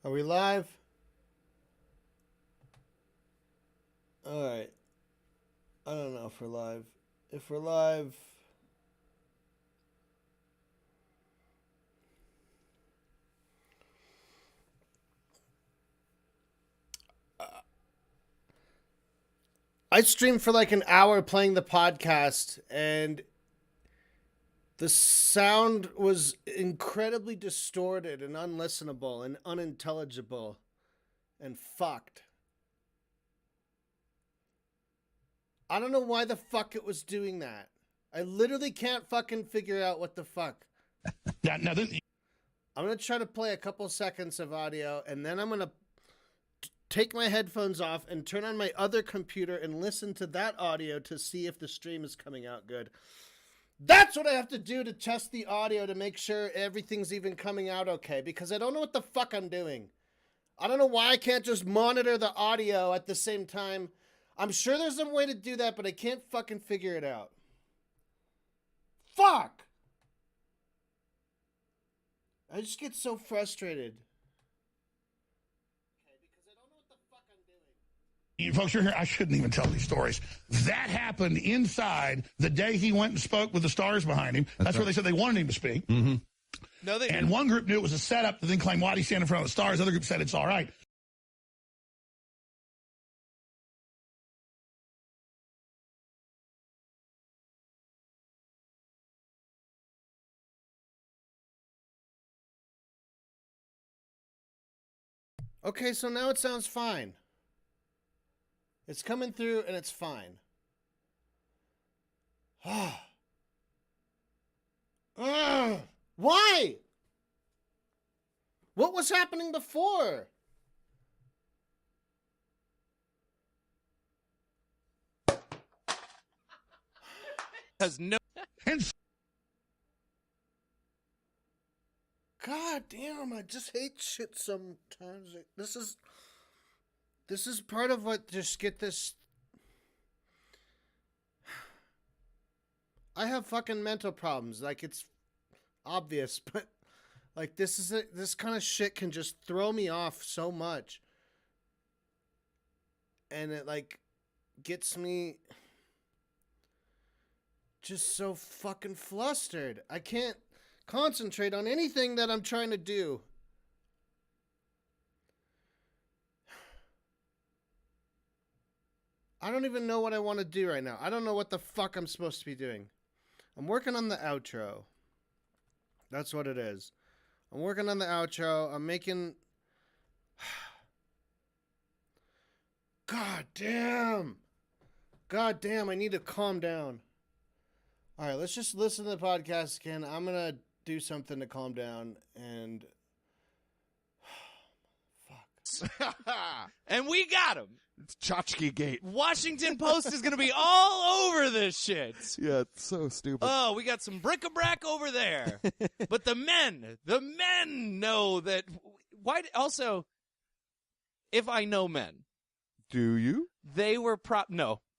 Are we live? Alright. I don't know if we're live. If we're live... I streamed for like an hour playing the podcast, and the sound was incredibly distorted and unlistenable and unintelligible and fucked. I don't know why the fuck it was doing that. I literally can't fucking figure out what the fuck. Yeah, now this, I'm going to try to play a couple seconds of audio, and then I'm going to take my headphones off and turn on my other computer and listen to that audio to see if the stream is coming out good. That's what I have to do to test the audio to make sure everything's even coming out okay, because I don't know what the fuck I'm doing. I don't know why I can't just monitor the audio at the same time. I'm sure there's some way to do that, but I can't fucking figure it out. Fuck! I just get so frustrated. you folks, you're here. I shouldn't even tell these stories. That happened inside the day he went and spoke with the stars behind him. That's where they said they wanted him to speak. Mm-hmm. No, they And one group knew it was a setup to then claim, why'd he stand in front of the stars? Other group said it's all right. Okay, so now it sounds fine. It's coming through and it's fine. Why? What was happening before? has no. And God damn, I just hate shit sometimes. This is part of what just get this. I have fucking mental problems. Like, it's obvious, but like this kind of shit can just throw me off so much. And it like gets me just so fucking flustered. I can't concentrate on anything that I'm trying to do. I don't even know what I want to do right now. I don't know what the fuck I'm supposed to be doing. I'm working on the outro. That's what it is. I'm working on the outro. I'm making... God damn. God damn, I need to calm down. All right, let's just listen to the podcast again. I'm going to do something to calm down and... Fuck. And we got him. It's Tchotchke Gate. Washington Post is going to be all over this shit. Yeah, it's so stupid. Oh, we got some bric-a-brac over there. But the men know that. Why? Also, if I know men, Do you? they were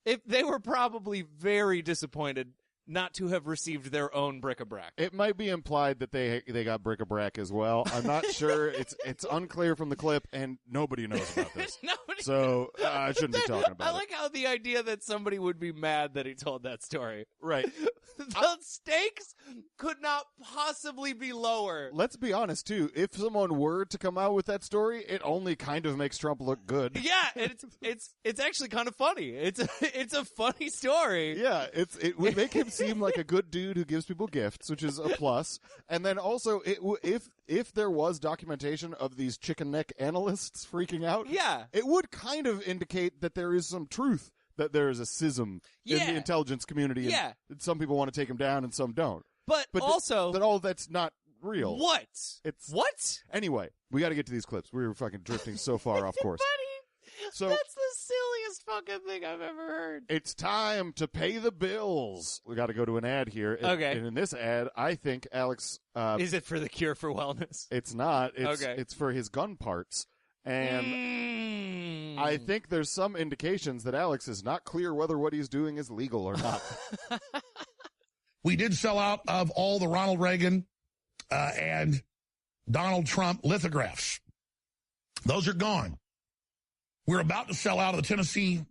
if they were probably very disappointed not to have received their own bric-a-brac. It might be implied that they got bric-a-brac as well. I'm not sure. It's unclear from the clip, and nobody knows about this. Nobody. So I shouldn't be talking about I like how the idea that somebody would be mad that he told that story. it. Right. The stakes could not possibly be lower. Let's be honest, too. If someone were to come out with that story, it only kind of makes Trump look good. Yeah, it's actually kind of funny. It's a funny story. Yeah, it would make him seem like a good dude who gives people gifts, which is a plus. And then also, if there was documentation of these chicken neck analysts freaking out, Yeah. it would kind of indicate that there is some truth, that there is a schism in Yeah. the intelligence community. And Yeah. that some people want to take him down and some don't. But also, that all that's not real. what? It's What? Anyway, we got to get to these clips. We were fucking drifting so far off course. Buddy, So- that's the silliest fucking thing I've ever heard. It's time to pay the bills. We got to go to an ad here. Okay. And in this ad, I think Alex. Is it for the cure for wellness? It's not. Okay. It's for his gun parts. And I think there's some indications that Alex is not clear whether what he's doing is legal or not. we did sell out of all the Ronald Reagan and Donald Trump lithographs. Those are gone. We're about to sell out of the Tennessee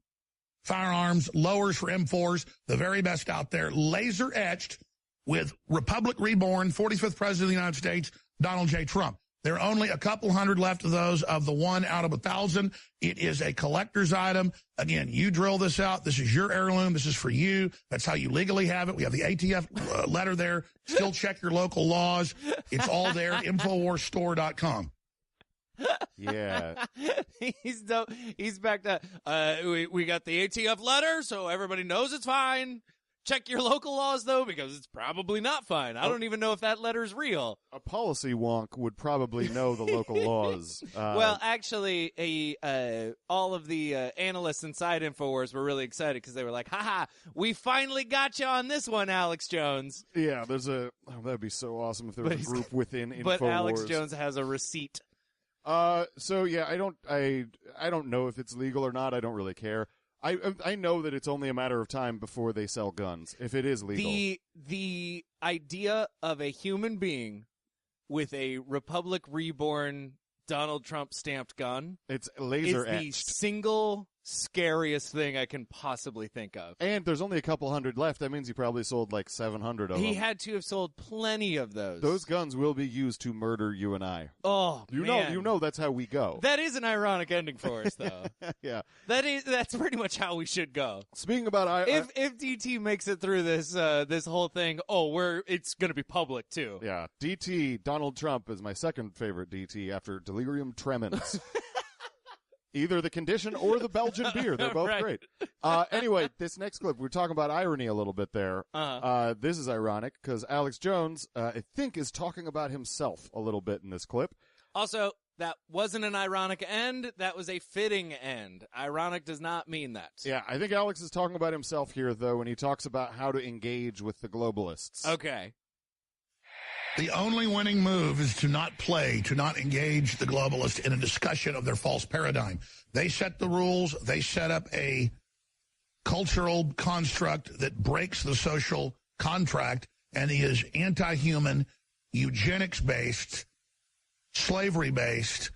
firearms, lowers for M4s, the very best out there, laser etched with Republic Reborn, 45th President of the United States, Donald J. Trump. There are only a couple hundred left of those of the 1 out of 1,000. It is a collector's item. Again, you drill this out. This is your heirloom. This is for you. That's how you legally have it. We have the ATF letter there. Still check your local laws. It's all there. InfoWarsStore.com. Yeah. He's dope. He's back to, we got the ATF letter, so everybody knows it's fine. Check your local laws, though, because it's probably not fine. I don't even know if that letter's real. A policy wonk would probably know the local laws. Well, actually, all of the analysts inside InfoWars were really excited because they were like, haha, we finally got you on this one, Alex Jones. yeah, that'd be so awesome if there was a group within InfoWars. But Alex Jones has a receipt. So yeah, I don't know if it's legal or not. I don't really care. I know that it's only a matter of time before they sell guns, if it is legal. The idea of a human being with a Republic Reborn Donald Trump stamped gun It's laser is the etched. single scariest thing I can possibly think of. And there's only a couple hundred left. That means he probably sold like 700 of them. He had to have sold plenty of those. Those guns will be used to murder you and I. Oh, man. You know that's how we go. That is an ironic ending for us, though. yeah. That's pretty much how we should go. Speaking about If DT makes it through this this whole thing, it's going to be public too. yeah, DT Donald Trump is my second favorite DT after Delirium Tremens. Either the condition or the Belgian beer. They're both Right. great. Anyway, this next clip, we're talking about irony a little bit there. This is ironic because Alex Jones, I think, is talking about himself a little bit in this clip. Also, that wasn't an ironic end. That was a fitting end. Ironic does not mean that. Yeah, I think Alex is talking about himself here, though, when he talks about how to engage with the globalists. Okay. The only winning move is to not engage the globalists in a discussion of their false paradigm. They set the rules. They set up a cultural construct that breaks the social contract, and he is anti-human, eugenics-based, slavery-based,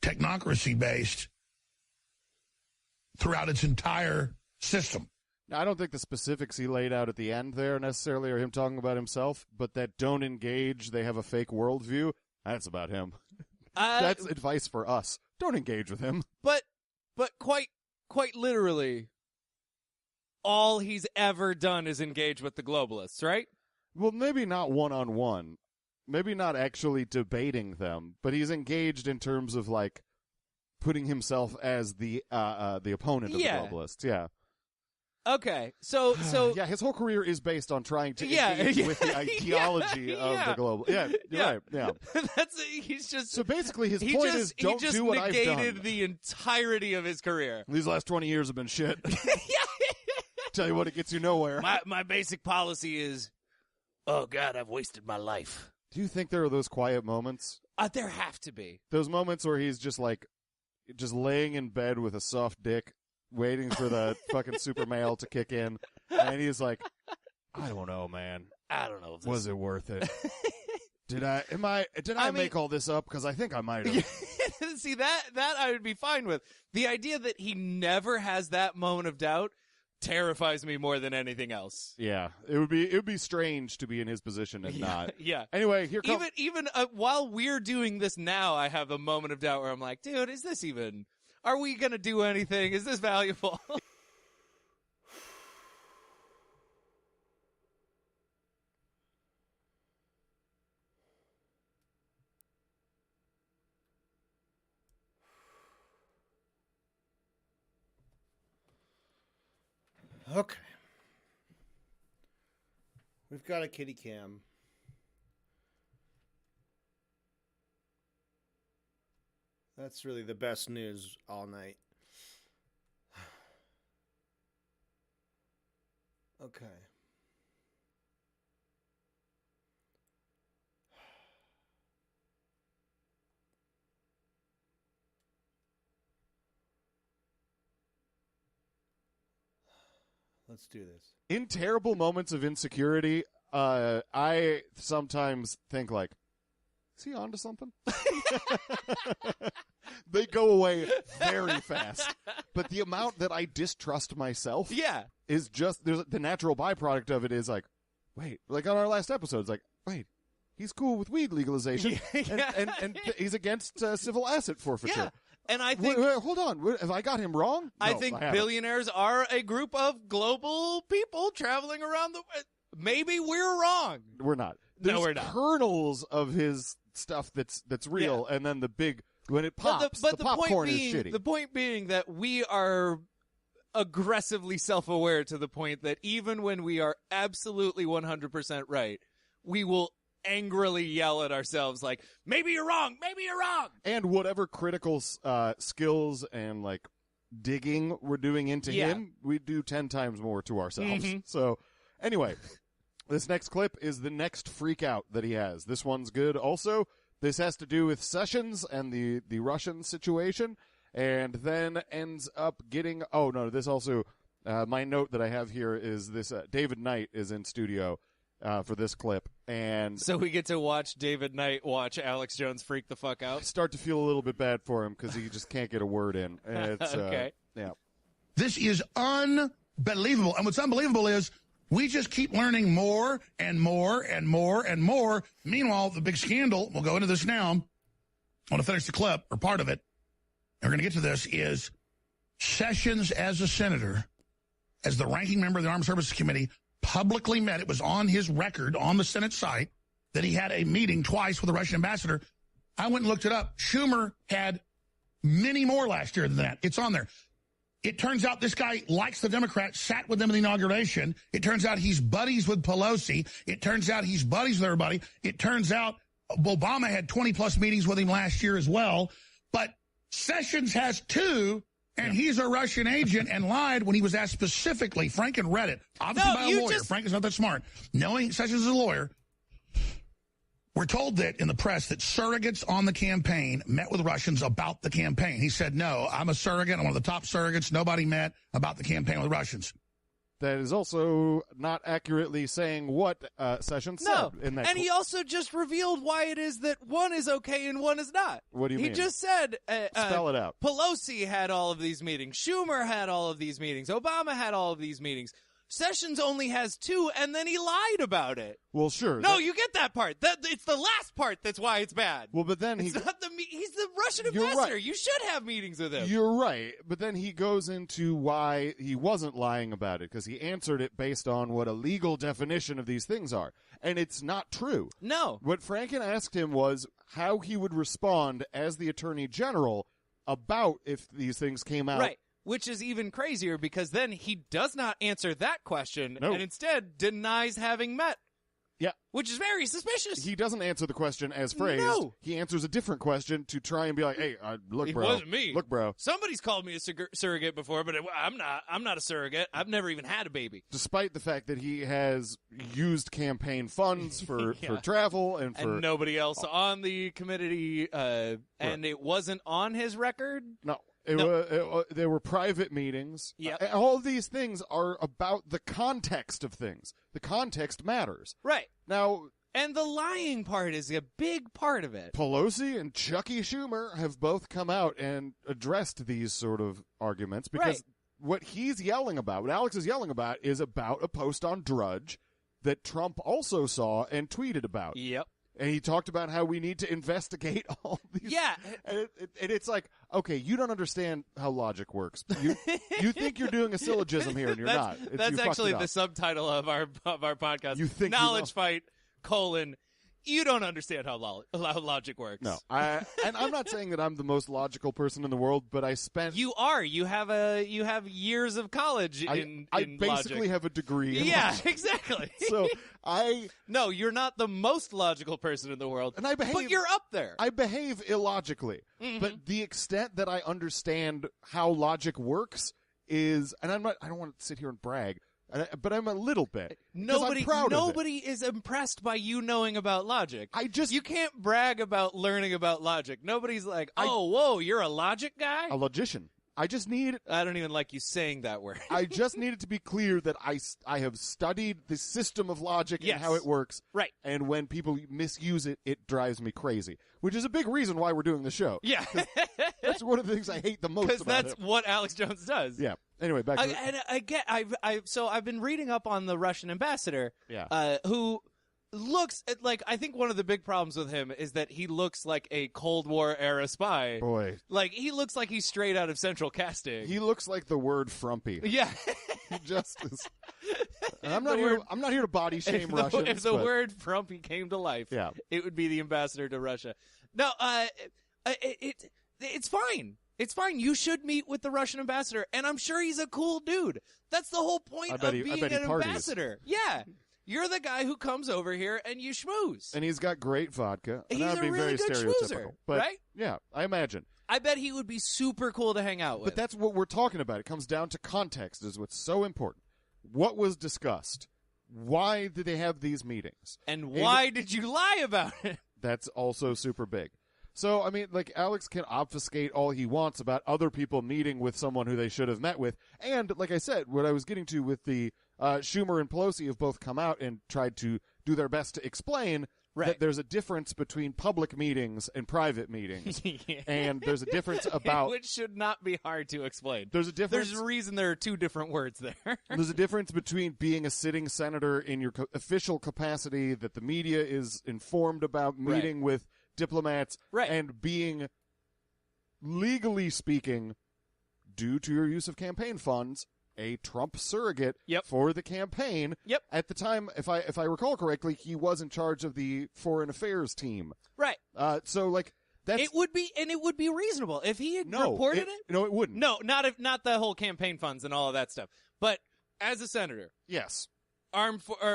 technocracy-based throughout its entire system. Now, I don't think the specifics he laid out at the end there necessarily are him talking about himself, but that don't engage, they have a fake worldview, that's about him. That's advice for us. Don't engage with him. But quite literally, all he's ever done is engage with the globalists, right? Well, maybe not one-on-one. Maybe not actually debating them, but he's engaged in terms of, like, putting himself as the opponent of the globalists. Yeah. Okay, so yeah, his whole career is based on trying to Yeah, engage yeah, with the ideology of the global. Yeah, you're right. Yeah. he's just So basically, his he point just is, don't he just do what I've negated done. the entirety of his career. These last 20 years have been shit. Tell you what, it gets you nowhere. My basic policy is, oh God, I've wasted my life. Do you think there are those quiet moments? There have to be. Those moments where he's just like, just laying in bed with a soft dick, waiting for the fucking super male to kick in, and he's like, I don't know, man. I don't know. If Was it worth it? Did I make all this up? Because I think I might have. See, that I would be fine with. The idea that he never has that moment of doubt terrifies me more than anything else. Yeah, it would be strange to be in his position and not. Yeah. Anyway, here comes. Even while we're doing this now, I have a moment of doubt where I'm like, dude, is this even? Are we gonna do anything? Is this valuable? Okay. We've got a kitty cam. That's really the best news all night. Okay. Let's do this. In terrible moments of insecurity, I sometimes think like, is he onto something? They go away very fast. But the amount that I distrust myself Yeah. is just, the natural byproduct of it is like, wait, like on our last episode, it's like, wait, he's cool with weed legalization, Yeah. and he's against civil asset forfeiture. Yeah. And I think Wait, hold on. Have I got him wrong? I No, think haven't. billionaires are a group of global people traveling around the. Maybe we're wrong. We're not. No, There's we're not. kernels of his stuff that's real, and then the big, when it pops, But the popcorn point being, is shitty. The point being that we are aggressively self-aware to the point that even when we are absolutely 100% right, we will angrily yell at ourselves like, maybe you're wrong, maybe you're wrong. And whatever critical skills and like digging we're doing into Yeah. him, we do 10 times more to ourselves. Mhm. So anyway, this next clip is the next freak out that he has. This one's good also. This has to do with Sessions and the Russian situation, and then ends up getting, oh no, this also, my note that I have here is this, David Knight is in studio for this clip, and So we get to watch David Knight watch Alex Jones freak the fuck I out. start to feel a little bit bad for him because he just can't get a word in. And it's, Okay. yeah. This is unbelievable. And what's unbelievable is we just keep learning more and more and more and more. Meanwhile, the big scandal, we'll go into this now. I want to finish the clip, or part of it. And we're going to get to this, is Sessions as a senator, as the ranking member of the Armed Services Committee, publicly met. It was on his record on the Senate site that he had a meeting twice with the Russian ambassador. I went and looked it up. Schumer had many more last year than that. It's on there. It turns out this guy likes the Democrats, sat with them in the inauguration. It turns out he's buddies with Pelosi. It turns out he's buddies with everybody. It turns out Obama had 20-plus meetings with him last year as well. But Sessions has 2, and he's a Russian agent and lied when he was asked specifically. Franken read it, obviously No, by a you lawyer. just- Frank is not that smart. Knowing Sessions is a lawyer, we're told that in the press that surrogates on the campaign met with Russians about the campaign. He said, no, I'm a surrogate. I'm one of the top surrogates. Nobody met about the campaign with Russians. That is also not accurately saying what Sessions No, said in that and he also just revealed why it is that one is okay and one is not. What do you He mean? just said Spell it out. Pelosi had all of these meetings. Schumer had all of these meetings. Obama had all of these meetings. Sessions only has 2, and then he lied about it. Well, sure. No, you get that part. It's the last part that's why it's bad. Well, but then It's not he's the Russian You're ambassador. right. You should have meetings with him. You're right, but then he goes into why he wasn't lying about it, because he answered it based on what a legal definition of these things are. And it's not true. No. What Franken asked him was how he would respond as the Attorney General about if these things came out. Right. Which is even crazier because then he does not answer that question No. and instead denies having met. Yeah. Which is very suspicious. He doesn't answer the question as phrased. No. He answers a different question to try and be like, hey, look, It bro. wasn't me. Look, bro. Somebody's called me a surrogate before, but I'm not a surrogate. I've never even had a baby. Despite the fact that he has used campaign funds for travel and for... And nobody else on the committee, and it wasn't on his record. No. No. There were private meetings. Yep. All of these things are about the context of things. The context matters. Right. Now, And the lying part is a big part of it. Pelosi and Chucky Schumer have both come out and addressed these sort of arguments because Right. what he's yelling about, what Alex is yelling about, is about a post on Drudge that Trump also saw and tweeted about. Yep. And he talked about how we need to investigate all these. Yeah. And it's like, okay, you don't understand how logic works. You think you're doing a syllogism here, and you're not. That's You fucked actually it up. the subtitle of our podcast. You think you Knowledge know. Fight, you don't understand how logic works. No, and I'm not saying that I'm the most logical person in the world, but I spent. You are. You have years of college in I logic. basically have a degree. In Yeah, logic. exactly. So No, you're not the most logical person in the world, And I behave- but you're up there. I behave illogically, Mm-hmm. but the extent that I understand how logic works is, and I don't want to sit here and brag, but I'm a little bit. 'Cause I'm proud of it. Nobody is impressed by you knowing about logic. You can't brag about learning about logic. Nobody's like, oh, whoa, you're a logic guy? a logician. I just need I don't even like you saying that word. I just need it to be clear that I have studied the system of logic Yes. and how it works. Right. And when people misuse it, it drives me crazy. Which is a big reason why we're doing the show. Yeah. That's one of the things I hate the most Because about that's him. what Alex Jones does. Yeah. Anyway, back to the, And again, I've been reading up on the Russian ambassador, Yeah. who looks like, I think one of the big problems with him is that he looks like a Cold War era spy. boy. Like, he looks like he's straight out of Central Casting. He looks like the word frumpy. Yeah. He just is. And I'm The not here. word- I'm not here to body shame if Russians. if the but- word frumpy came to life, Yeah. it would be the ambassador to Russia. No, it's fine. It's fine. You should meet with the Russian ambassador, and I'm sure he's a cool dude. That's the whole point of being bet he an parties. ambassador. Yeah. You're the guy who comes over here and you schmooze. And he's got great vodka. And He's that would a be really very good stereotypical. schmoozer, But right? yeah, I imagine. I bet he would be super cool to hang out with. But that's what we're talking about. It comes down to context is what's so important. What was discussed? Why did they have these meetings? and why did you lie about it? That's also super big. So, I mean, like, Alex can obfuscate all he wants about other people meeting with someone who they should have met with. And, like I said, what I was getting to with the Schumer and Pelosi have both come out and tried to do their best to explain Right. that there's a difference between public meetings and private meetings. Yeah. And there's a difference about... Which should not be hard to explain. There's a difference... There's a reason there are two different words there. There's a difference between being a sitting senator in your official capacity that the media is informed about, meeting with diplomats, Right. and being, legally speaking, due to your use of campaign funds, a Trump surrogate Yep. for the campaign. Yep. At the time, if I recall correctly, he was in charge of the foreign affairs team. Right. So like that's It would be reasonable if he had no, reported it. No, it wouldn't. No, not the whole campaign funds and all of that stuff. But as a senator, Yes.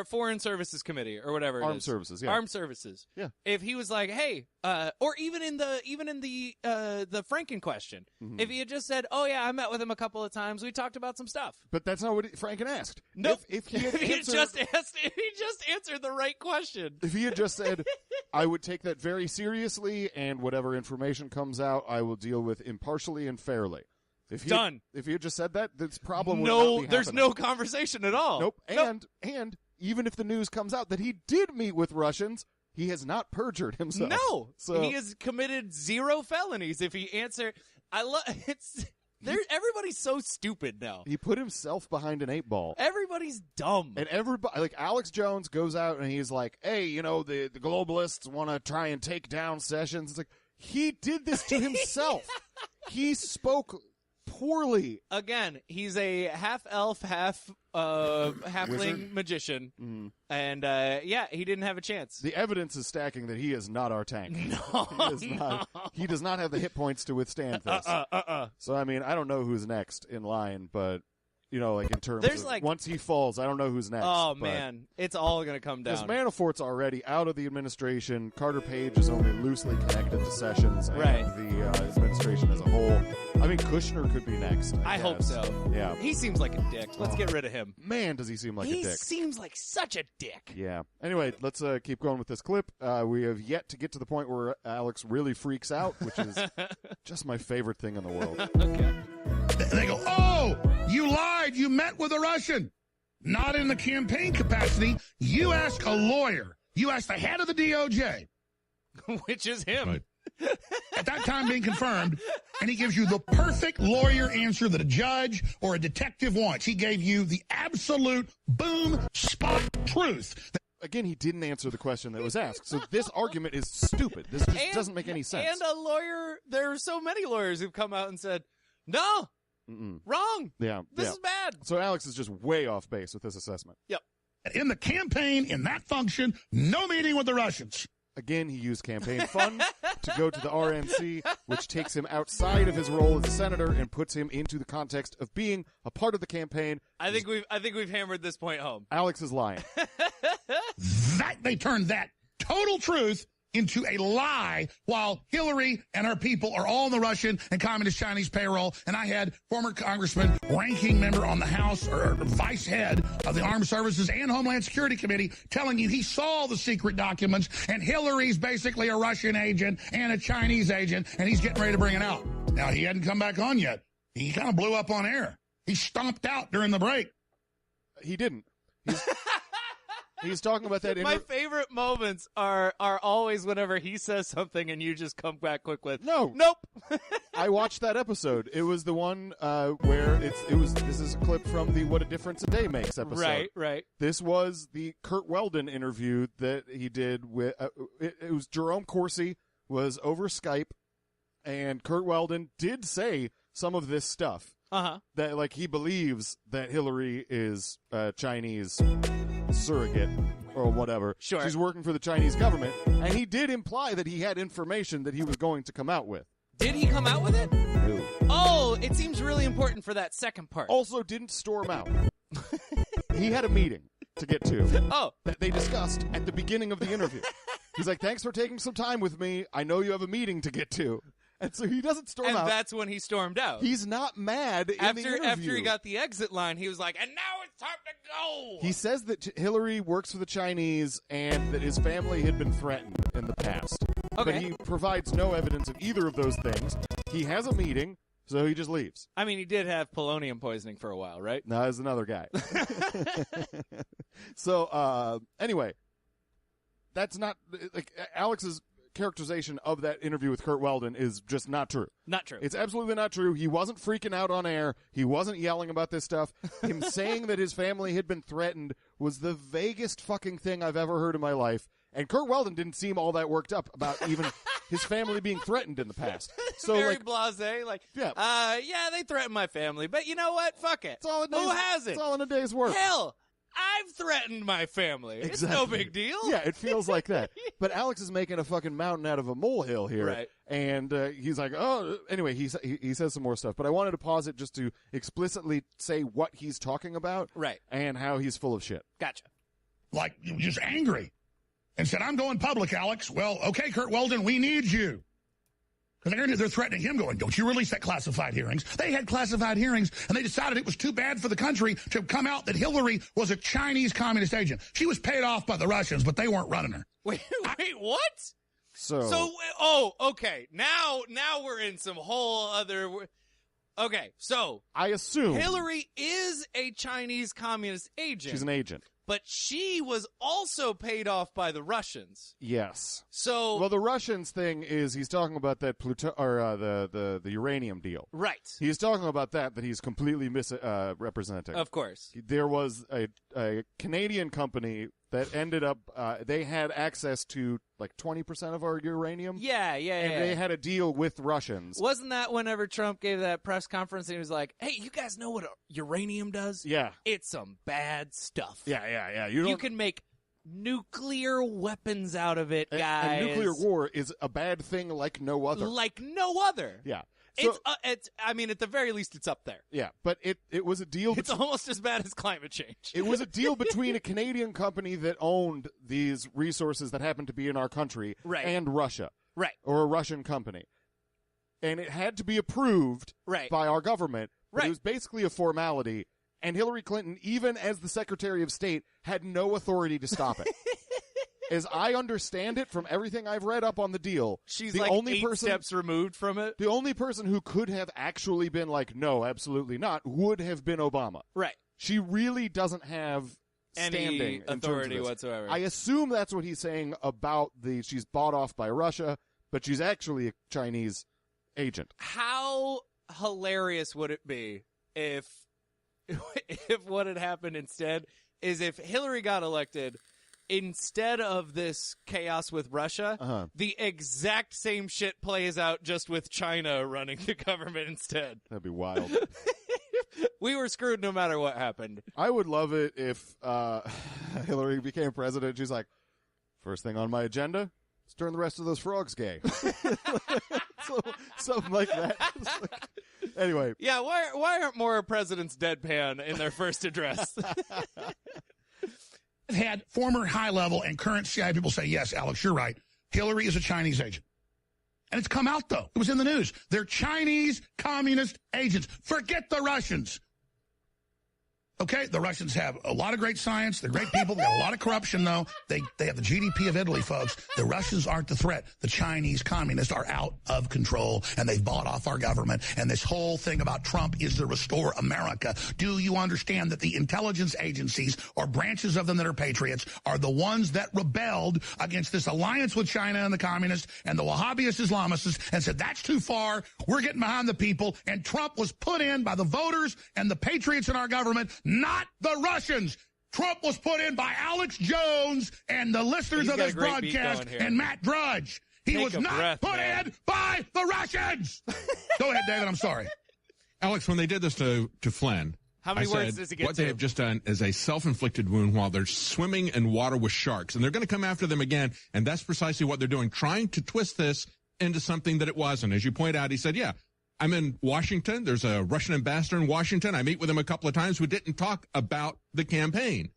Foreign Services Committee or whatever it Armed is. Services. Yeah. Armed Services. Yeah. If he was like, hey, or even in the Franken question, Mhm. if he had just said, oh yeah, I met with him a couple of times, we talked about some stuff. But that's not what Franken asked. Nope. If he had If he answered, just answered the right question. if he had just said, I would take that very seriously, and whatever information comes out, I will deal with impartially and fairly. If he Done. If he had just said that, this problem would not No, be there's happening. no conversation at all. Nope. And even if the news comes out that he did meet with Russians, he has not perjured himself. No, So he has committed 0 felonies. If he answered, everybody's so stupid now. he put himself behind an 8-ball. Everybody's dumb. And everybody, like Alex Jones goes out and he's like, hey, you know, the globalists want to try and take down Sessions. It's like, he did this to himself. He spoke poorly. Again, he's a half elf, half halfling Wizard? magician, Mhm. and yeah, he didn't have a chance. The evidence is stacking that he is not our tank. No, He is not. He does not have the hit points to withstand this. So I mean, I don't know who's next in line, but you know, like in terms There's, of like- once he falls, I don't know who's next. Oh but- man, it's all gonna come Because down. Manafort's already out of the administration. Carter Page is only loosely connected to Sessions and Right. the administration as a whole. I mean, Kushner could be next. I hope guess. so. Yeah. He seems like a dick. Let's Oh. get rid of him. Man, does he seem like He a dick. seems like such a dick. Yeah. Anyway, let's keep going with this clip. We have yet to get to the point where Alex really freaks out, which is just my favorite thing in the world. Okay. They go, oh, you lied. You met with a Russian. Not in the campaign capacity. You ask a lawyer. You ask the head of the DOJ. Which is him. Right. At that time being confirmed, and he gives you the perfect lawyer answer that a judge or a detective wants. He gave you the absolute boom spot truth. Again, he didn't answer the question that was asked. So this argument is stupid. This just doesn't make any sense. And a lawyer, there are so many lawyers who've come out and said, no, Mm-mm. wrong. Yeah. This yeah. is bad. So Alex is just way off base with this assessment. In the campaign, in that function, no meeting with the Russians. Again, he used campaign funds to go to the RNC, which takes him outside of his role as a senator and puts him into the context of being a part of the campaign. I think we've hammered this point home. Alex is lying. That they turned that total truth into a lie while Hillary and her people are all on the Russian and communist Chinese payroll. And I had former congressman, ranking member on the House or vice head of the Armed Services and Homeland Security Committee telling you he saw the secret documents and Hillary's basically a Russian agent and a Chinese agent and he's getting ready to bring it out. Now, he hadn't come back on yet. He kind of blew up on air. He stomped out during the break. He didn't. He's talking about that. My favorite moments are always whenever he says something and you just come back quick with nope. I watched that episode. It was the one where this is a clip from the "What a Difference a Day Makes" episode. Right. This was the Kurt Weldon interview that he did with. It was Jerome Corsi was over Skype, and Kurt Weldon did say some of this stuff. That like he believes that Hillary is Chinese surrogate or whatever. Sure. She's working for the Chinese government, and he did imply that he had information that he was going to come out with. Did he come out with it? No. Oh, it seems really important for that second part. Also didn't storm out. He had a meeting to get to. Oh. That they discussed at the beginning of the interview. He's like, thanks for taking some time with me. I know you have a meeting to get to. And so he doesn't storm out. And that's when he stormed out. He's not mad in the interview. After he got the exit line, he was like, and now it's time to go. He says that Hillary works for the Chinese and that his family had been threatened in the past. Okay. But he provides no evidence of either of those things. He has a meeting, so he just leaves. I mean, he did have polonium poisoning for a while, right? No, that's another guy. So, anyway, that's not like Alex's characterization of that interview with Kurt Weldon is just not true. Not true. It's absolutely not true. He wasn't freaking out on air. He wasn't yelling about this stuff. Him saying that his family had been threatened was the vaguest fucking thing I've ever heard in my life. And Kurt Weldon didn't seem all that worked up about even his family being threatened in the past. So very like, blasé, like, yeah, they threatened my family, but you know what? Fuck it. Who hasn't? It's all in a day's work. Hell, I've threatened my family. Exactly. It's no big deal. Yeah, it feels like that. But Alex is making a fucking mountain out of a molehill here. Right. And he's like, oh, anyway, he says some more stuff. But I wanted to pause it just to explicitly say what he's talking about. Right. And how he's full of shit. Gotcha. Like, he was just angry and said, I'm going public, Alex. Well, okay, Kurt Weldon, we need you. Because they're threatening him, going, don't you release that classified hearings? They had classified hearings, and they decided it was too bad for the country to come out that Hillary was a Chinese communist agent. She was paid off by the Russians, but they weren't running her. Wait, what? So, okay. Now we're in some whole other... Okay, so... I assume... Hillary is a Chinese communist agent. She's an agent. But she was also paid off by the Russians. Yes. So... Well, the Russians thing is he's talking about that the uranium deal. Right. He's talking about that he's completely misrepresenting. Of course. There was a Canadian company that ended up, they had access to like 20% of our uranium. Yeah. And they had a deal with Russians. Wasn't that whenever Trump gave that press conference and he was like, hey, you guys know what uranium does? Yeah. It's some bad stuff. Yeah. You can make nuclear weapons out of it, guys. And nuclear war is a bad thing like no other. Like no other. Yeah. So, it's I mean, at the very least, it's up there. Yeah, but it was a deal. It's almost as bad as climate change. It was a deal between a Canadian company that owned these resources that happened to be in our country, right, and Russia, right, or a Russian company, and it had to be approved, right, by our government. But right. It was basically a formality, and Hillary Clinton, even as the Secretary of State, had no authority to stop it. As I understand it from everything I've read up on the deal, she's the like only 8 steps removed from it. The only person who could have actually been like, no, absolutely not, would have been Obama. Right. She really doesn't have standing any authority whatsoever. I assume that's what he's saying about she's bought off by Russia, but she's actually a Chinese agent. How hilarious would it be if what had happened instead is if Hillary got elected, instead of this chaos with Russia, the exact same shit plays out just with China running the government instead. That'd be wild. We were screwed no matter what happened. I would love it if Hillary became president. She's like, first thing on my agenda is turn the rest of those frogs gay. Something like that. Anyway. Yeah, why aren't more presidents deadpan in their first address? Had former high-level and current CIA people say, yes, Alex, you're right. Hillary is a Chinese agent. And it's come out, though. It was in the news. They're Chinese communist agents. Forget the Russians. Okay, the Russians have a lot of great science. They're great people. They got a lot of corruption, though. They have the GDP of Italy, folks. The Russians aren't the threat. The Chinese communists are out of control, and they've bought off our government. And this whole thing about Trump is to restore America. Do you understand that the intelligence agencies, or branches of them that are patriots, are the ones that rebelled against this alliance with China and the communists and the Wahhabist Islamists and said, that's too far. We're getting behind the people. And Trump was put in by the voters and the patriots in our government, not the Russians. Trump was put in by Alex Jones and the listeners of this broadcast and Matt Drudge. He was not put in by the Russians. Go ahead, David. I'm sorry. Alex, when they did this to Flynn, how many words does he get what they have just done is a self-inflicted wound while they're swimming in water with sharks. And they're going to come after them again. And that's precisely what they're doing, trying to twist this into something that it wasn't. As you point out, he said, yeah, I'm in Washington. There's a Russian ambassador in Washington. I meet with him a couple of times. We didn't talk about the campaign.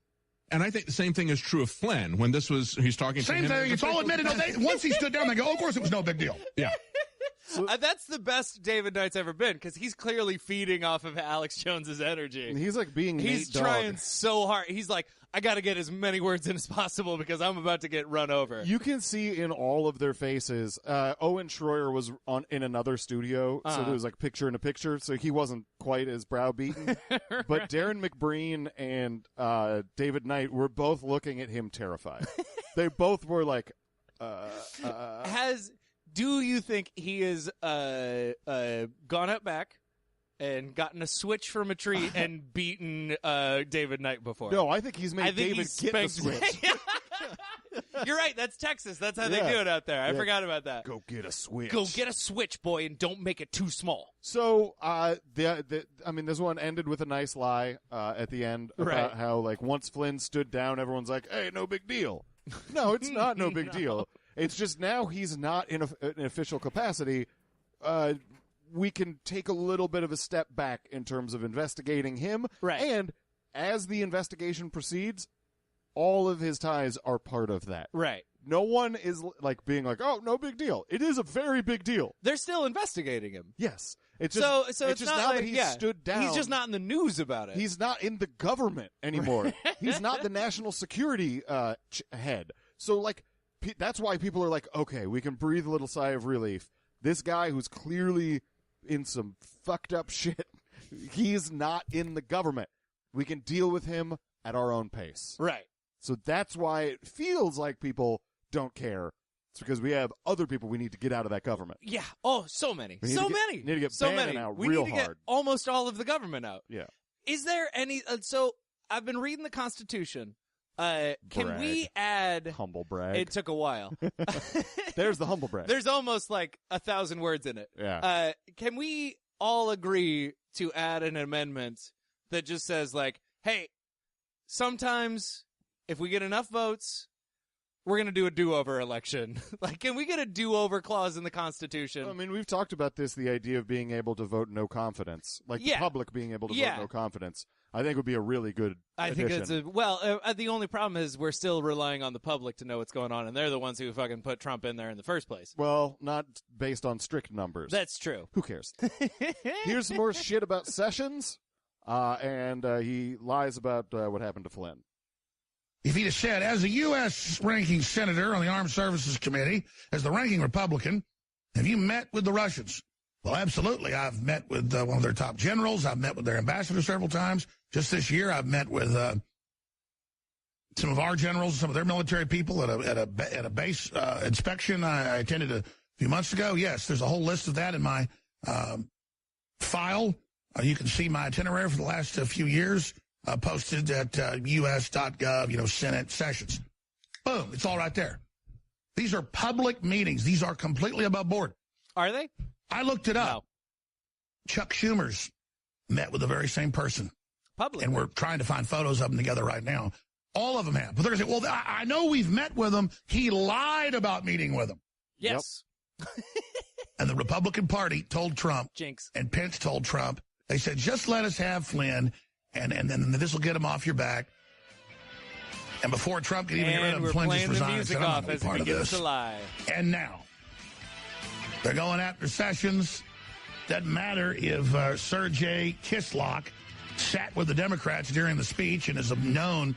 And I think the same thing is true of Flynn. When this was, he's talking to him. Same thing. It's all admitted. Once he stood down, they go, of course it was no big deal. Yeah. That's the best David Knight's ever been, because he's clearly feeding off of Alex Jones's energy. And he's like being He's Nate trying Dogg. so hard. He's like, I got to get as many words in as possible because I'm about to get run over. You can see in all of their faces. Owen Schroyer was in another studio, so it was like picture in a picture, so he wasn't quite as browbeaten. But Darren McBreen and David Knight were both looking at him terrified. They both were like, Do you think he has gone out back and gotten a switch from a tree and beaten David Knight before? No, I think he's made David get the spanked- switch. You're right. That's Texas. That's how they do it out there. I forgot about that. Go get a switch. Go get a switch, boy, and don't make it too small. So, this one ended with a nice lie at the end about how, like, once Flynn stood down, everyone's like, hey, no big deal. No, it's not no big deal. It's just now he's not in an official capacity. We can take a little bit of a step back in terms of investigating him. Right. And as the investigation proceeds, all of his ties are part of that. Right. No one is like being like, oh, no big deal. It is a very big deal. They're still investigating him. Yes. It's just, so it's just not now like, that he's stood down. He's just not in the news about it. He's not in the government anymore. He's not the national security head. So, like, that's why people are like, okay, we can breathe a little sigh of relief. This guy who's clearly in some fucked up shit, he's not in the government. We can deal with him at our own pace. Right. So that's why it feels like people don't care. It's because we have other people we need to get out of that government. Yeah. Oh, so many. We need to get so Bannon many. out we real need to get hard. almost all of the government out. Yeah. Is there any... so, I've been reading the Constitution. Can Brag. we add... Humble brag. It took a while. There's the humble brag. There's almost like 1,000 words in it. Yeah. Can we all agree to add an amendment that just says, like, hey, sometimes if we get enough votes, we're going to do a do-over election. Like, can we get a do-over clause in the Constitution? I mean, we've talked about this, the idea of being able to vote no confidence. Like, the public being able to vote no confidence. I think would be a really good addition. Think it's the only problem is we're still relying on the public to know what's going on, and they're the ones who fucking put Trump in there in the first place. Well, not based on strict numbers. That's true. Who cares? Here's some more shit about Sessions, and he lies about what happened to Flynn. If he'd have said, as a U.S. ranking senator on the Armed Services Committee, as the ranking Republican, have you met with the Russians? Well, absolutely. I've met with one of their top generals. I've met with their ambassador several times. Just this year, I've met with some of our generals, some of their military people at a base inspection I attended a few months ago. Yes, there's a whole list of that in my file. You can see my itinerary for the last few years posted at us.gov, Senate sessions. Boom, it's all right there. These are public meetings. These are completely above board. Are they? I looked it up. No. Chuck Schumer's met with the very same person. Public. And we're trying to find photos of them together right now. All of them have. But they're going to say, well, I know we've met with him. He lied about meeting with him. Yes. And the Republican Party told Trump. Jinx. And Pence told Trump. They said, just let us have Flynn, and then this will get him off your back. And before Trump could even get rid of him, Flynn just resigned and said, I'm not going to be part of this. To lie. And now, they're going after Sessions. Doesn't matter if Sergei Kislyak sat with the Democrats during the speech and is a known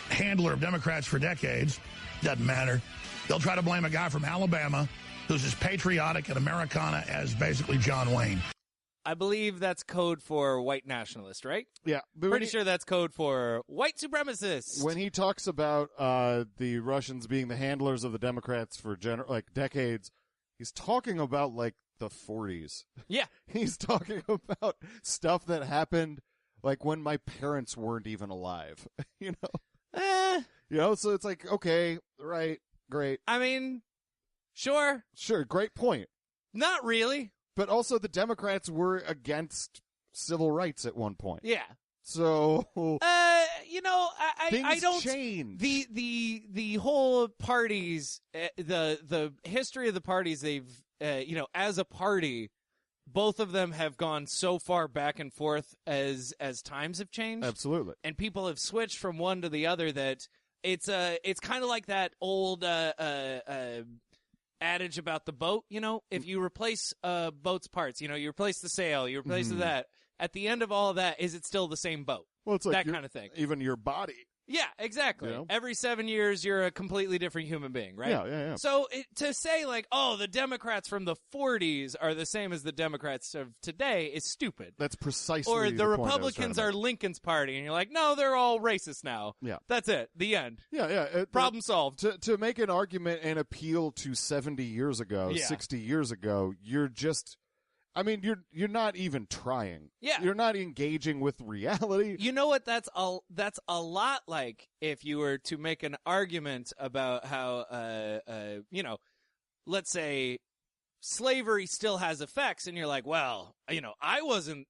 handler of Democrats for decades. Doesn't matter. They'll try to blame a guy from Alabama who's as patriotic and Americana as basically John Wayne. I believe that's code for white nationalist, right? Yeah. But Pretty sure that's code for white supremacist. When he talks about the Russians being the handlers of the Democrats for decades, he's talking about like the 40s. Yeah. He's talking about stuff that happened like when my parents weren't even alive. You know, so it's like, okay, right, great. I mean, sure. Great point. Not really. But also the Democrats were against civil rights at one point. Yeah. So I don't change. The whole parties, the history of the parties, they've as a party, both of them have gone so far back and forth as times have changed. Absolutely. And people have switched from one to the other that it's kind of like that old adage about the boat, if you replace a boat's parts, you replace the sail, you replace that. At the end of all of that, is it still the same boat? Well, it's like that kind of thing. Even your body. Yeah, exactly. Every 7 years, you're a completely different human being, right? Yeah. So to say like, oh, the Democrats from the 40s are the same as the Democrats of today is stupid. That's precisely or the the point Republicans are Lincoln's party, and you're like, no, they're all racist now. Yeah. That's it. The end. Yeah. Problem solved. To make an argument and appeal to 70 years ago, 60 years ago, you're just... I mean, you're not even trying. Yeah. You're not engaging with reality. You know what? That's a lot like if you were to make an argument about how, let's say slavery still has effects, and you're like, well, I wasn't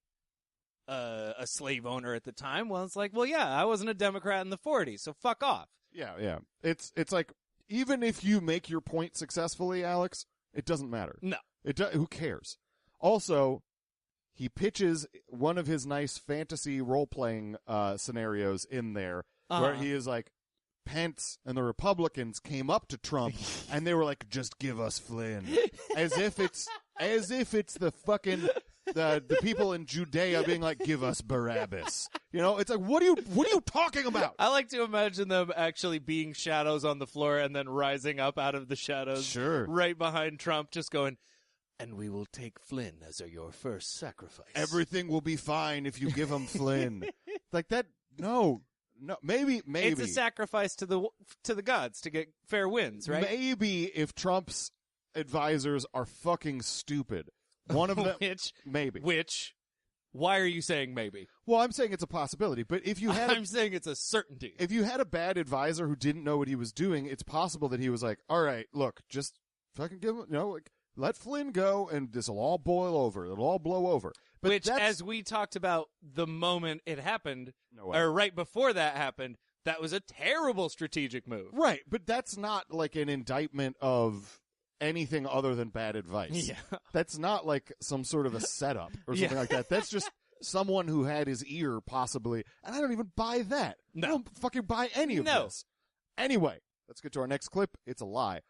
a slave owner at the time. Well, it's like, well, yeah, I wasn't a Democrat in the 40s, so fuck off. Yeah. It's like, even if you make your point successfully, Alex, it doesn't matter. No. Who cares? Also, he pitches one of his nice fantasy role-playing scenarios in there where he is like, Pence and the Republicans came up to Trump and they were like, just give us Flynn. as if it's the fucking the people in Judea being like, give us Barabbas. It's like, what are you talking about? I like to imagine them actually being shadows on the floor and then rising up out of the shadows. Sure. Right behind Trump, just going, and we will take Flynn as your first sacrifice. Everything will be fine if you give him Flynn. Like that? No. Maybe it's a sacrifice to the gods to get fair winds, right? Maybe if Trump's advisors are fucking stupid, one of them. Which? Why are you saying maybe? Well, I'm saying it's a possibility. But if you had, I'm saying it's a certainty. If you had a bad advisor who didn't know what he was doing, it's possible that he was like, "All right, look, just fucking give him, let Flynn go, and this will all boil over. It'll all blow over." But which, as we talked about the moment it happened, no way. Or right before that happened, that was a terrible strategic move. Right, but that's not like an indictment of anything other than bad advice. Yeah. That's not like some sort of a setup or something like that. That's just someone who had his ear possibly, and I don't even buy that. No. I don't fucking buy any of this. Anyway, let's get to our next clip. It's a lie.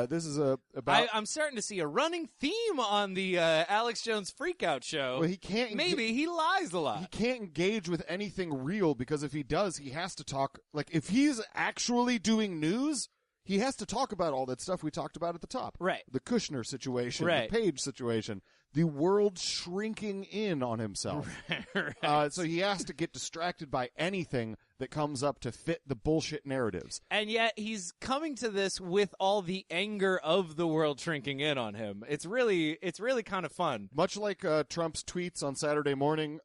This is about. I'm starting to see a running theme on the Alex Jones Freakout show. Well, he can't. Maybe he lies a lot. He can't engage with anything real because if he does, he has to talk. Like if he's actually doing news, he has to talk about all that stuff we talked about at the top. Right. The Kushner situation, right. The Page situation, the world shrinking in on himself. Right. So he has to get distracted by anything that comes up to fit the bullshit narratives. And yet he's coming to this with all the anger of the world shrinking in on him. It's really kind of fun. Much like Trump's tweets on Saturday morning,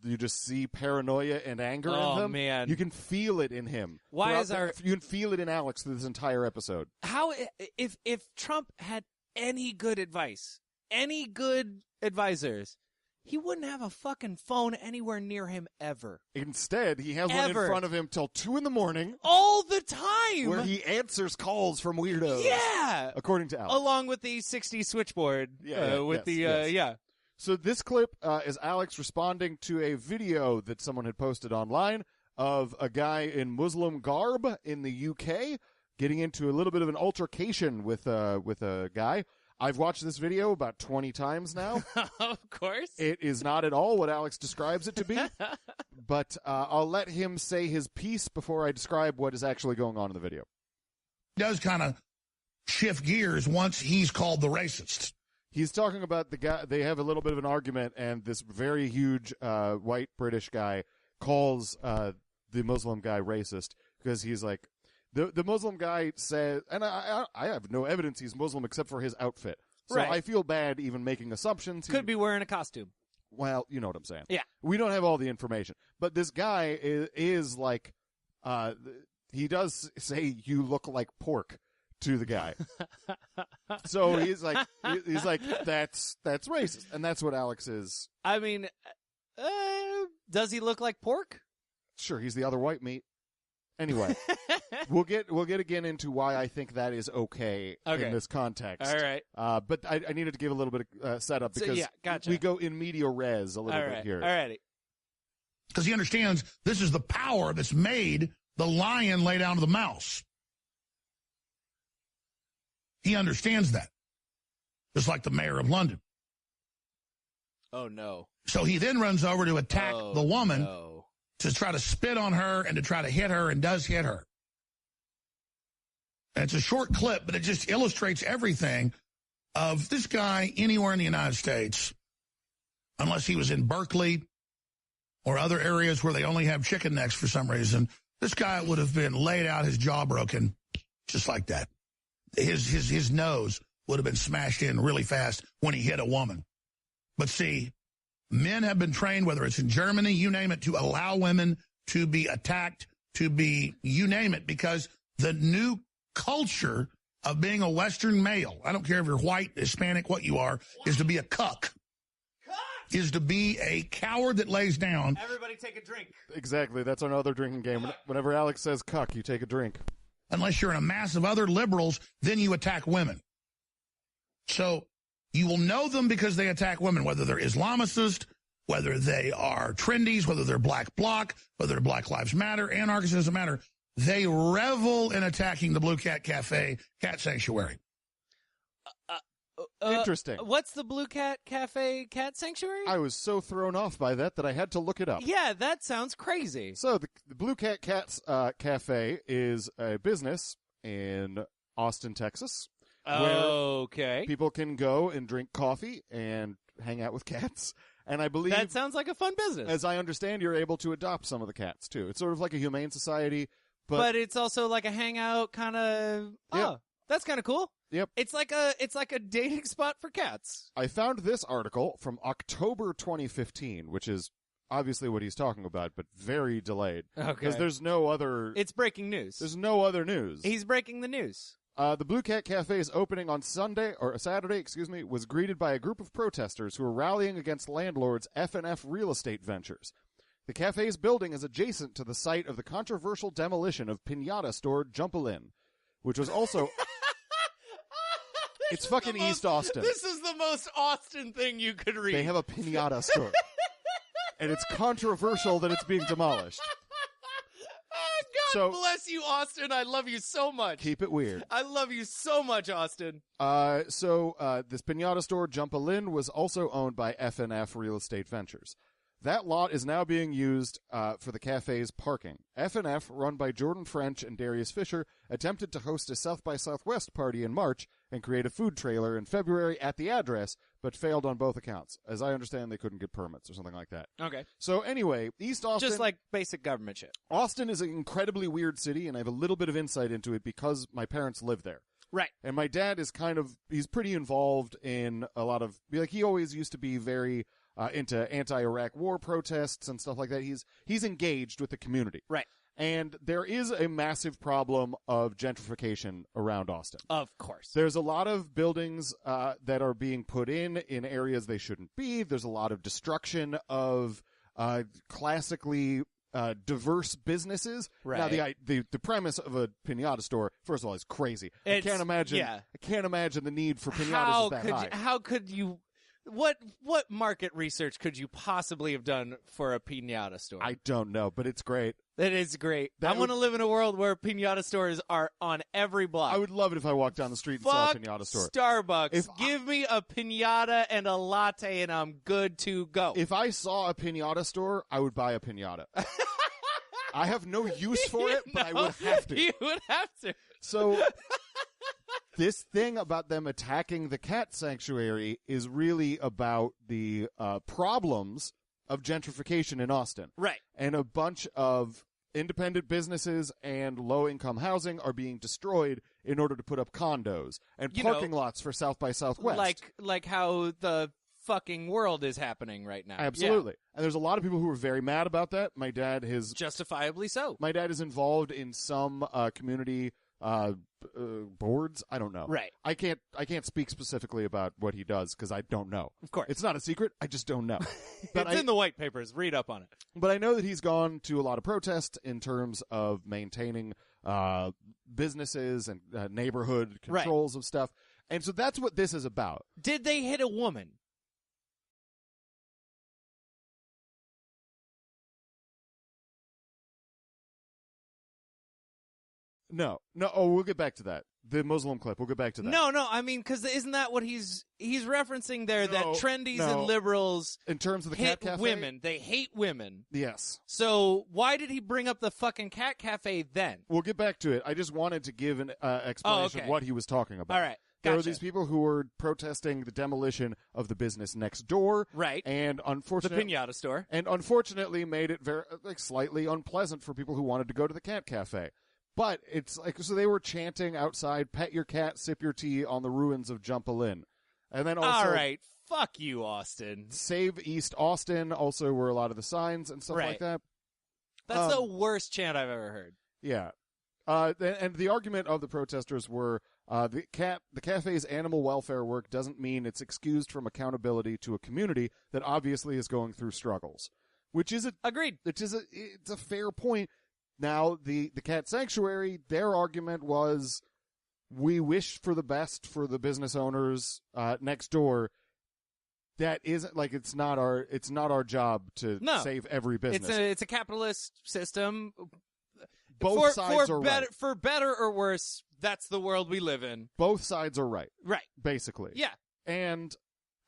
you just see paranoia and anger in them. Oh, man. You can feel it in him. You can feel it in Alex through this entire episode. How if Trump had any good advice, any good advisors, he wouldn't have a fucking phone anywhere near him ever. Instead, he has one in front of him till 2 a.m. all the time, where he answers calls from weirdos. Yeah, according to Alex, along with the 60 switchboard. Yes. So this clip is Alex responding to a video that someone had posted online of a guy in Muslim garb in the UK getting into a little bit of an altercation with a guy. I've watched this video about 20 times now. Of course. It is not at all what Alex describes it to be, but I'll let him say his piece before I describe what is actually going on in the video. Does kind of shift gears once he's called the racist. He's talking about the guy. They have a little bit of an argument, and this very huge white British guy calls the Muslim guy racist because he's like, the Muslim guy says, and I have no evidence he's Muslim except for his outfit. So Right. I feel bad even making assumptions. Could be wearing a costume. Well, you know what I'm saying. Yeah. We don't have all the information. But this guy is like, he does say you look like pork to the guy. So he's like, that's racist. And that's what Alex is. I mean, does he look like pork? Sure, he's the other white meat. Anyway, we'll get again into why I think that is okay in this context. All right. But I needed to give a little bit of setup because yeah, gotcha. we go in media res a little All bit right. here. All righty. Because he understands this is the power that's made the lion lay down to the mouse. He understands that. Just like the mayor of London. Oh, no. So he then runs over to attack the woman No. to try to spit on her and to try to hit her, and does hit her. And it's a short clip, but it just illustrates everything of this guy anywhere in the United States, unless he was in Berkeley or other areas where they only have chicken necks for some reason. This guy would have been laid out, his jaw broken, just like that. His nose would have been smashed in really fast when he hit a woman. But see, men have been trained, whether it's in Germany, you name it, to allow women to be attacked, to be, you name it, because the new culture of being a Western male, I don't care if you're white, Hispanic, what you are, is to be a cuck. Is to be a coward that lays down. Everybody take a drink. Exactly. That's another drinking game. Whenever Alex says cuck, you take a drink. Unless you're in a mass of other liberals, then you attack women. So you will know them because they attack women, whether they're Islamicist, whether they are trendies, whether they're Black Bloc, whether they're Black Lives Matter, anarchists doesn't matter. They revel in attacking the Blue Cat Cafe, cat sanctuary. Interesting. What's the Blue Cat Cafe cat sanctuary? I was so thrown off by that I had to look it up. Yeah, that sounds crazy. So the Blue Cat Cafe is a business in Austin, Texas, where Okay. people can go and drink coffee and hang out with cats. And I believe, That sounds like a fun business. as I understand, you're able to adopt some of the cats too. It's sort of like a humane society, but it's also like a hangout kind of. Oh, Yeah. that's kind of cool. Yep. It's like a dating spot for cats. I found this article from October 2015, which is obviously what he's talking about, but very delayed. Okay. Because there's no other It's breaking news. there's no other news. He's breaking the news. The Blue Cat Cafe's opening on Saturday, was greeted by a group of protesters who were rallying against landlords' F&F real estate ventures. The cafe's building is adjacent to the site of the controversial demolition of Pinata store Jumpalin, which was also... It's fucking East Austin. This is the most Austin thing you could read. They have a Pinata store. And it's controversial that it's being demolished. God So- bless you, Austin. I love you so much. Keep it weird. I love you so much, Austin. So this Pinata store, Jumpalin, was also owned by F&F Real Estate Ventures. That lot is now being used for the cafe's parking. F&F, run by Jordan French and Darius Fisher, attempted to host a South by Southwest party in March and create a food trailer in February at the address, but failed on both accounts. As I understand, they couldn't get permits or something like that. Okay. So anyway, East Austin... Just like basic government shit. Austin is an incredibly weird city, and I have a little bit of insight into it because my parents live there. Right. And my dad is he's pretty involved in a lot of, like, he always used to be very into anti-Iraq war protests and stuff like that. He's engaged with the community. Right. And there is a massive problem of gentrification around Austin. Of course. There's a lot of buildings that are being put in areas they shouldn't be. There's a lot of destruction of classically diverse businesses. Right. Now, the premise of a pinata store, first of all, is crazy. I can't imagine. yeah. I can't imagine the need for pinatas is that high. How could you? What market research could you possibly have done for a piñata store? I don't know, but it's great. That is great. That I want to live in a world where piñata stores are on every block. I would love it if I walked down the street and saw a piñata store. Starbucks. Give me a piñata and a latte, and I'm good to go. If I saw a piñata store, I would buy a piñata. I have no use for it, but I would have to. You would have to. So this thing about them attacking the cat sanctuary is really about the problems of gentrification in Austin. Right. And a bunch of independent businesses and low-income housing are being destroyed in order to put up condos and parking lots for South by Southwest. Like how the fucking world is happening right now. Absolutely. And there's a lot of people who are very mad about that. My dad is justifiably so. My dad is involved in some community boards. I don't know. Right. I can't speak specifically about what he does because I don't know. Of course. It's not a secret. I just don't know. But it's in the white papers. Read up on it. But I know that he's gone to a lot of protests in terms of maintaining businesses and neighborhood controls of stuff. And so that's what this is about. Did they hit a woman? No. Oh, we'll get back to that. The Muslim clip. We'll get back to that. No. I mean, because isn't that what he's referencing there? That trendies and liberals, in terms of the hit cat cafe, women. They hate women. Yes. So why did he bring up the fucking cat cafe then? We'll get back to it. I just wanted to give an explanation of what he was talking about. All right. There Gotcha. were these people who were protesting the demolition of the business next door, right? And the piñata store, and unfortunately made it very slightly unpleasant for people who wanted to go to the cat cafe. But it's like, so they were chanting outside, "Pet your cat, sip your tea" on the ruins of Jumpalin. And then also, all right, fuck you, Austin. Save East Austin also were a lot of the signs and stuff like that. That's the worst chant I've ever heard. Yeah. And the argument of the protesters were the cafe's animal welfare work doesn't mean it's excused from accountability to a community that obviously is going through struggles, which is agreed. It's a fair point. Now the cat sanctuary, their argument was, we wish for the best for the business owners next door. That isn't like it's not our job to save every business. It's a capitalist system. Both sides are right. For better or worse, that's the world we live in. Both sides are right. Right. Basically. Yeah. And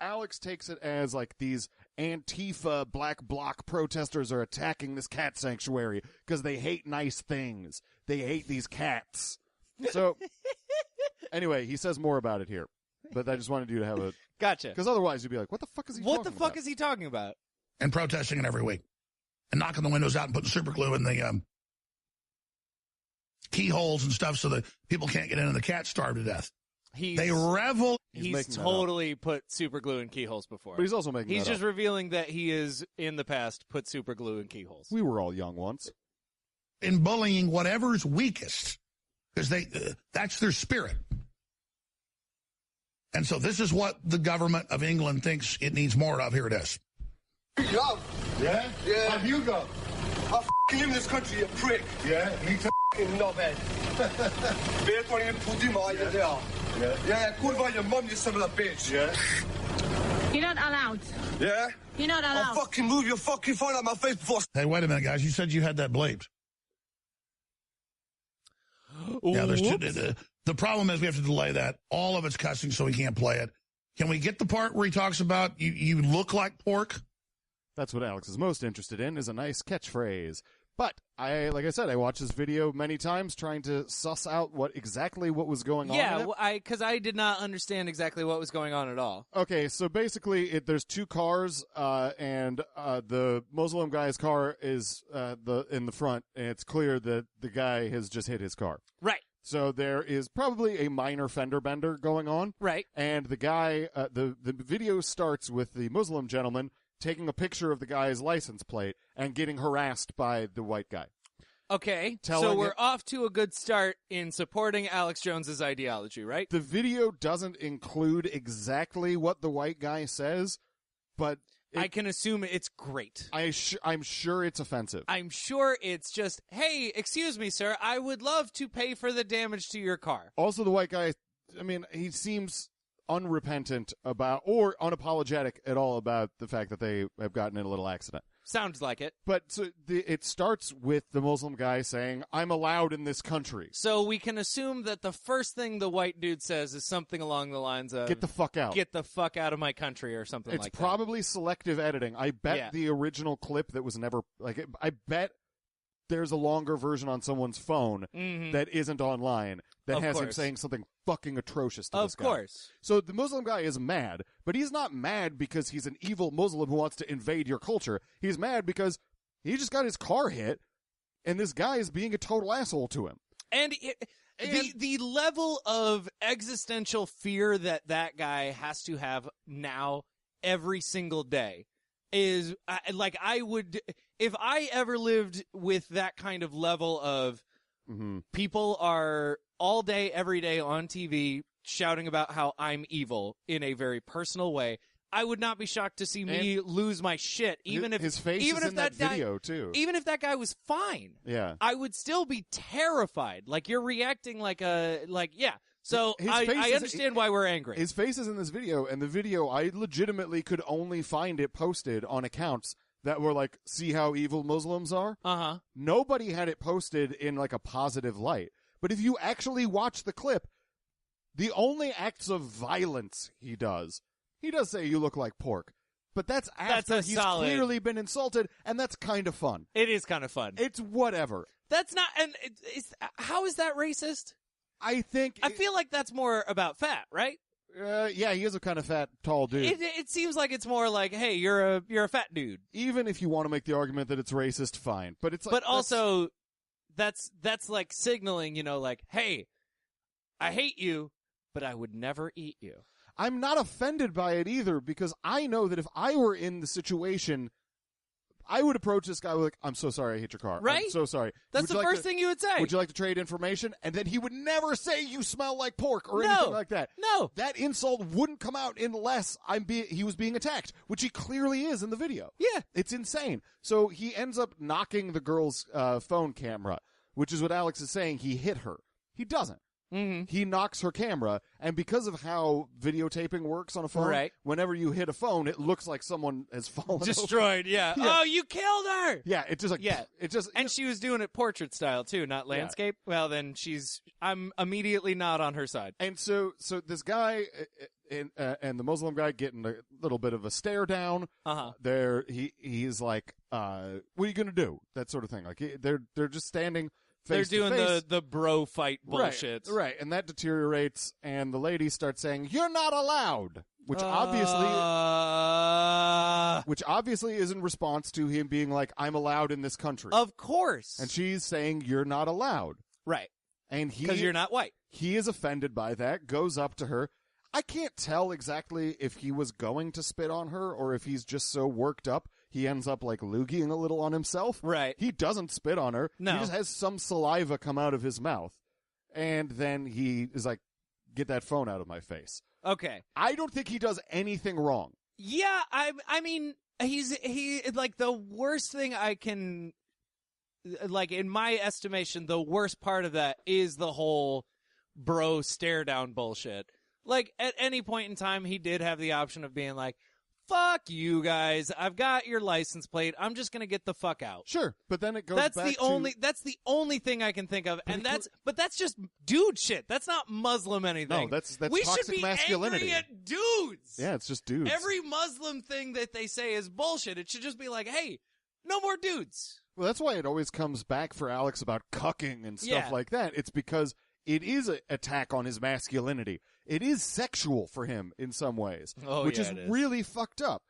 Alex takes it as like these Antifa black bloc protesters are attacking this cat sanctuary because they hate nice things. They hate these cats. So, anyway, he says more about it here. But I just wanted you to have a... Gotcha. Because otherwise you'd be like, what the fuck is he talking about? What the fuck is he talking about? And protesting it every week. And knocking the windows out and putting super glue in the keyholes and stuff so that people can't get in and the cats starve to death. They revel. He's totally put super glue in keyholes before. But he's also making He's just revealing that he is, in the past, put super glue in keyholes. We were all young once. In bullying whatever's weakest. Because that's their spirit. And so this is what the government of England thinks it needs more of. Here it is. Go. Yeah? Yeah. Have you got? I f***ing live in this country, you prick. Yeah, me too. F***ing knobhead. Vet vad din pudding är där. Yeah, kurva your mum, you son of a bitch. Yeah. You're not allowed. Yeah? You're not allowed. I'll fucking move your fucking phone out my face before... Hey, wait a minute, guys. You said you had that bleeped. Yeah, there's the problem is we have to delay that. All of it's cussing, so we can't play it. Can we get the part where he talks about you look like pork? That's what Alex is most interested in, is a nice catchphrase. But like I said, I watched this video many times trying to suss out what was going on. Yeah, because I did not understand exactly what was going on at all. Okay, so basically, there's two cars, and the Muslim guy's car is in the front, and it's clear that the guy has just hit his car. Right. So there is probably a minor fender bender going on. Right. And the guy, the video starts with the Muslim gentleman taking a picture of the guy's license plate and getting harassed by the white guy. Okay, so we're off to a good start in supporting Alex Jones's ideology, right? The video doesn't include exactly what the white guy says, but... I can assume it's great. I'm sure it's offensive. I'm sure it's just, hey, excuse me, sir, I would love to pay for the damage to your car. Also, the white guy, I mean, he seems unrepentant about or unapologetic at all about the fact that they have gotten in a little accident. Sounds like it. But so it starts with the Muslim guy saying, "I'm allowed in this country. So we can assume that the first thing the white dude says is something along the lines of, Get the fuck out." Get the fuck out of my country or something It's like that. probably selective editing. I bet Yeah. the original clip that was never I bet there's a longer version on someone's phone that isn't online that Of has him course. saying something fucking atrocious to Of this guy. course. So the Muslim guy is mad, but he's not mad because he's an evil Muslim who wants to invade your culture. He's mad because he just got his car hit, and this guy is being a total asshole to him. And the level of existential fear that guy has to have now every single day is like, I would, if I ever lived with that kind of level of people are all day, every day on TV shouting about how I'm evil in a very personal way, I would not be shocked to see me lose my shit, even if his face even is if in that guy, video too. even if that guy was fine. Yeah. I would still be terrified. Like, you're reacting yeah. So His I face is- understand why we're angry. His face is in this video, and the video, I legitimately could only find it posted on accounts that were like, see how evil Muslims are? Uh-huh. Nobody had it posted in like a positive light. But if you actually watch the clip, the only acts of violence he does say you look like pork. But that's after a he's solid- clearly been insulted, and that's kind of fun. It is kind of fun. It's whatever. That's not, and how is that racist? I think... I feel like that's more about fat, right? yeah, he is a kind of fat, tall dude. It seems like it's more like, hey, you're a fat dude. Even if you want to make the argument that it's racist, fine. But it's like, But also, that's like signaling, like, hey, I hate you, but I would never eat you. I'm not offended by it either, because I know that if I were in the situation, I would approach this guy with like, I'm so sorry I hit your car. Right? I'm so sorry. That's Would the you like first thing you would say. Would you like to trade information? And then he would never say you smell like pork or No. anything like that. No. That insult wouldn't come out unless he was being attacked, which he clearly is in the video. Yeah. It's insane. So he ends up knocking the girl's phone camera, which is what Alex is saying. He hit her. He doesn't. Mm-hmm. He knocks her camera, and because of how videotaping works on a phone, Right. whenever you hit a phone, it looks like someone has fallen over. Destroyed, yeah. Yeah. Oh, you killed her! Yeah, it's just like, Yeah. it just, And she was doing it portrait style, too, not landscape. Well, then I'm immediately not on her side. and so this guy and the Muslim guy getting a little bit of a stare down. Uh-huh. He's like, what are you gonna do? That sort of thing. Like they're just standing. They're Face to doing face. the bro fight bullshit. Right, and that deteriorates, and the lady starts saying, "You're not allowed," which obviously is in response to him being like, "I'm allowed in this country," Of course. and she's saying, "You're not allowed," right. and Because you're not white. He is offended by that. Goes up to her. I can't tell exactly if he was going to spit on her or if he's just so worked up he ends up like loogying a little on himself. Right. He doesn't spit on her. No. He just has some saliva come out of his mouth. And then he is like, get that phone out of my face. Okay. I don't think he does anything wrong. Yeah, I mean, he like, the worst thing I can, like, in my estimation, the worst part of that is the whole bro stare down bullshit. Like, at any point in time, he did have the option of being like, fuck you guys, I've got your license plate, I'm just gonna get the fuck out. Sure, but then it goes That's back the only thing I can think of, and that's just dude shit. That's not Muslim anything. No, that's we toxic should be masculinity. angry at dudes. Yeah, it's just dudes. Every Muslim thing that they say is bullshit. It should just be like, hey, no more dudes. Well, that's why it always comes back for Alex about cucking and stuff Yeah. like that. It's because it is an attack on his masculinity. It is sexual for him in some ways, which yeah, is it is. really fucked up.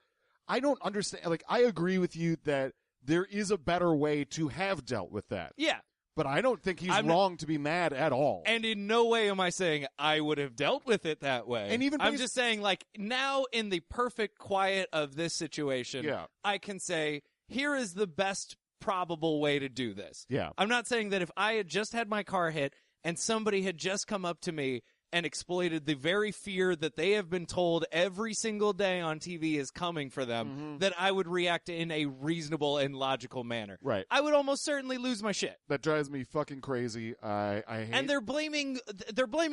I don't understand. Like, I agree with you that there is a better way to have dealt with that. Yeah. But I don't think he's I'm wrong to be mad at all. And in no way am I saying I would have dealt with it that way. And even I'm based- just saying, like, now in the perfect quiet of this situation, Yeah. I can say, here is the best probable way to do this. Yeah. I'm not saying that if I had just had my car hit and somebody had just come up to me and exploited the very fear that they have been told every single day on TV is coming for them, that I would react in a reasonable and logical manner. Right. I would almost certainly lose my shit. That drives me fucking crazy. I hate. And they're blaming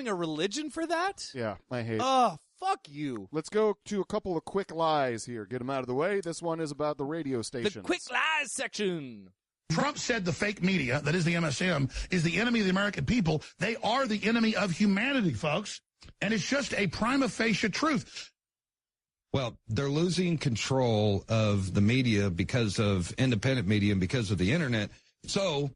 a religion for that? Yeah, I hate. Oh, Fuck you. Let's go to a couple of quick lies here. Get them out of the way. This one is about the radio The stations. quick lies section. Trump said the fake media, that is the MSM, is the enemy of the American people. They are the enemy of humanity, folks. And it's just a prima facie truth. Well, they're losing control of the media because of independent media and because of the internet. So,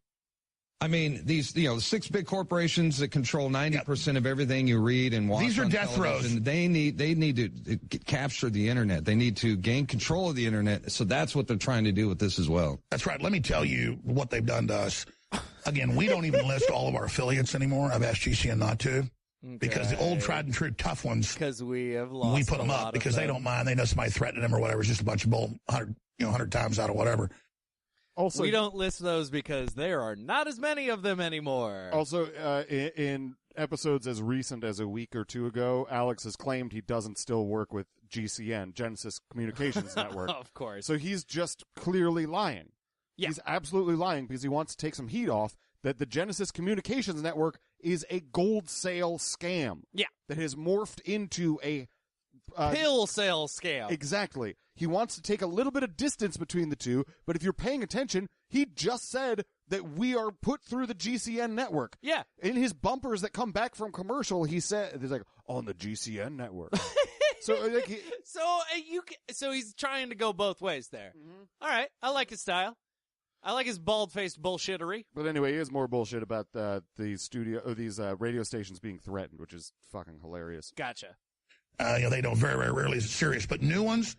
I mean, these, the 6 big corporations that control 90% of everything you read and watch. These are on death television, throes. They need to capture the internet. They need to gain control of the internet. So that's what they're trying to do with this as well. That's right. Let me tell you what they've done to us. Again, we don't even list all of our affiliates anymore. I've asked GCN not to. Because the old tried and true tough ones, Because we have lost. we put them up because they don't mind. They know somebody threatened them or whatever. It's just a bunch of bull, 100 times out of whatever. Also, We don't list those because there are not as many of them anymore. Also, in episodes as recent as a week or two ago, Alex has claimed he doesn't still work with GCN, Genesis Communications Network. Of course. So he's just clearly lying. Yeah. He's absolutely lying because he wants to take some heat off that the Genesis Communications Network is a gold sale scam. Yeah. That has morphed into a Pill sale scam. Exactly. He wants to take a little bit of distance between the two, but if you're paying attention, he just said that we are put through the GCN network. Yeah. In his bumpers that come back from commercial, he said, "There's like on the GCN network." So, like, So he's trying to go both ways there. All right. I like his style. I like his bald-faced bullshittery. but anyway, he has more bullshit about these radio stations being threatened, which is fucking hilarious. Gotcha. They don't very, very rarely is it serious. But new ones,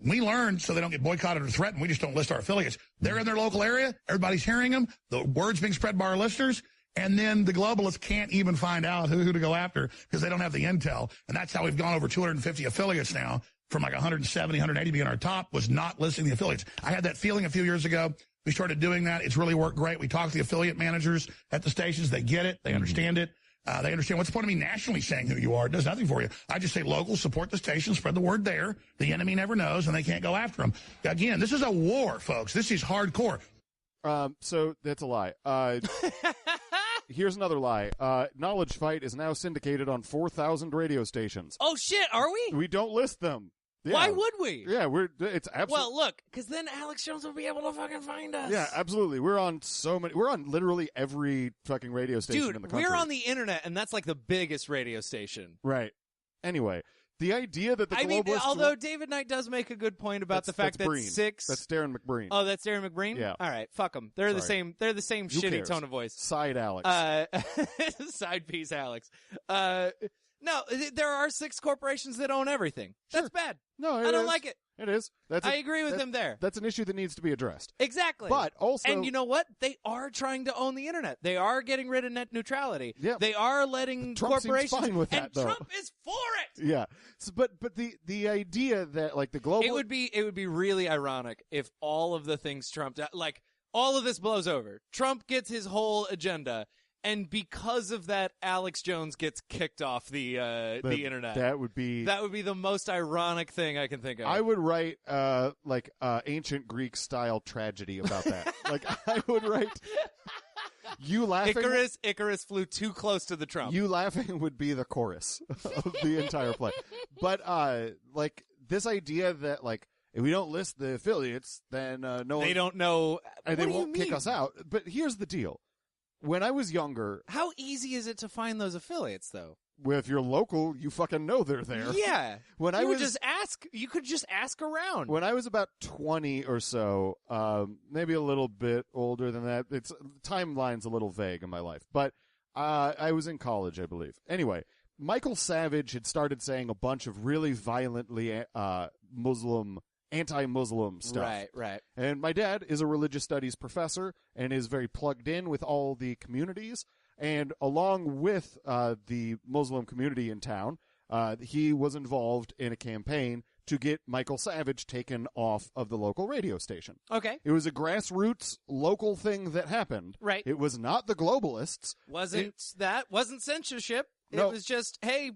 we learned so they don't get boycotted or threatened. We just don't list our affiliates. They're in their local area. Everybody's hearing them. The word's being spread by our listeners. And then the globalists can't even find out who to go after because they don't have the intel. And that's how we've gone over 250 affiliates now from like 170, 180 being our top was not listing the affiliates. I had that feeling a few years ago. We started doing that. It's really worked great. We talked to the affiliate managers at the stations. They get it. They understand it. They understand what's the point of me nationally saying who you are. It does nothing for you. I just say local, support the station, spread the word there. The enemy never knows, and they can't go after them. Again, this is a war, folks. This is hardcore. So that's a lie. Here's another lie. Knowledge Fight is now syndicated on 4,000 radio stations. Oh, shit. Are we? We don't list them. Yeah. Why would we? Yeah, it's absolutely. Well, look, because then Alex Jones will be able to fucking find us. Yeah, absolutely. We're on We're on literally every fucking radio station Dude, in the country. we're on the internet, and that's like the biggest radio station. Right. Anyway, the idea that the I mean, globalists... although David Knight does make a good point about the fact that's that Breen. 6... That's Darren McBreen. Oh, that's Darren McBreen? Yeah. All right, fuck them. They're the Sorry. same. They're the same Who shitty cares? tone of voice. Side Alex. Side piece, Alex. No, there are 6 corporations that own everything. That's bad. No, I don't like it. It is. I agree with him there. That's an issue that needs to be addressed. Exactly. But also... And you know what? They are trying to own the internet. They are getting rid of net neutrality. Yeah. They are letting Trump seems corporations... fine with that, and though. Trump is for it! Yeah. So, but the idea that, like, the global... It would be really ironic if all of the things Trump... Like, all of this blows over. Trump gets his whole agenda... And because of that, Alex Jones gets kicked off the internet. That would be the most ironic thing I can think of. I would write ancient Greek style tragedy about that. Like I would write you laughing. Icarus flew too close to the Trump. You laughing would be the chorus of the entire play. But like this idea that like if we don't list the affiliates, then no one they don't know and what they do won't you kick mean? us out. But here's the deal. When I was younger, How easy is it to find those affiliates, though? if you're local, you fucking know they're there. Yeah. When you I would was just ask. You could just ask around. When I was about 20 or so, maybe a little bit older than that, timeline's a little vague in my life, but I was in college, I believe. Anyway, Michael Savage had started saying a bunch of really violently anti-Muslim stuff. Right. And my dad is a religious studies professor and is very plugged in with all the communities. And along with the Muslim community in town, he was involved in a campaign to get Michael Savage taken off of the local radio station. Okay. It was a grassroots local thing that happened. Right. It was not the globalists. Wasn't censorship. No. It was just, hey,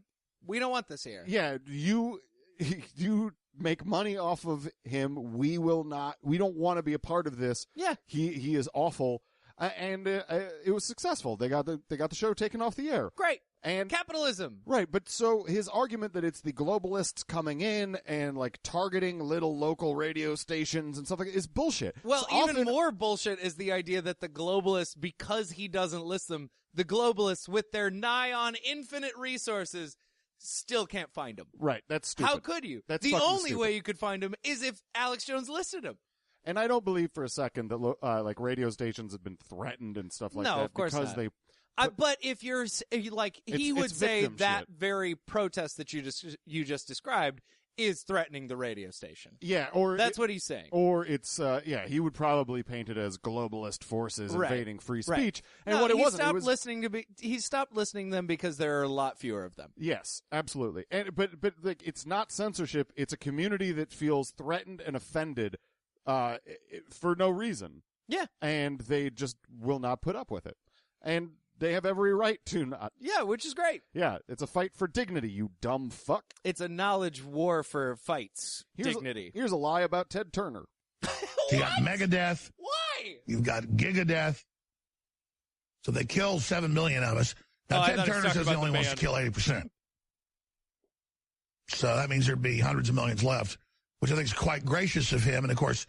we don't want this here. Yeah, you make money off of him. We don't want to be a part of this. Yeah. He is awful. And it was successful. They got the show taken off the air. Great. And Capitalism. right, but so his argument that it's the globalists coming in and like targeting little local radio stations and stuff like that is bullshit. Well, So even often- more bullshit is the idea that the globalists, because he doesn't list them, the globalists with their nigh on infinite resources still can't find him. Right, that's stupid. How could you? That's the fucking only stupid. way you could find him is if Alex Jones listed him. And I don't believe for a second that like radio stations have been threatened and stuff like No, that of course because not. they. But if you're like, he would it's say victim that shit. very protest that you just described is threatening the radio station. Yeah, or That's what he's saying. Or it's he would probably paint it as globalist forces Right. invading free Right. speech. And No, what it he wasn't, it stopped was listening he stopped listening to them because there are a lot fewer of them. yes, absolutely. And but like it's not censorship. It's a community that feels threatened and offended for no reason. Yeah. And they just will not put up with it. And they have every right to not. Yeah, which is great. Yeah, it's a fight for dignity, you dumb fuck. It's a knowledge war for fights. Dignity. Here's a lie about Ted Turner. You got Megadeth. Why? You've got Gigadeath. So they killed 7 million of us. Now, Oh, I Ted thought he was Turner talking says he about only the wants to band. kill 80%. So that means there'd be hundreds of millions left, which I think is quite gracious of him. And, of course,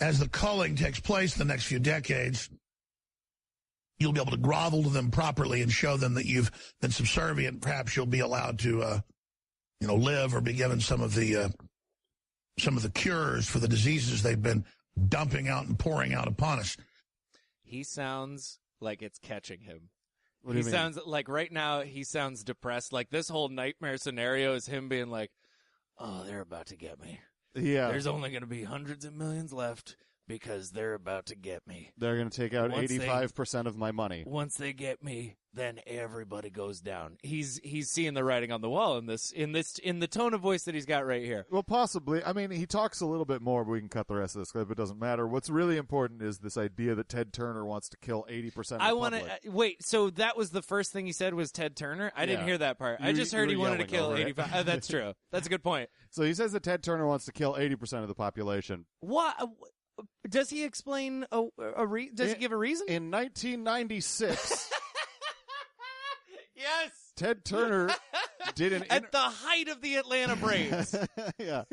as the culling takes place in the next few decades, you'll be able to grovel to them properly and show them that you've been subservient. Perhaps you'll be allowed to, live or be given some of the cures for the diseases they've been dumping out and pouring out upon us. He sounds like it's catching him. What do He you mean? sounds like right now he sounds depressed. Like this whole nightmare scenario is him being like, "Oh, they're about to get me. Yeah, There's only going to be hundreds of millions left because they're about to get me. they're going to take out Once they- 85% of my money. Once they get me, then everybody goes down." He's seeing the writing on the wall in the tone of voice that he's got right here. Well, possibly. I mean, he talks a little bit more, but we can cut the rest of this clip. It doesn't matter. What's really important is this idea that Ted Turner wants to kill 80% of I the want public. to wait. So that was the first thing he said was Ted Turner. I didn't Yeah. hear that part. I You- just you heard were he wanted to yelling kill over it. 85. That's true. That's a good point. So he says that Ted Turner wants to kill 80% of the population. Why? Does he explain does he give a reason? In 1996, Yes. Ted Turner did an At the height of the Atlanta Braves. yeah.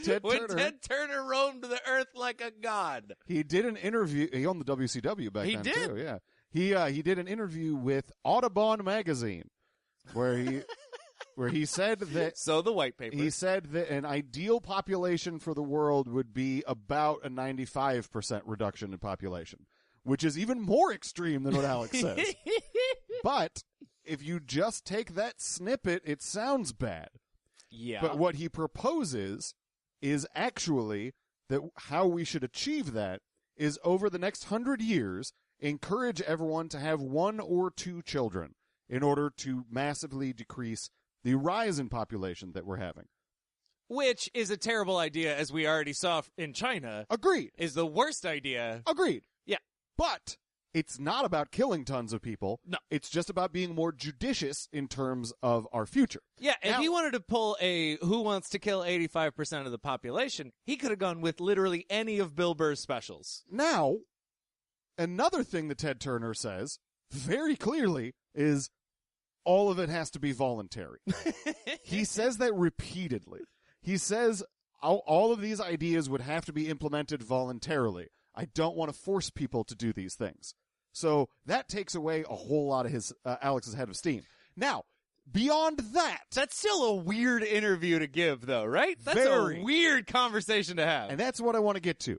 Ted when Turner, Ted Turner roamed the earth like a god. he did an interview. He owned the WCW back He then did? too. Yeah. He did an interview with Audubon magazine where he said that So the white paper. he said that an ideal population for the world would be about a 95% reduction in population, which is even more extreme than what Alex says. But if you just take that snippet, it sounds bad. yeah. But what he proposes is actually that how we should achieve that is over the next 100 years, encourage everyone to have 1 or 2 children in order to massively decrease the rise in population that we're having. Which is a terrible idea, as we already saw in China. Agreed. Is the worst idea. Agreed. Yeah. But it's not about killing tons of people. No. It's just about being more judicious in terms of our future. Yeah, if Now- he wanted to pull a Who Wants to Kill 85% of the population, he could have gone with literally any of Bill Burr's specials. Now, another thing that Ted Turner says very clearly is all of it has to be voluntary. He says that repeatedly. He says all of these ideas would have to be implemented voluntarily. I don't want to force people to do these things. So that takes away a whole lot of his Alex's head of steam. Now, beyond that, That's still a weird interview to give, though, right? That's Very. a weird conversation to have. and that's what I want to get to.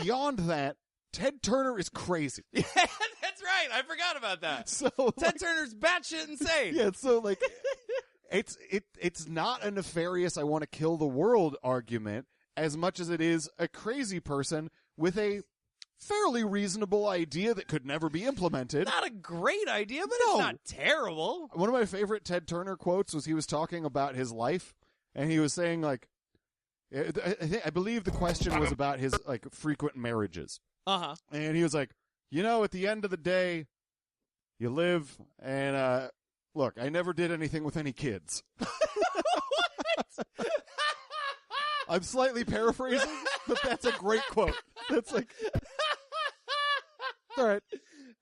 Beyond that, Ted Turner is crazy. Yeah, that's right. I forgot about that. So Ted Turner's batshit insane. yeah, so like it's not a nefarious I want to kill the world argument as much as it is a crazy person with a fairly reasonable idea that could never be implemented. Not a great idea, but No. it's not terrible. One of my favorite Ted Turner quotes was he was talking about his life and he was saying like I believe the question was about his like frequent marriages. Uh-huh. And he was like, at the end of the day, you live and look, I never did anything with any kids. I'm slightly paraphrasing, but that's a great quote. That's like, all right.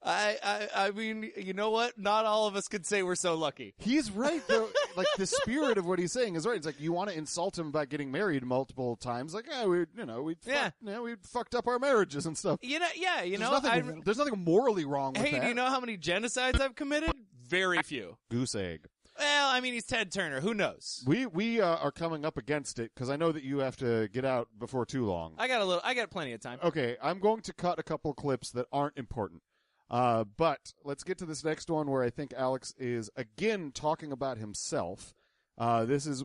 I mean, you know what? Not all of us could say we're so lucky. He's right, though. Like, the spirit of what he's saying is right. It's like, you want to insult him about getting married multiple times. Like, we fucked up our marriages and stuff. There's nothing morally wrong with that. Hey, do you know how many genocides I've committed? Very few. Goose egg. Well, I mean, he's Ted Turner. Who knows? We are coming up against it because I know that you have to get out before too long. I got plenty of time. Okay, I'm going to cut a couple clips that aren't important. But let's get to this next one where I think Alex is again talking about himself. This is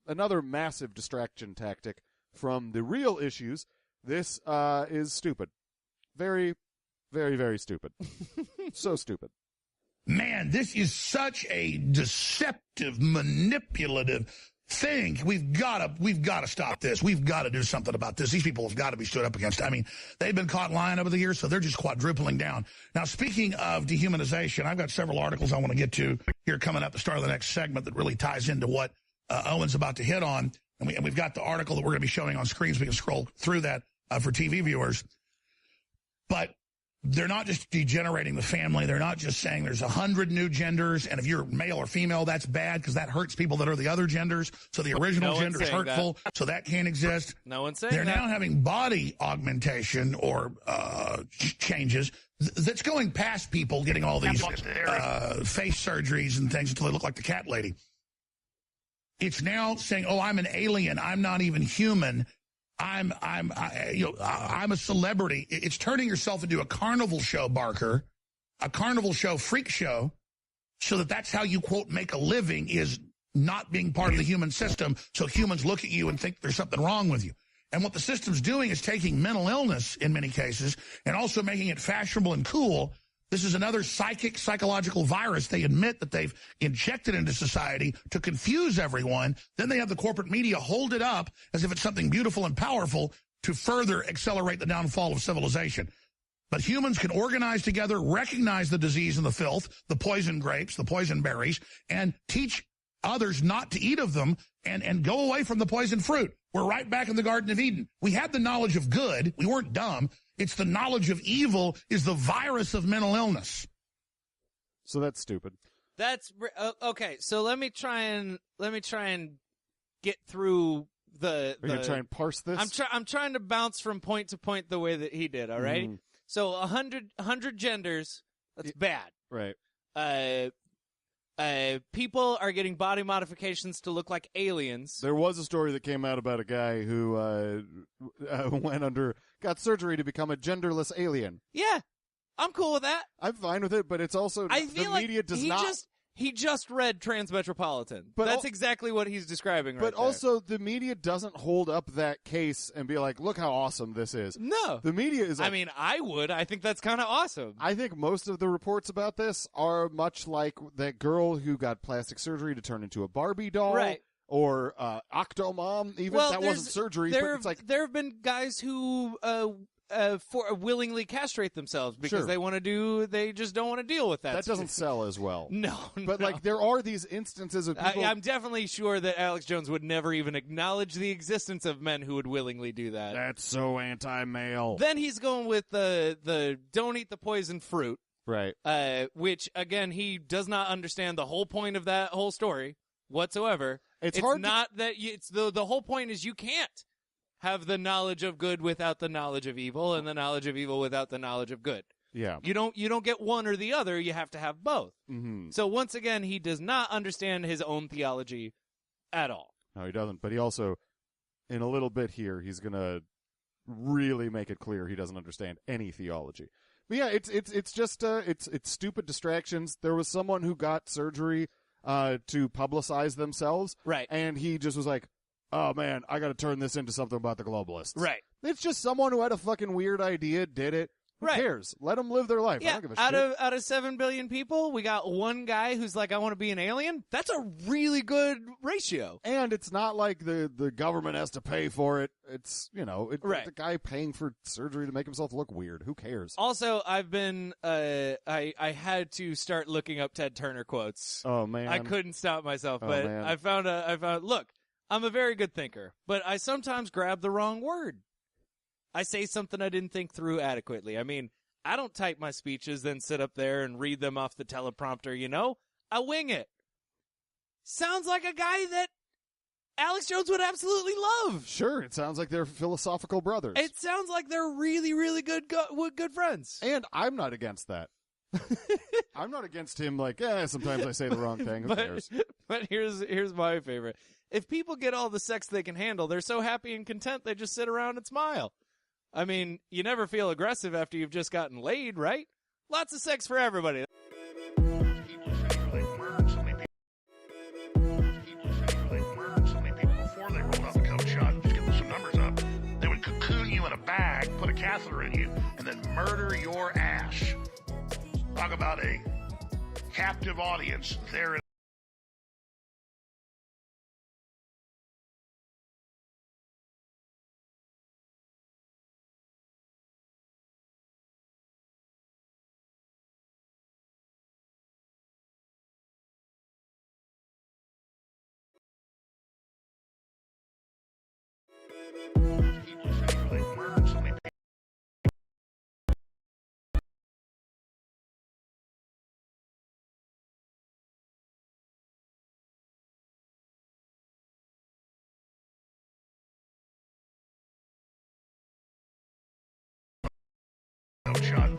another massive distraction tactic from the real issues. This is stupid. Very, very, very stupid. So stupid. Man, this is such a deceptive, manipulative thing. We've got to stop this. We've got to do something about this. These people have got to be stood up against. I mean, they've been caught lying over the years, so they're just quadrupling down. Now, speaking of dehumanization, I've got several articles I want to get to here coming up at the start of the next segment that really ties into what Owen's about to hit on. And we've got the article that we're going to be showing on screens. We can scroll through that for TV viewers. But they're not just degenerating the family. They're not just saying there's 100 new genders, and if you're male or female, that's bad because that hurts people that are the other genders. So the original gender is hurtful, so that can't exist. No one's saying They're now having body augmentation or changes that's going past people getting all these face surgeries and things until they look like the cat lady. It's now saying, "Oh, I'm an alien. I'm not even human. I'm a celebrity." It's turning yourself into a carnival show, Barker, a carnival show, freak show, so that's how you, quote, make a living, is not being part of the human system. So humans look at you and think there's something wrong with you. And what the system's doing is taking mental illness in many cases and also making it fashionable and cool. This is another psychological virus they admit that they've injected into society to confuse everyone. Then they have the corporate media hold it up as if it's something beautiful and powerful to further accelerate the downfall of civilization. But humans can organize together, recognize the disease and the filth, the poison grapes, the poison berries, and teach others not to eat of them and go away from the poison fruit. We're right back in the Garden of Eden. We had the knowledge of good. We weren't dumb. It's the knowledge of evil is the virus of mental illness. So that's stupid. That's okay. So let me try and get through the. Are you gonna try and parse this? I'm trying to bounce from point to point the way that he did. All right. So 100 genders. That's bad. Right. People are getting body modifications to look like aliens. There was a story that came out about a guy who got surgery to become a genderless alien. Yeah, I'm cool with that. I'm fine with it, but it's also I feel the media does not. He just read Transmetropolitan. But that's exactly what he's describing right there. But also, the media doesn't hold up that case and be like, look how awesome this is. No. The media is like, I mean, I would. I think that's kind of awesome. I think most of the reports about this are much like that girl who got plastic surgery to turn into a Barbie doll. Right. Or Octomom, even. That wasn't surgery, but it's like... There have been guys who willingly castrate themselves because they just don't want to deal with that. That doesn't sell as well. No. But like there are these instances of people... I'm definitely sure that Alex Jones would never even acknowledge the existence of men who would willingly do that. That's so anti-male. Then he's going with the don't eat the poison fruit. Right. Which, again, he does not understand the whole point of that whole story whatsoever. It's hard not that it's the whole point is you can't have the knowledge of good without the knowledge of evil, and the knowledge of evil without the knowledge of good. Yeah. You don't get one or the other. You have to have both. Mm-hmm. So once again, he does not understand his own theology at all. No, he doesn't. But he also, in a little bit here, he's gonna really make it clear he doesn't understand any theology. But yeah, it's just it's stupid distractions. There was someone who got surgery to publicize themselves, right? And he just was like, "Oh man, I got to turn this into something about the globalists." Right. It's just someone who had a fucking weird idea, did it. Who cares? Let them live their life. Yeah, I don't give a shit. Out of 7 billion people, we got one guy who's like, I want to be an alien. That's a really good ratio. And it's not like the government has to pay for it. It's, right. The guy paying for surgery to make himself look weird. Who cares? Also, I've been, I had to start looking up Ted Turner quotes. Oh, man. I couldn't stop myself, but man. I found, look, I'm a very good thinker, but I sometimes grab the wrong word. I say something I didn't think through adequately. I mean, I don't type my speeches, then sit up there and read them off the teleprompter, you know? I wing it. Sounds like a guy that Alex Jones would absolutely love. Sure, it sounds like they're philosophical brothers. It sounds like they're really, really good friends. And I'm not against that. I'm not against him like, sometimes I say the wrong thing. Who cares? But here's my favorite. If people get all the sex they can handle, they're so happy and content they just sit around and smile. I mean, you never feel aggressive after you've just gotten laid, right? Lots of sex for everybody. Before they rolled out the COVID shot, just get some numbers up, they would cocoon you in a bag, put a catheter in you, and then murder your ass. Talk about a captive audience there in shot.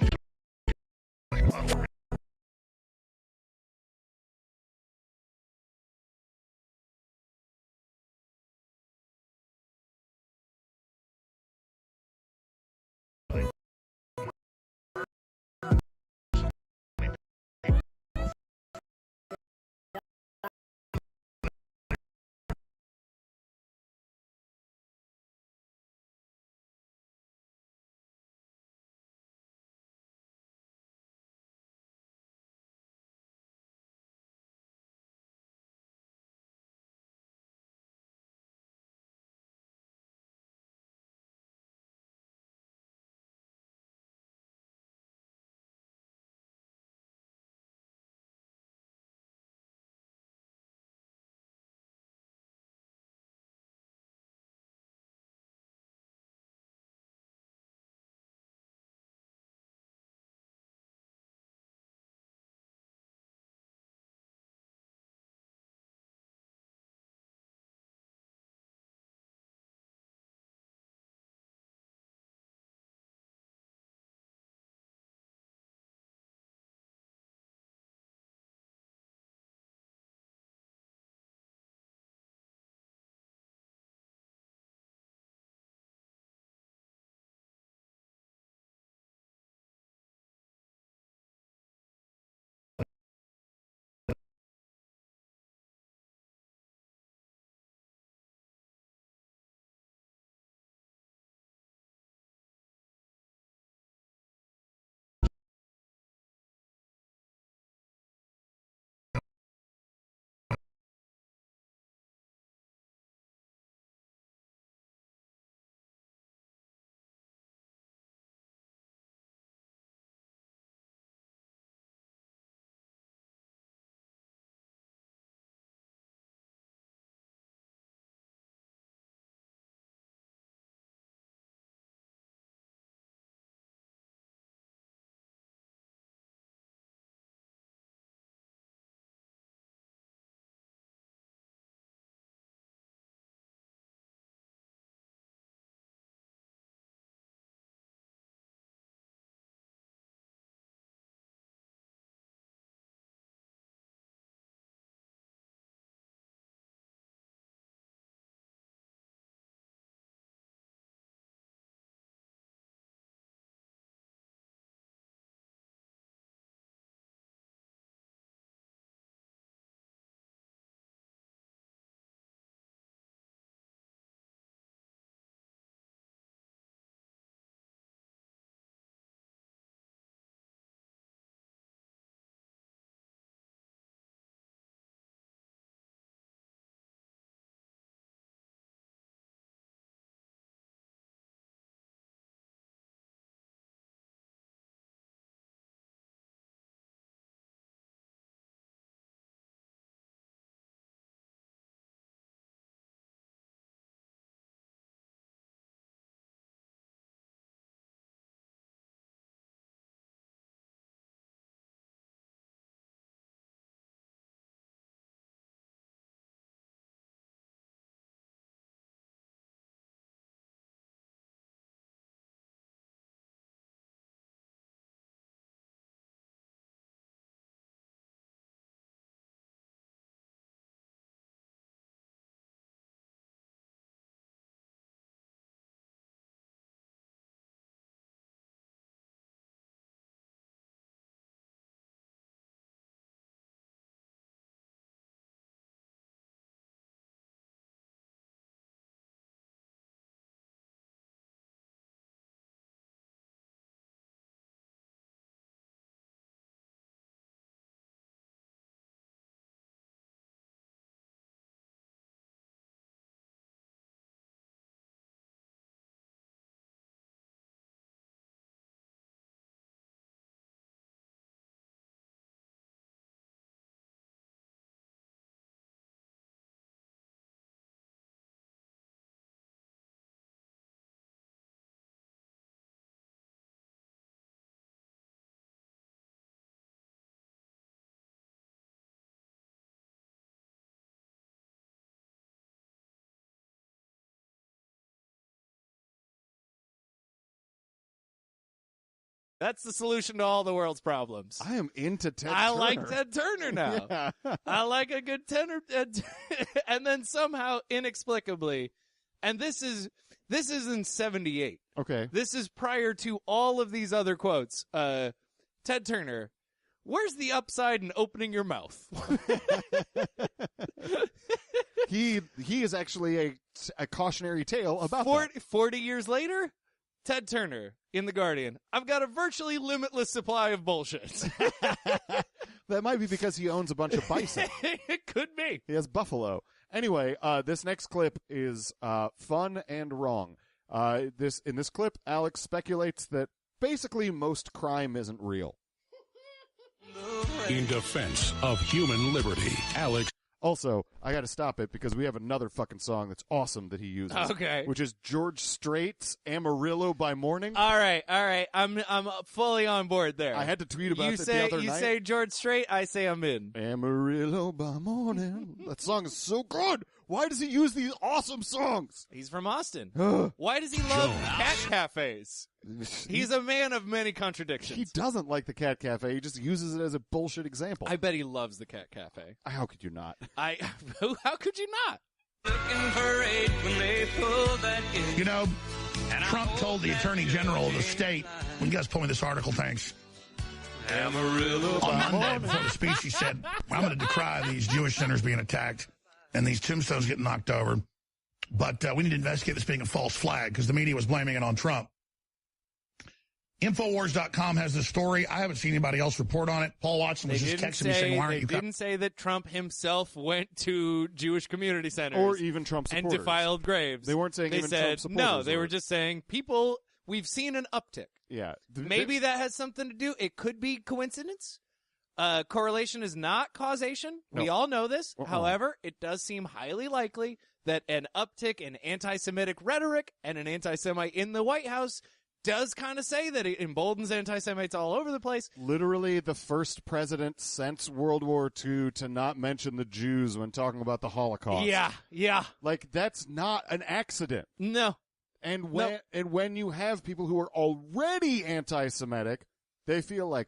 That's the solution to all the world's problems. I am into Ted I Turner. like Ted Turner now. Yeah. I like a good tenor. And then somehow, inexplicably, and this is in 78. Okay. This is prior to all of these other quotes. Ted Turner, where's the upside in opening your mouth? He is actually a cautionary tale about 40 years later, Ted Turner in The Guardian. I've got a virtually limitless supply of bullshit. That might be because he owns a bunch of bison. It could be. He has buffalo. Anyway, this next clip is fun and wrong. In this clip, Alex speculates that basically most crime isn't real. In defense of human liberty, Alex. Also, I got to stop it because we have another fucking song that's awesome that he uses. Okay. Which is George Strait's Amarillo by Morning. All right. I'm fully on board there. I had to tweet about it the other night. You say George Strait, I say I'm in. Amarillo by morning. That song is so good. Why does he use these awesome songs? He's from Austin. Why does he love cat cafes? He's a man of many contradictions. He doesn't like the Cat Cafe. He just uses it as a bullshit example. I bet he loves the cat cafe. How could you not? How could you not? You know, Trump told the Attorney General of the state, when you guys pull me this article, thanks. Amarillo On Monday, before the speech, he said, I'm going to decry these Jewish centers being attacked and these tombstones getting knocked over. But we need to investigate this being a false flag because the media was blaming it on Trump. Infowars.com has this story. I haven't seen anybody else report on it. Paul Watson was just texting me saying, why aren't you They didn't say that Trump himself went to Jewish community centers. Or even Trump supporters. And defiled graves. They weren't saying even Trump supporters. No, they were just saying, people, we've seen an uptick. Yeah. Maybe that has something to do. It could be coincidence. Correlation is not causation. No. We all know this. However, it does seem highly likely that an uptick in anti-Semitic rhetoric and an anti-Semite in the White House does kind of say that it emboldens anti-Semites all over the place. Literally the first president since World War II to not mention the Jews when talking about the Holocaust. Yeah. Like, that's not an accident. No. And when you have people who are already anti-Semitic, they feel like,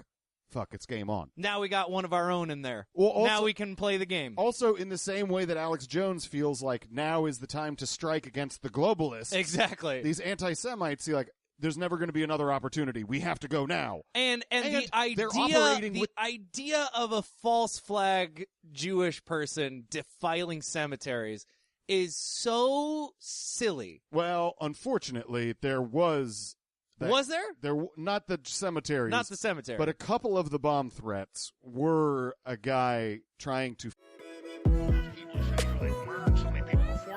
fuck, it's game on. Now we got one of our own in there. Well, also, now we can play the game. Also, in the same way that Alex Jones feels like now is the time to strike against the globalists. Exactly. These anti-Semites see like, there's never going to be another opportunity. We have to go now. And the idea of a false flag Jewish person defiling cemeteries is so silly. Well, unfortunately, there was. Was there? Not the cemeteries. Not the cemetery. But a couple of the bomb threats were a guy trying to. Before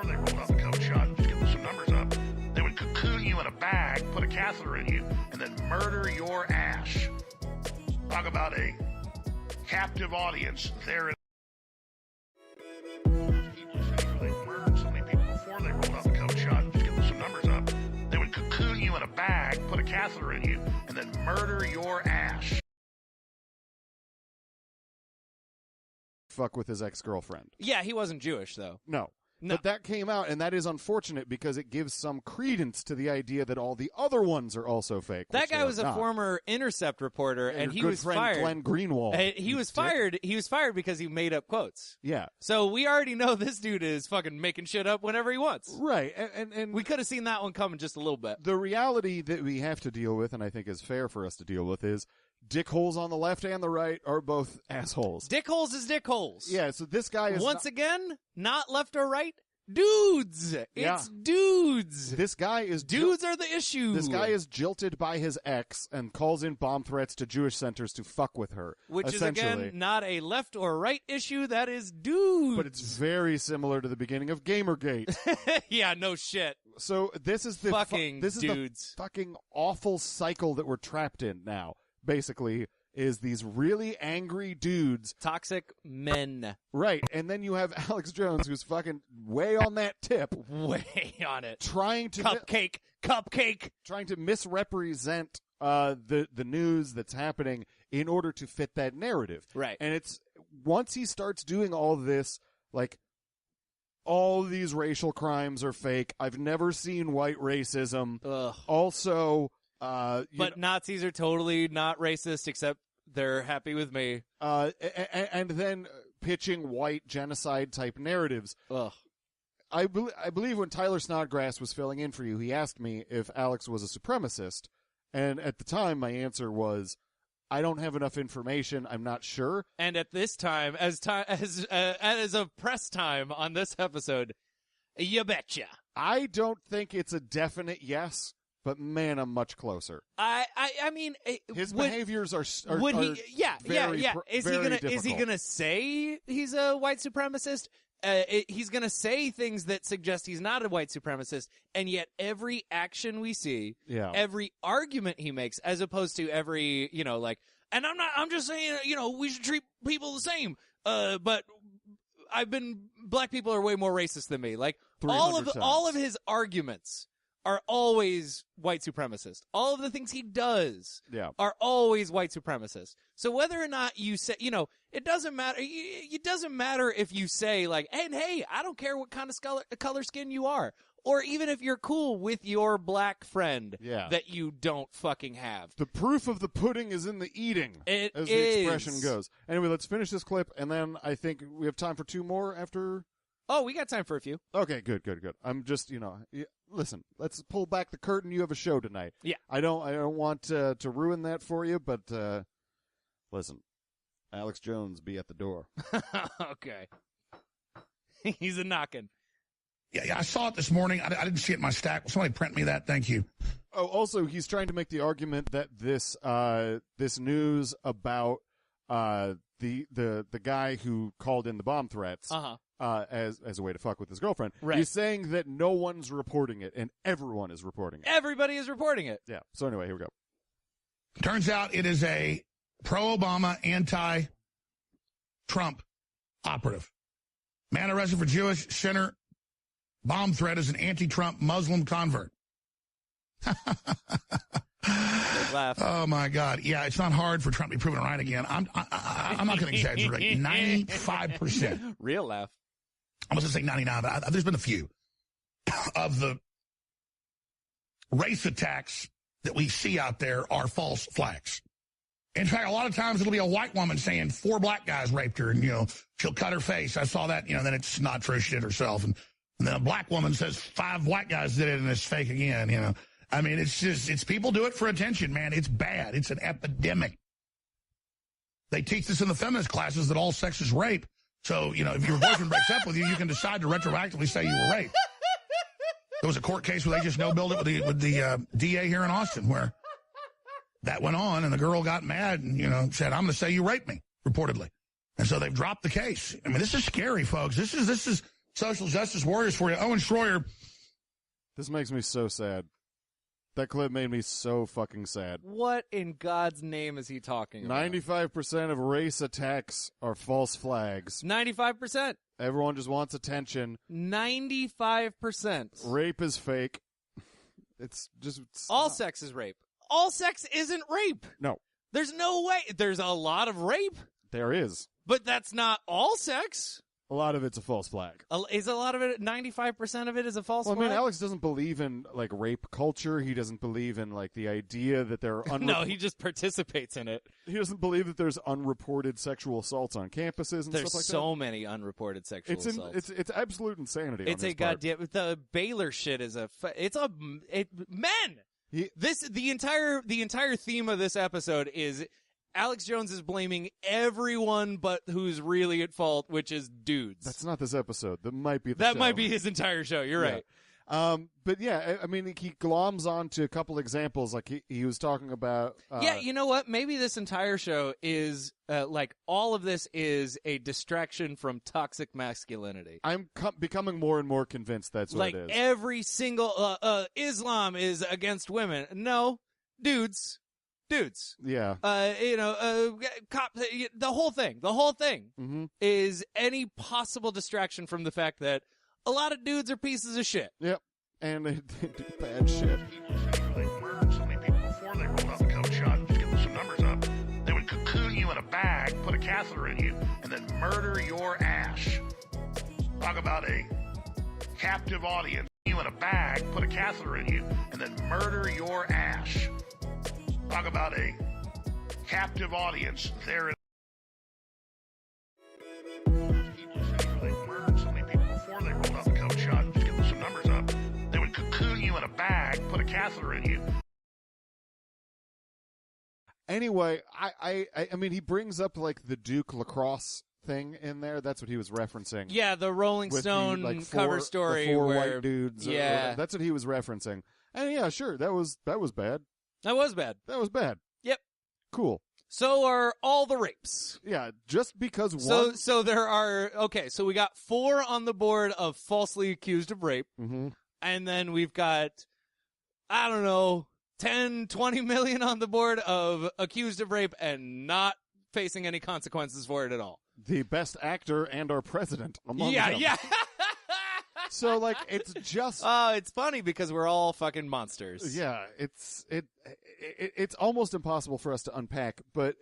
they rolled out the COVID shot, just give them some numbers up. They would cocoon you in a bag, put a catheter in you, and then murder your ass. Talk about a captive audience there. Before they rolled out the COVID shot, just give them some numbers up. They would cocoon you in a bag, put a catheter in you, and then murder your ass. Fuck with his ex-girlfriend. Yeah, he wasn't Jewish, though. No. No. But that came out, and that is unfortunate because it gives some credence to the idea that all the other ones are also fake. That guy was a former Intercept reporter, and he was fired. Glenn Greenwald. He was fired. He was fired because he made up quotes. Yeah. So we already know this dude is fucking making shit up whenever he wants. Right. And we could have seen that one coming just a little bit. The reality that we have to deal with, and I think is fair for us to deal with, is dickholes on the left and the right are both assholes. Dickholes is dickholes. Yeah, so this guy is once again, not left or right. Dudes! It's dudes! This guy is... Dudes are the issue! This guy is jilted by his ex and calls in bomb threats to Jewish centers to fuck with her. Which is, again, not a left or right issue. That is dudes! But it's very similar to the beginning of Gamergate. Yeah, no shit. So this is the... Fucking this is dudes. the fucking awful cycle that we're trapped in now, basically, is these really angry dudes. Toxic men. Right. And then you have Alex Jones, who's fucking way on that tip. Way on it. Trying to... Cupcake! Trying to misrepresent the news that's happening in order to fit that narrative. Right. And it's... Once he starts doing all this, like, all these racial crimes are fake. I've never seen white racism. Ugh. Also... But Nazis are totally not racist, except they're happy with me. And then pitching white genocide type narratives. Ugh. I believe when Tyler Snodgrass was filling in for you, he asked me if Alex was a supremacist, and at the time my answer was, I don't have enough information. I'm not sure. And at this time, as a press time on this episode, you betcha. I don't think it's a definite yes, but man, I'm much closer. I mean, his behaviors are would he? are Yeah. very Is he gonna say he's a white supremacist? He's going to say things that suggest he's not a white supremacist, and yet every action we see, every argument he makes, as opposed to every, and I'm just saying, we should treat people the same. But black people are way more racist than me. Like, all of his arguments are always white supremacist. All of the things he does are always white supremacist. So whether or not you say, it doesn't matter. It doesn't matter if you say, like, hey, I don't care what kind of color skin you are. Or even if you're cool with your black friend that you don't fucking have. The proof of the pudding is in the eating, as the expression goes. Anyway, let's finish this clip, and then I think we have time for 2 more after... Oh, we got time for a few. Okay, good. I'm just, listen, let's pull back the curtain. You have a show tonight. Yeah. I don't want to ruin that for you, but listen, Alex Jones be at the door. Okay. He's a knocking. Yeah, I saw it this morning. I didn't see it in my stack. Will somebody print me that? Thank you. Oh, also, he's trying to make the argument that this news about the guy who called in the bomb threats as a way to fuck with his girlfriend. Right. He's saying that no one's reporting it, and everyone is reporting it. Everybody is reporting it. Yeah. So anyway, here we go. Turns out it is a pro-Obama, anti-Trump operative. Man arrested for Jewish center bomb threat as an anti-Trump Muslim convert. Laugh. Oh my God! Yeah, it's not hard for Trump to be proven right again. I'm not going to exaggerate. 95%. Real laugh. I was going to say 99, but there's been a few of the race attacks that we see out there are false flags. In fact, a lot of times it'll be a white woman saying 4 black guys raped her, and she'll cut her face. I saw that. Then it's not true. She did herself, and then a black woman says 5 white guys did it, and it's fake again. I mean, it's people do it for attention, man. It's bad. It's an epidemic. They teach this in the feminist classes that all sex is rape. So, if your boyfriend breaks up with you, you can decide to retroactively say you were raped. There was a court case where they just no-billed it with the DA here in Austin, where that went on, and the girl got mad and, said, I'm going to say you raped me, reportedly. And so they've dropped the case. I mean, this is scary, folks. This is social justice warriors for you. Owen Schroyer. This makes me so sad. That clip made me so fucking sad. What in God's name is he talking about? 95% of race attacks are false flags. 95%. Everyone just wants attention. 95%. Rape is fake. All sex is rape. All sex isn't rape. No. There's no way. There's a lot of rape. There is. But that's not all sex. A lot of it's a false flag. Is a lot of it, 95% of it is a false flag? I mean, Alex doesn't believe in, rape culture. He doesn't believe in, the idea that there are... No, he just participates in it. He doesn't believe that there's unreported sexual assaults on campuses and stuff like that. There's so many unreported sexual assaults. It's absolute insanity It's on a his part. goddamn... The Baylor shit is men! The entire theme of this episode is... Alex Jones is blaming everyone but who's really at fault, which is dudes. That's not this episode. That might be That might be his entire show. You're right. But yeah, I mean, he gloms on to a couple examples, like he was talking about. Yeah, you know what? Maybe this entire show is all of this is a distraction from toxic masculinity. I'm becoming more and more convinced that's what it is. Every single Islam is against women. No, dudes. Yeah. Cops, the whole thing is any possible distraction from the fact that a lot of dudes are pieces of shit. Yep. And they do bad shit. They murdered so many people before they rolled out the COVID shot. Just get some numbers up. They would cocoon you in a bag, put a catheter in you, and then murder your ass. Talk about a captive audience. You in a bag, put a catheter in you, and then murder your ass. Talk about a captive audience there. People say they murdered so many people before they rolled out the COVID shot. Just get some numbers up. They would cocoon you in a bag, put a catheter in you. Anyway, I mean, he brings up like the Duke lacrosse thing in there. That's what he was referencing. Yeah, the Rolling With Stone the, like, cover the story four where white dudes. Yeah, that's what he was referencing. And yeah, sure, that was bad. that was bad. That was bad. Yep. Cool. So are all the rapes. Yeah, just because one. So there are so we got 4 on the board of falsely accused of rape, and then we've got I don't know 10, 20 million on the board of accused of rape and not facing any consequences for it at all. The best actor and our president among them. Yeah. So like it's just it's funny because we're all fucking monsters. Yeah, it's almost impossible for us to unpack, but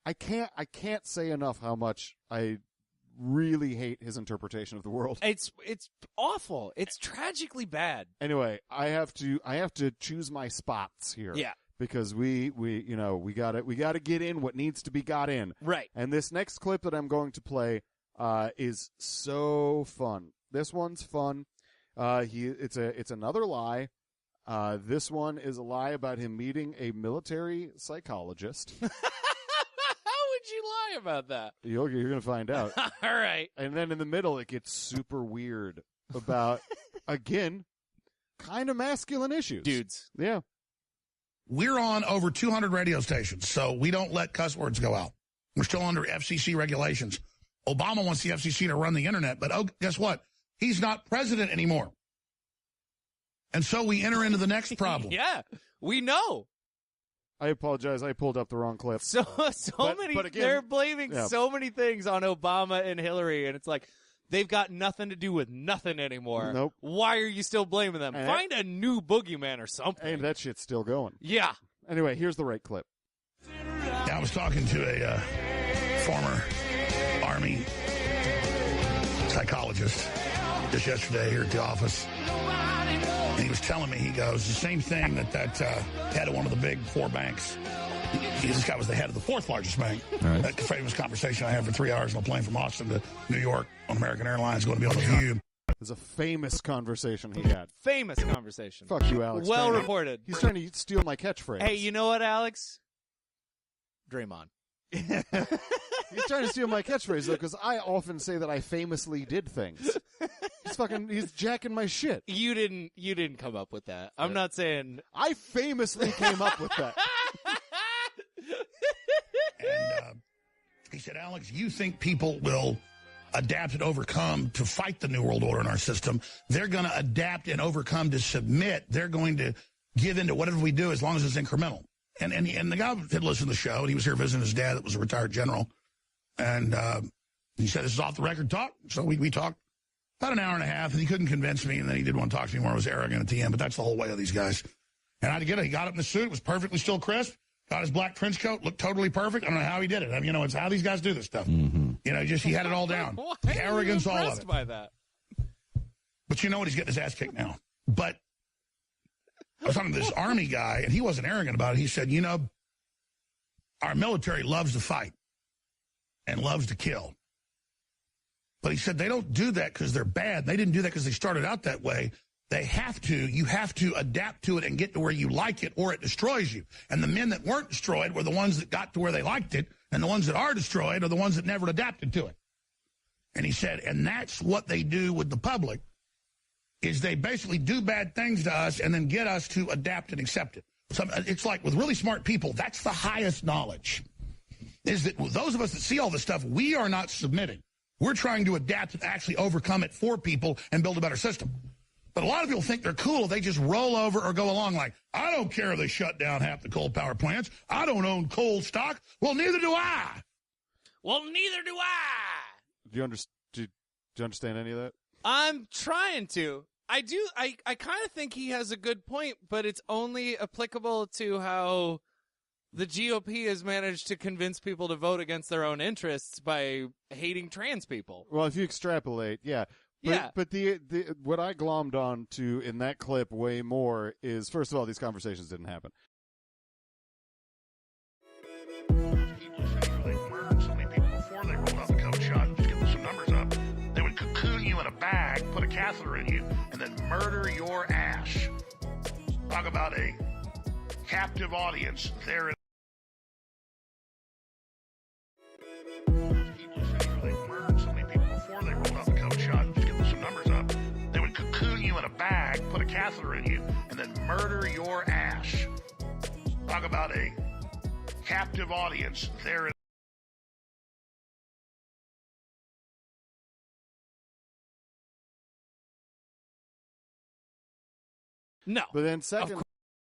I can't say enough how much I really hate his interpretation of the world. It's awful. It's tragically bad. Anyway, I have to choose my spots here. Yeah. Because we gotta get in what needs to be got in. Right. And this next clip that I'm going to play is so fun. This one's fun. It's another lie. This one is a lie about him meeting a military psychologist. How would you lie about that? You're going to find out. All right. And then in the middle, it gets super weird about, again, kind of masculine issues. Dudes. Yeah. We're on over 200 radio stations, so we don't let cuss words go out. We're still under FCC regulations. Obama wants the FCC to run the internet, but guess what? He's not president anymore. And so we enter into the next problem. Yeah, we know. I apologize. I pulled up the wrong clip. But again, they're blaming so many things on Obama and Hillary, and it's like they've got nothing to do with nothing anymore. Nope. Why are you still blaming them? Find a new boogeyman or something. And that shit's still going. Yeah. Anyway, here's the right clip. I was talking to a former Army psychologist just yesterday here at the office. And he was telling me, he goes, the same thing that head of one of the big 4 banks. This guy was the head of the 4th largest bank. Right. That famous conversation I had for 3 hours on a plane from Austin to New York on American Airlines going to be on the View. It was a famous conversation he had. Famous conversation. Fuck you, Alex. Well reported. He's trying to steal my catchphrase. Hey, you know what, Alex? Draymond. He's trying to steal my catchphrase, though, because I often say that I famously did things. He's jacking my shit. You didn't come up with that. I'm not saying I famously came up with that. And he said, Alex, you think people will adapt and overcome to fight the New World Order in our system? They're going to adapt and overcome to submit. They're going to give in to whatever we do as long as it's incremental. And the guy had listened to the show, and he was here visiting his dad that was a retired general. And he said, this is off the record talk. So we talked about an hour and a half, and he couldn't convince me, and then he didn't want to talk to me more. I was arrogant at the end, but that's the whole way of these guys. And I get it. He got up in the suit. It was perfectly still crisp. Got his black trench coat. Looked totally perfect. I don't know how he did it. I mean, it's how these guys do this stuff. Mm-hmm. He had it all down. The arrogance, all of it. By that. But you know what? He's getting his ass kicked now. But I was talking to this Army guy, and he wasn't arrogant about it. He said, our military loves to fight and loves to kill. But he said they don't do that because they're bad. They didn't do that because they started out that way. You have to adapt to it and get to where you like it, or it destroys you. And the men that weren't destroyed were the ones that got to where they liked it, and the ones that are destroyed are the ones that never adapted to it. And he said, and that's what they do with the public, is they basically do bad things to us and then get us to adapt and accept it. So it's like with really smart people, that's the highest knowledge, is that those of us that see all this stuff, we are not submitting. We're trying to adapt and actually overcome it for people and build a better system. But a lot of people think they're cool if they just roll over or go along like, I don't care if they shut down half the coal power plants. I don't own coal stock. Well, neither do I. Well, neither do I. Do you understand any of that? I'm trying to. I do. I kind of think he has a good point, but it's only applicable to how the GOP has managed to convince people to vote against their own interests by hating trans people. Well, if you extrapolate, yeah. But the what I glommed on to in that clip way more is, first of all, these conversations didn't happen. catheter in you, and then murder your ass. Talk about a captive audience there. People say they murdered so many people before they rolled out the COVID shot. Just get some numbers up. They would cocoon you in a bag, put a catheter in you, and then murder your ass. Talk about a captive audience there. No. But then second, Of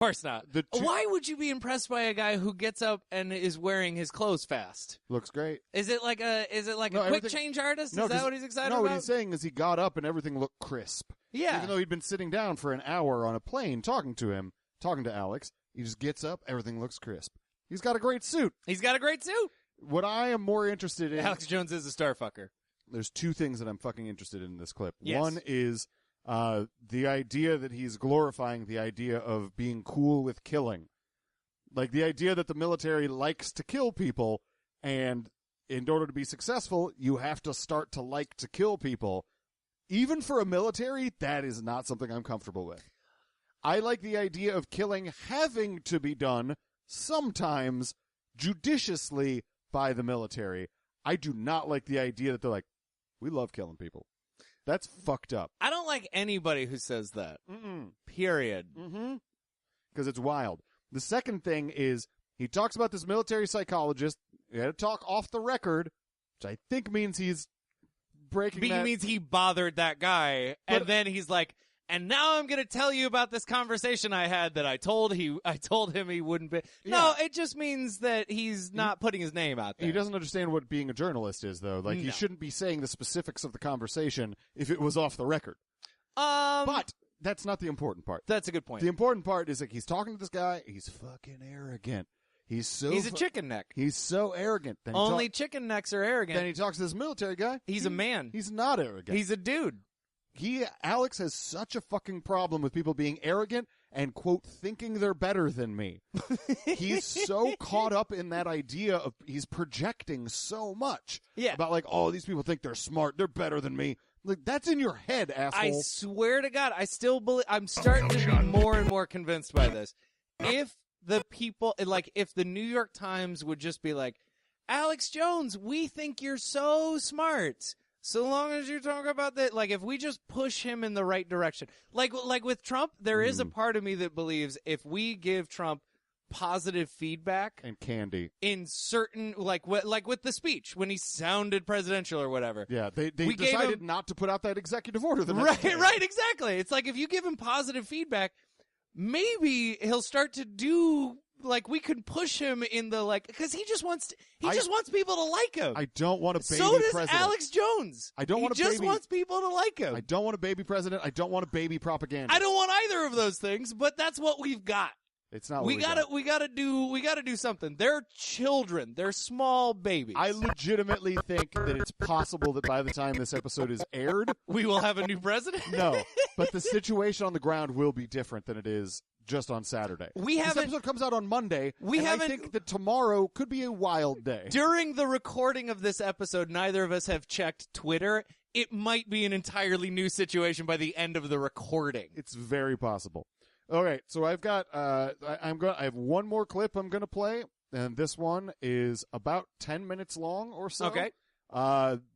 course not. Why would you be impressed by a guy who gets up and is wearing his clothes fast? looks great. Is it like a quick everything- change artist? No, Is that 'cause- what he's excited no, about? what he's saying is he got up and everything looked crisp. Yeah. Even though he'd been sitting down for an hour on a plane talking to Alex, he just gets up, everything looks crisp. He's got a great suit. He's got a great suit. What I am more interested in... Alex Jones is a starfucker. There's two things that I'm fucking interested in this clip. Yes. One is the idea that he's glorifying the idea of being cool with killing. Like the idea that the military likes to kill people, and in order to be successful, you have to start to like to kill people. Even for a military, that is not something I'm comfortable with. I like the idea of killing having to be done sometimes judiciously by the military. I do not like the idea that they're like, we love killing people. That's fucked up. I don't like anybody who says that. Period. Mm-hmm. Because it's wild. The second thing is he talks about this military psychologist. He had a talk off the record, which I think means he's breaking that. Means he bothered that guy, But- and then he's like, and now I'm going to tell you about this conversation I had that I told him he wouldn't be. No, it just means that he's not putting his name out there. He doesn't understand what being a journalist is, though. Like, he No. shouldn't be saying the specifics of the conversation if it was off the record. But But that's not the important part. that's a good point. The important part is, like, he's talking to this guy. He's fucking arrogant. He's He's a chicken neck. He's so arrogant. Then he Only chicken necks are arrogant. Then he talks to this military guy. He's a man. He's not arrogant. He's a dude. Alex has such a fucking problem with people being arrogant and, quote, thinking they're better than me. He's so caught up in that idea of he's projecting so much. Yeah. About like, oh, these people think they're smart. They're better than me. Like, that's in your head, asshole. I swear to God, I still believe. I'm starting to be more and more convinced by this. If the people, like, if the New York Times would just be like, Alex Jones, we think you're so smart. So long as you talk about that, like, if we just push him in the right direction, like with Trump, there is a part of me that believes if we give Trump positive feedback and candy in certain, like with the speech when he sounded presidential or whatever. Yeah, they We gave decided him- not to put out that executive order the next day. Right, exactly. It's like if you give him positive feedback, maybe he'll start to do, like, we could push him in the, like, because he just wants people to like him. I don't want a baby so does president. Alex Jones. I don't want a He just baby- wants people to like him. I don't want a baby president. I don't want a baby propaganda. I don't want either of those things, but that's what we've got. It's not what We got. we gotta do something. They're children. They're small babies. I legitimately think that it's possible that by the time this episode is aired, we will have a new president. no, but the situation on the ground will be different than it is just on Saturday. This episode comes out on Monday. I think that tomorrow could be a wild day. During the recording of this episode, neither of us have checked Twitter. It might be an entirely new situation by the end of the recording. It's very possible. Okay, so I've got I have one more clip I'm going to play, and this one is about 10 minutes long or so. Okay.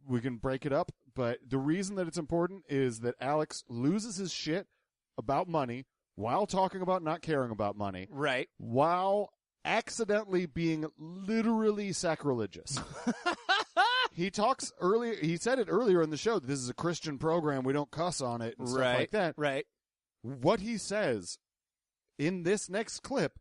We can break it up, but the reason that it's important is that Alex loses his shit about money while talking about not caring about money. Right. While accidentally being literally sacrilegious. He said it earlier in the show that this is a Christian program, we don't cuss on it and stuff like that. Right. What he says in this next clip,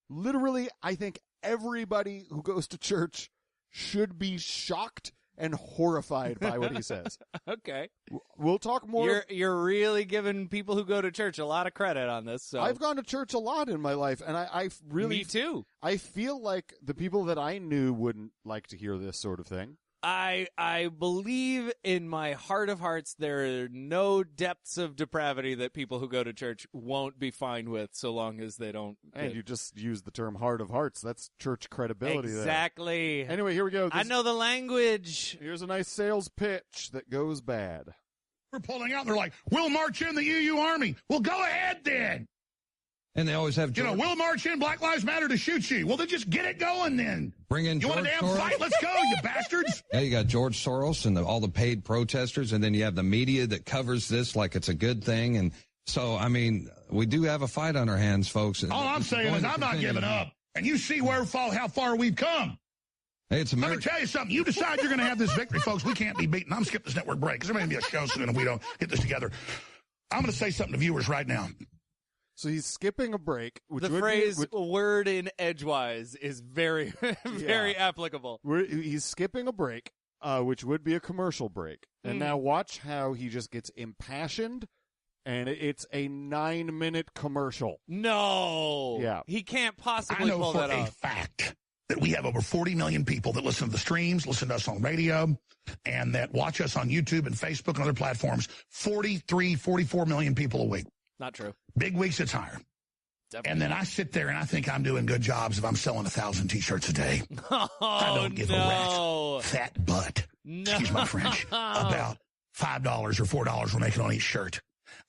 literally, I think everybody who goes to church should be shocked and horrified by what he says. Okay. We'll talk more. You're really giving people who go to church a lot of credit on this. So I've gone to church a lot in my life, and I really... Me too. I feel like the people that I knew wouldn't like to hear this sort of thing. I believe in my heart of hearts there are no depths of depravity that people who go to church won't be fine with so long as they don't. And you just use the term heart of hearts. That's church credibility exactly. there. Anyway, here we go. I know the language. Here's a nice sales pitch that goes bad. We're pulling out. They're like, we'll march in the EU army. Well, go ahead then. And they always have George. We'll march in Black Lives Matter to shoot you. Well, then just get it going then. Bring in You George want a damn Soros? fight? Let's go, you bastards. Yeah, you got George Soros and all the paid protesters, and then you have the media that covers this like it's a good thing. And so, I mean, we do have a fight on our hands, folks. All I'm saying is I'm not giving up. And you see how far we've come. Hey, it's Let me America. tell you something. You decide you're going to have this victory, folks. We can't be beaten. I'm going to skip this network break because there's going to be a show soon if we don't get this together. I'm going to say something to viewers right now. So he's skipping a break. Which The would phrase be, "word in edgewise" is very, very applicable. he's skipping a break, which would be a commercial break. And now watch how he just gets impassioned, and it's a 9-minute commercial. No. Yeah. He can't I possibly know pull for that a off. fact that we have over 40 million people that listen to the streams, listen to us on radio, and that watch us on YouTube and Facebook and other platforms. 44 million people a week. Not true. Big weeks, it's higher. Definitely. And then I sit there and I think I'm doing good jobs if I'm selling 1,000 T-shirts a day. Oh, I don't give a no. rat's fat butt, No. excuse my French, about $5 or $4 we're making on each shirt.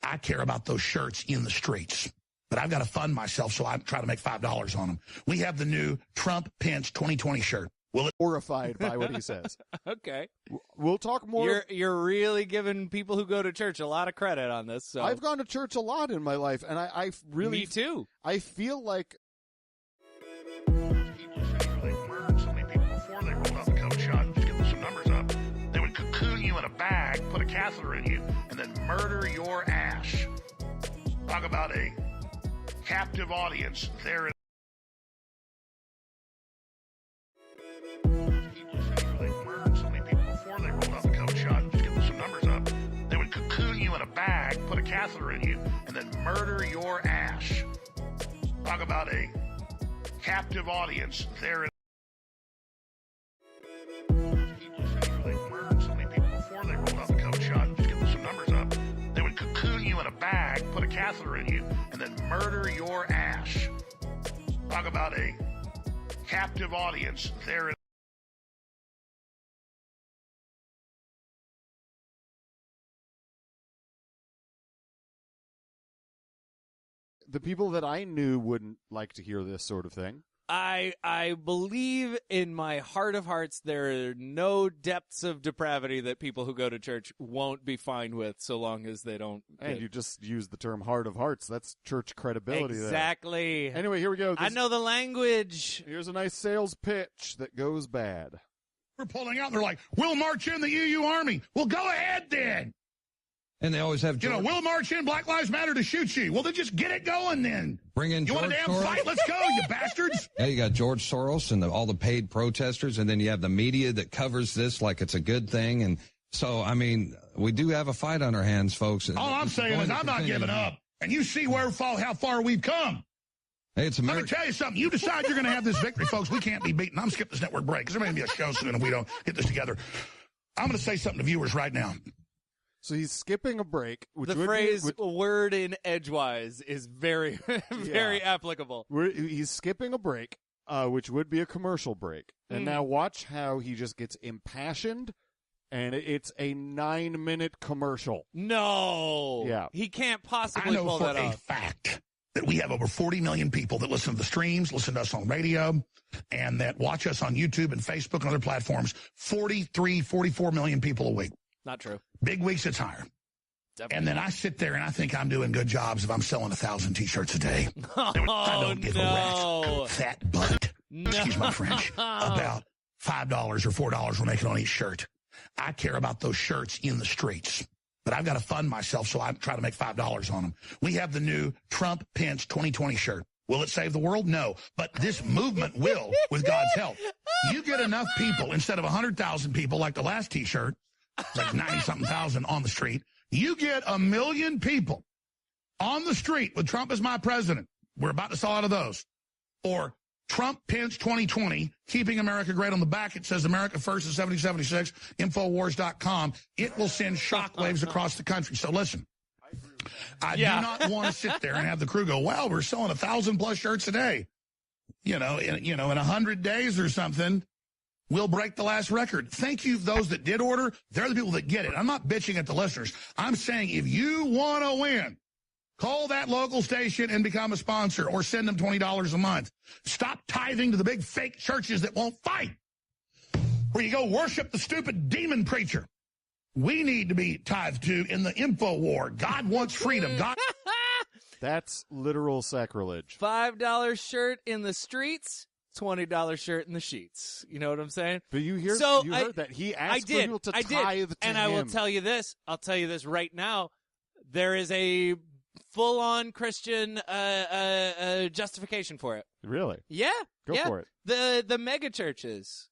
I care about those shirts in the streets. But I've got to fund myself, so I try to make $5 on them. We have the new Trump-Pence 2020 shirt. Will it? Horrified by what he says. Okay. We'll talk more. You're really giving people who go to church a lot of credit on this. So I've gone to church a lot in my life, and I really... Me too. I feel like... People say they murdered so many people before they rolled out the COVID shot. Just get some numbers up. They would cocoon you in a bag, put a catheter in you, and then murder your ass. Talk about a captive audience there. People say they murdered so many people before they rolled out the COVID shot. Just get some numbers up. They would cocoon you in a bag, put a catheter in you, and then murder your ass. Talk about a captive audience there. People say they murdered so many people before they rolled out the COVID shot. Just get some numbers up. They would cocoon you in a bag, put a catheter in you, and then murder your ass. Talk about a captive audience there. The people that I knew wouldn't like to hear this sort of thing. I believe in my heart of hearts there are no depths of depravity that people who go to church won't be fine with so long as they don't. And you just use the term heart of hearts. That's church credibility exactly. there. Anyway, here we go. I know the language. Here's a nice sales pitch that goes bad. We're pulling out. They're like, we'll march in the EU army. Well, go ahead then. And they always have George. We'll march in Black Lives Matter to shoot you. Well, then just get it going then. Bring in You George want a damn Soros? fight? Let's go, you bastards. Yeah, you got George Soros and all the paid protesters, and then you have the media that covers this like it's a good thing. And so, I mean, we do have a fight on our hands, folks. All I'm saying is I'm not giving up. And you see how far we've come. Hey, it's Let me America. tell you something. You decide you're going to have this victory, folks. We can't be beaten. I'm going to skip this network break because there's going to be a show soon if we don't get this together. I'm going to say something to viewers right now. So he's skipping a break. Which The would phrase be, "word in edgewise" is very, very applicable. he's skipping a break, which would be a commercial break. And now watch how he just gets impassioned, and it's a 9-minute commercial. No. Yeah. He can't I possibly know pull for that a off. fact that we have over 40 million people that listen to the streams, listen to us on radio, and that watch us on YouTube and Facebook and other platforms. 44 million people a week. Not true. Big weeks, it's higher. Definitely. And then I sit there and I think I'm doing good jobs if I'm selling 1,000 T-shirts a day. I don't give a rat's fat butt, excuse my French, about $5 or $4 we're making on each shirt. I care about those shirts in the streets. But I've got to fund myself, so I try to make $5 on them. We have the new Trump-Pence 2020 shirt. Will it save the world? No. But this movement will, with God's help. You get enough people, instead of 100,000 people like the last T-shirt, it's like 90-something thousand on the street. You get 1 million people on the street with Trump as my president. We're about to sell out of those. Or Trump-Pence 2020, keeping America great on the back. It says America First in 7076, Infowars.com. It will send shockwaves across the country. So listen, I do not want to sit there and have the crew go, well, we're selling 1,000+ shirts a day. In 100 days or something, will break the last record. Thank you, those that did order. They're the people that get it. I'm not bitching at the listeners. I'm saying if you want to win, call that local station and become a sponsor or send them $20 a month. Stop tithing to the big fake churches that won't fight, where you go worship the stupid demon preacher. We need to be tithed to in the info war. God wants freedom. God. That's literal sacrilege. $5 shirt in the streets, $20 shirt in the sheets. You know what I'm saying? But you heard that he asked for people to tithe to and him. I will tell you this. I'll tell you this right now. There is a full-on Christian justification for it. Really? Yeah. Go for it. The mega churches.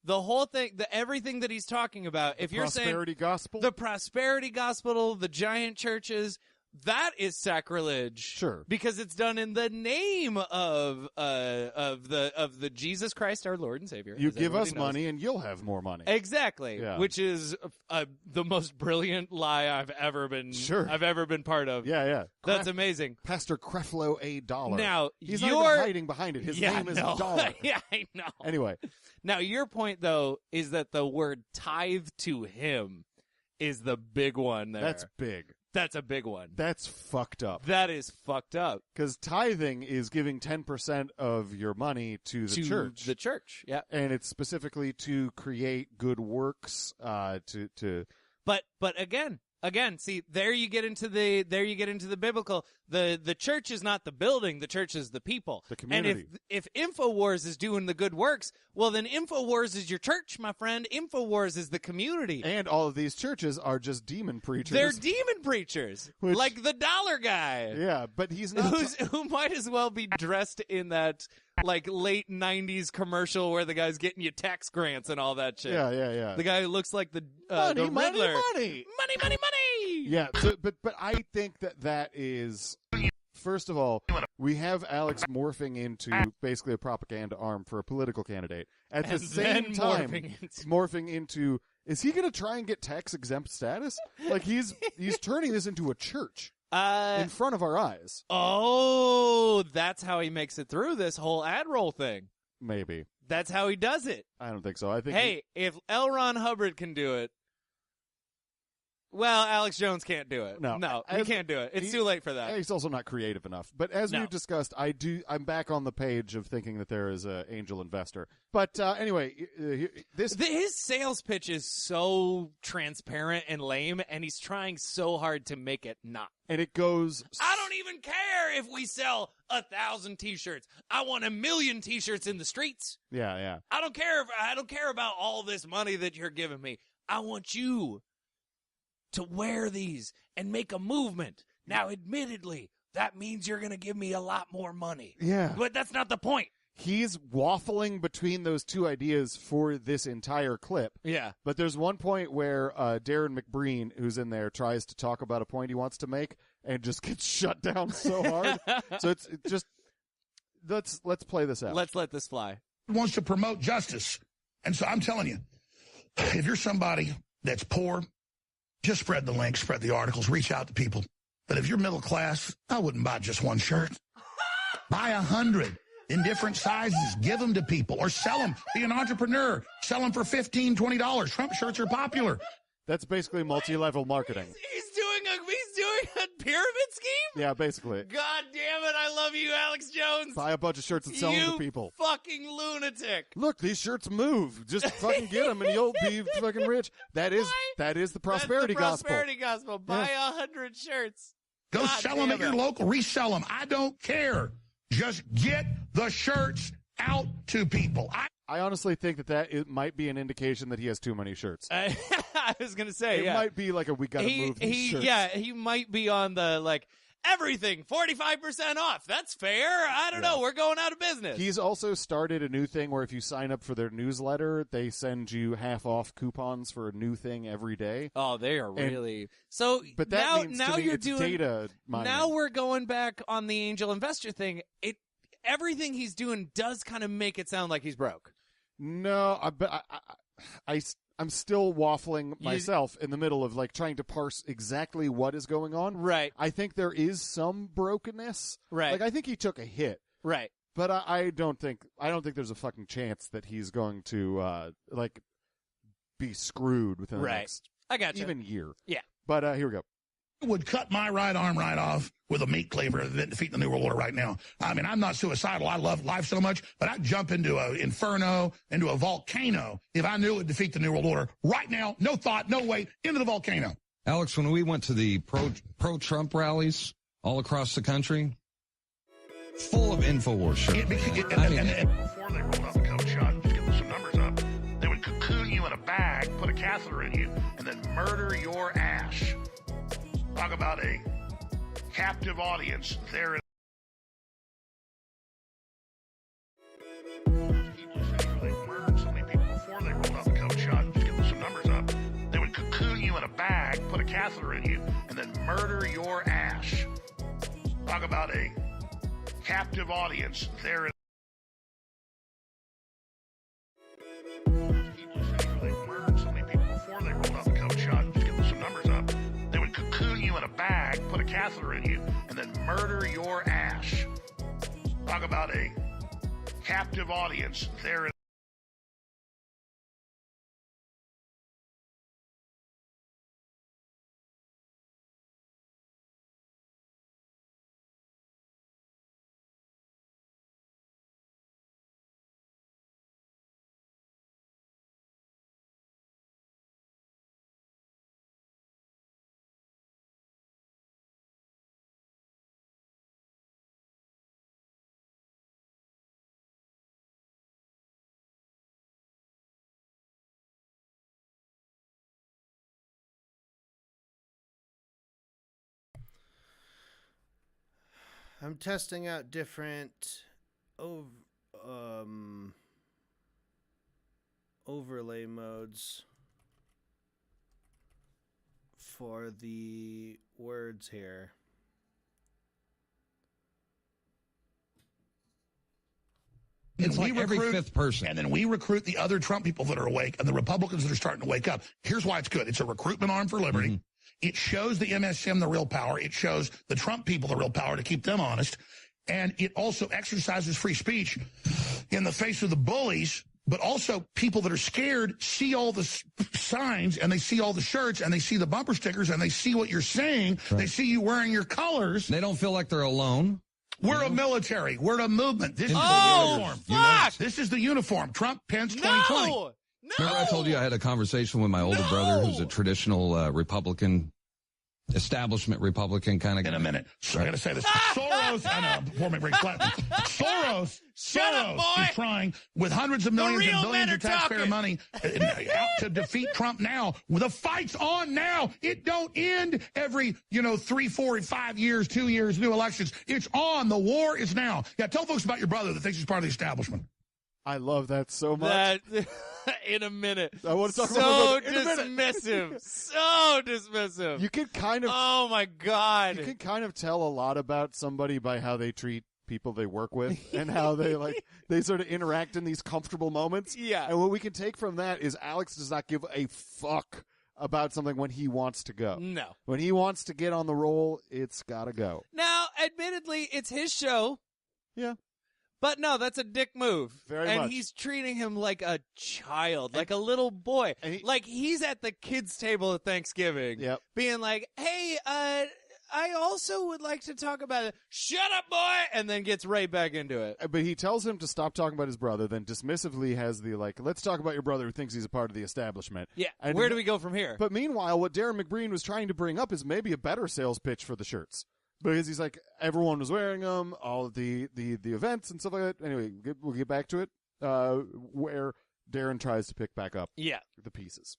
The whole thing, everything that he's talking about. If you're saying prosperity gospel, the prosperity gospel, the giant churches, that is sacrilege. Sure, because it's done in the name of the Jesus Christ, our Lord and Savior. You give us money, and you'll have more money. Exactly, yeah. Which is the most brilliant lie I've ever been. Sure. I've ever been part of. Yeah. That's amazing. Pastor Creflo A. Dollar. Now he's not even hiding behind it. His name is Dollar. Yeah, I know. Anyway, now your point though is that the word tithe to him is the big one there. That's big. That's a big one. That's fucked up. That is fucked up. Because tithing is giving 10% of your money to the church. The church, yeah. And it's specifically to create good works. But again, see, there you get into the biblical. The church is not the building. The church is the people. The community. And if InfoWars is doing the good works, well, then InfoWars is your church, my friend. InfoWars is the community. And all of these churches are just demon preachers. They're demon preachers, like the dollar guy. Yeah, but he's not. Who might as well be dressed in that like late 90s commercial where the guy's getting you tax grants and all that shit. Yeah. The guy who looks like the money. Money. Yeah, so, but I think that is, first of all, we have Alex morphing into basically a propaganda arm for a political candidate. At the same time, morphing into, is he going to try and get tax-exempt status? Like, he's turning this into a church in front of our eyes. Oh, that's how he makes it through this whole ad roll thing. Maybe. That's how he does it. I don't think so. I think. Hey, if L. Ron Hubbard can do it, well, Alex Jones can't do it. No, he can't do it. It's too late for that. He's also not creative enough. But as we've discussed, I'm back on the page of thinking that there is an angel investor. But anyway, his sales pitch is so transparent and lame, and he's trying so hard to make it not. And it goes. I don't even care if we sell 1,000 T-shirts. I want 1 million T-shirts in the streets. Yeah. I don't care about all this money that you're giving me. I want you to wear these and make a movement. Now, admittedly, that means you're going to give me a lot more money. Yeah. But that's not the point. He's waffling between those two ideas for this entire clip. Yeah. But there's one point where Darren McBreen, who's in there, tries to talk about a point he wants to make and just gets shut down so hard. So it's just, let's play this out. Let's let this fly. Wants to promote justice. And so I'm telling you, if you're somebody that's poor, just spread the link, spread the articles, reach out to people. But if you're middle class, I wouldn't buy just one shirt. Buy 100 in different sizes. Give them to people or sell them. Be an entrepreneur. Sell them for $15, $20. Trump shirts are popular. That's basically multi-level marketing. He's doing a pyramid scheme? Yeah, basically. God damn it, I love you, Alex Jones. Buy a bunch of shirts and sell them to people. Fucking lunatic. Look, these shirts move. Just fucking get them and you'll be fucking rich. That is the prosperity gospel. Prosperity gospel. Buy 100 shirts. Go sell them at your local. Resell them. I don't care. Just get the shirts out to people. I honestly think that it might be an indication that he has too many shirts. I was going to say, it might be like we got to move these shirts. Yeah, he might be on the, like, everything 45% off. That's fair. I don't know. We're going out of business. He's also started a new thing where if you sign up for their newsletter, they send you half-off coupons for a new thing every day. Oh, they are really... So but that means now to me you're it's doing data mining. Now we're going back on the angel investor thing. Everything he's doing does kind of make it sound like he's broke. No, but I'm still waffling myself in the middle of like trying to parse exactly what is going on. Right. I think there is some brokenness. Right. Like I think he took a hit. Right. But I don't think there's a fucking chance that he's going to be screwed within the next I got even year. Yeah. But here we go. Would cut my right arm right off with a meat cleaver than defeating the New World Order right now. I mean, I'm not suicidal. I love life so much, but I'd jump into an inferno, into a volcano if I knew it would defeat the New World Order right now. No thought, no wait, into the volcano. Alex, when we went to the pro-Trump rallies all across the country, full of InfoWars shirts. Before they rolled out the COVID shot, just give them some numbers up, they would cocoon you in a bag, put a catheter in you, and then murder your ass. Talk about a captive audience there. People say they murdered so many people before they rolled out the COVID shot. Just give them some numbers up. They would cocoon you in a bag, put a catheter in you, and then murder your ass. Talk about a captive audience there. People say they murdered so many people before they rolled out the COVID shot. Just give them some numbers up. They would cocoon you in a bag, put a catheter in you, and then murder your ass. Talk about a captive audience there. I'm testing out different overlay modes for the words here. It's like every fifth person. And then we recruit the other Trump people that are awake and the Republicans that are starting to wake up. Here's why it's good. It's a recruitment arm for liberty. Mm-hmm. It shows the MSM the real power. It shows the Trump people the real power to keep them honest. And it also exercises free speech in the face of the bullies, but also people that are scared see all the signs and they see all the shirts and they see the bumper stickers and they see what you're saying. Right. They see you wearing your colors. They don't feel like they're alone. We're a military. We're a movement. This is the uniform. Fuck! This is the uniform. Trump, Pence, 2020. No! Remember I told you I had a conversation with my older brother who's a traditional Republican, establishment Republican kind of guy. In a minute. So I got to say this. Soros, I know, before me bring flattening. Soros is trying with hundreds of millions and billions of taxpayer money out to defeat Trump now. The fight's on now. It don't end every, 3, 4, 5 years, 2 years, new elections. It's on. The war is now. Yeah, tell folks about your brother that thinks he's part of the establishment. I love that so much. In a minute. I want to talk so about it in a minute. dismissive. So dismissive. You can kind of. Oh my God. You can kind of tell a lot about somebody by how they treat people they work with and how they sort of interact in these comfortable moments. Yeah. And what we can take from that is Alex does not give a fuck about something when he wants to go. No. When he wants to get on the roll, it's gotta go. Now, admittedly, it's his show. Yeah. But no, that's a dick move. Very and much. He's treating him like a child, like a little boy. Like he's at the kids' table at Thanksgiving, being like, hey, I also would like to talk about it. Shut up, boy! And then gets right back into it. But he tells him to stop talking about his brother, then dismissively has the, let's talk about your brother who thinks he's a part of the establishment. Yeah, and where do we go from here? But meanwhile, what Darren McBreen was trying to bring up is maybe a better sales pitch for the shirts. Because he's like, everyone was wearing them, all of the events and stuff like that. Anyway, we'll get back to it, where Darren tries to pick back up the pieces.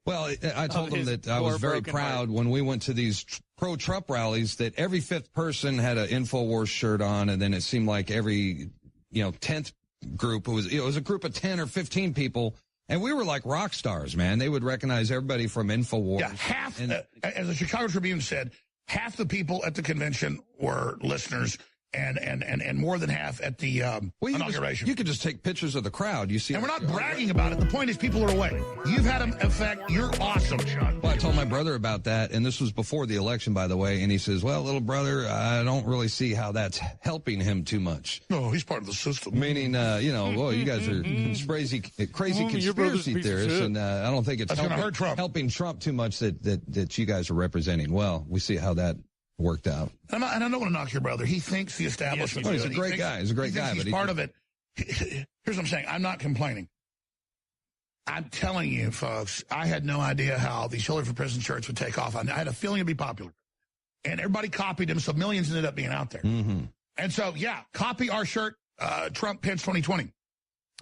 Well, I told him that I was very proud when we went to these pro-Trump rallies that every fifth person had an InfoWars shirt on, and then it seemed like every 10th group, it was a group of 10 or 15 people, and we were like rock stars, man. They would recognize everybody from InfoWars. Yeah, as the Chicago Tribune said, half the people at the convention were listeners, and more than half at the inauguration. You could just take pictures of the crowd. You see, and we're not bragging about it. The point is, people are awake. You've had an effect. You're awesome, Sean. Well, I told my brother about that, and this was before the election, by the way. And he says, "Well, little brother, I don't really see how that's helping him too much." No, he's part of the system. Meaning, well, you guys are crazy conspiracy theorists, and I don't think it's helping Trump too much that you guys are representing. Well, we see how that worked out. And I don't want to knock your brother. He thinks the establishment. He's a great guy. He's a great guy. He's part of it. Here's what I'm saying. I'm not complaining. I'm telling you, folks, I had no idea how these Hillary for President shirts would take off. I had a feeling it'd be popular. And everybody copied them, so millions ended up being out there. Mm-hmm. And so, yeah, copy our shirt, Trump Pence 2020.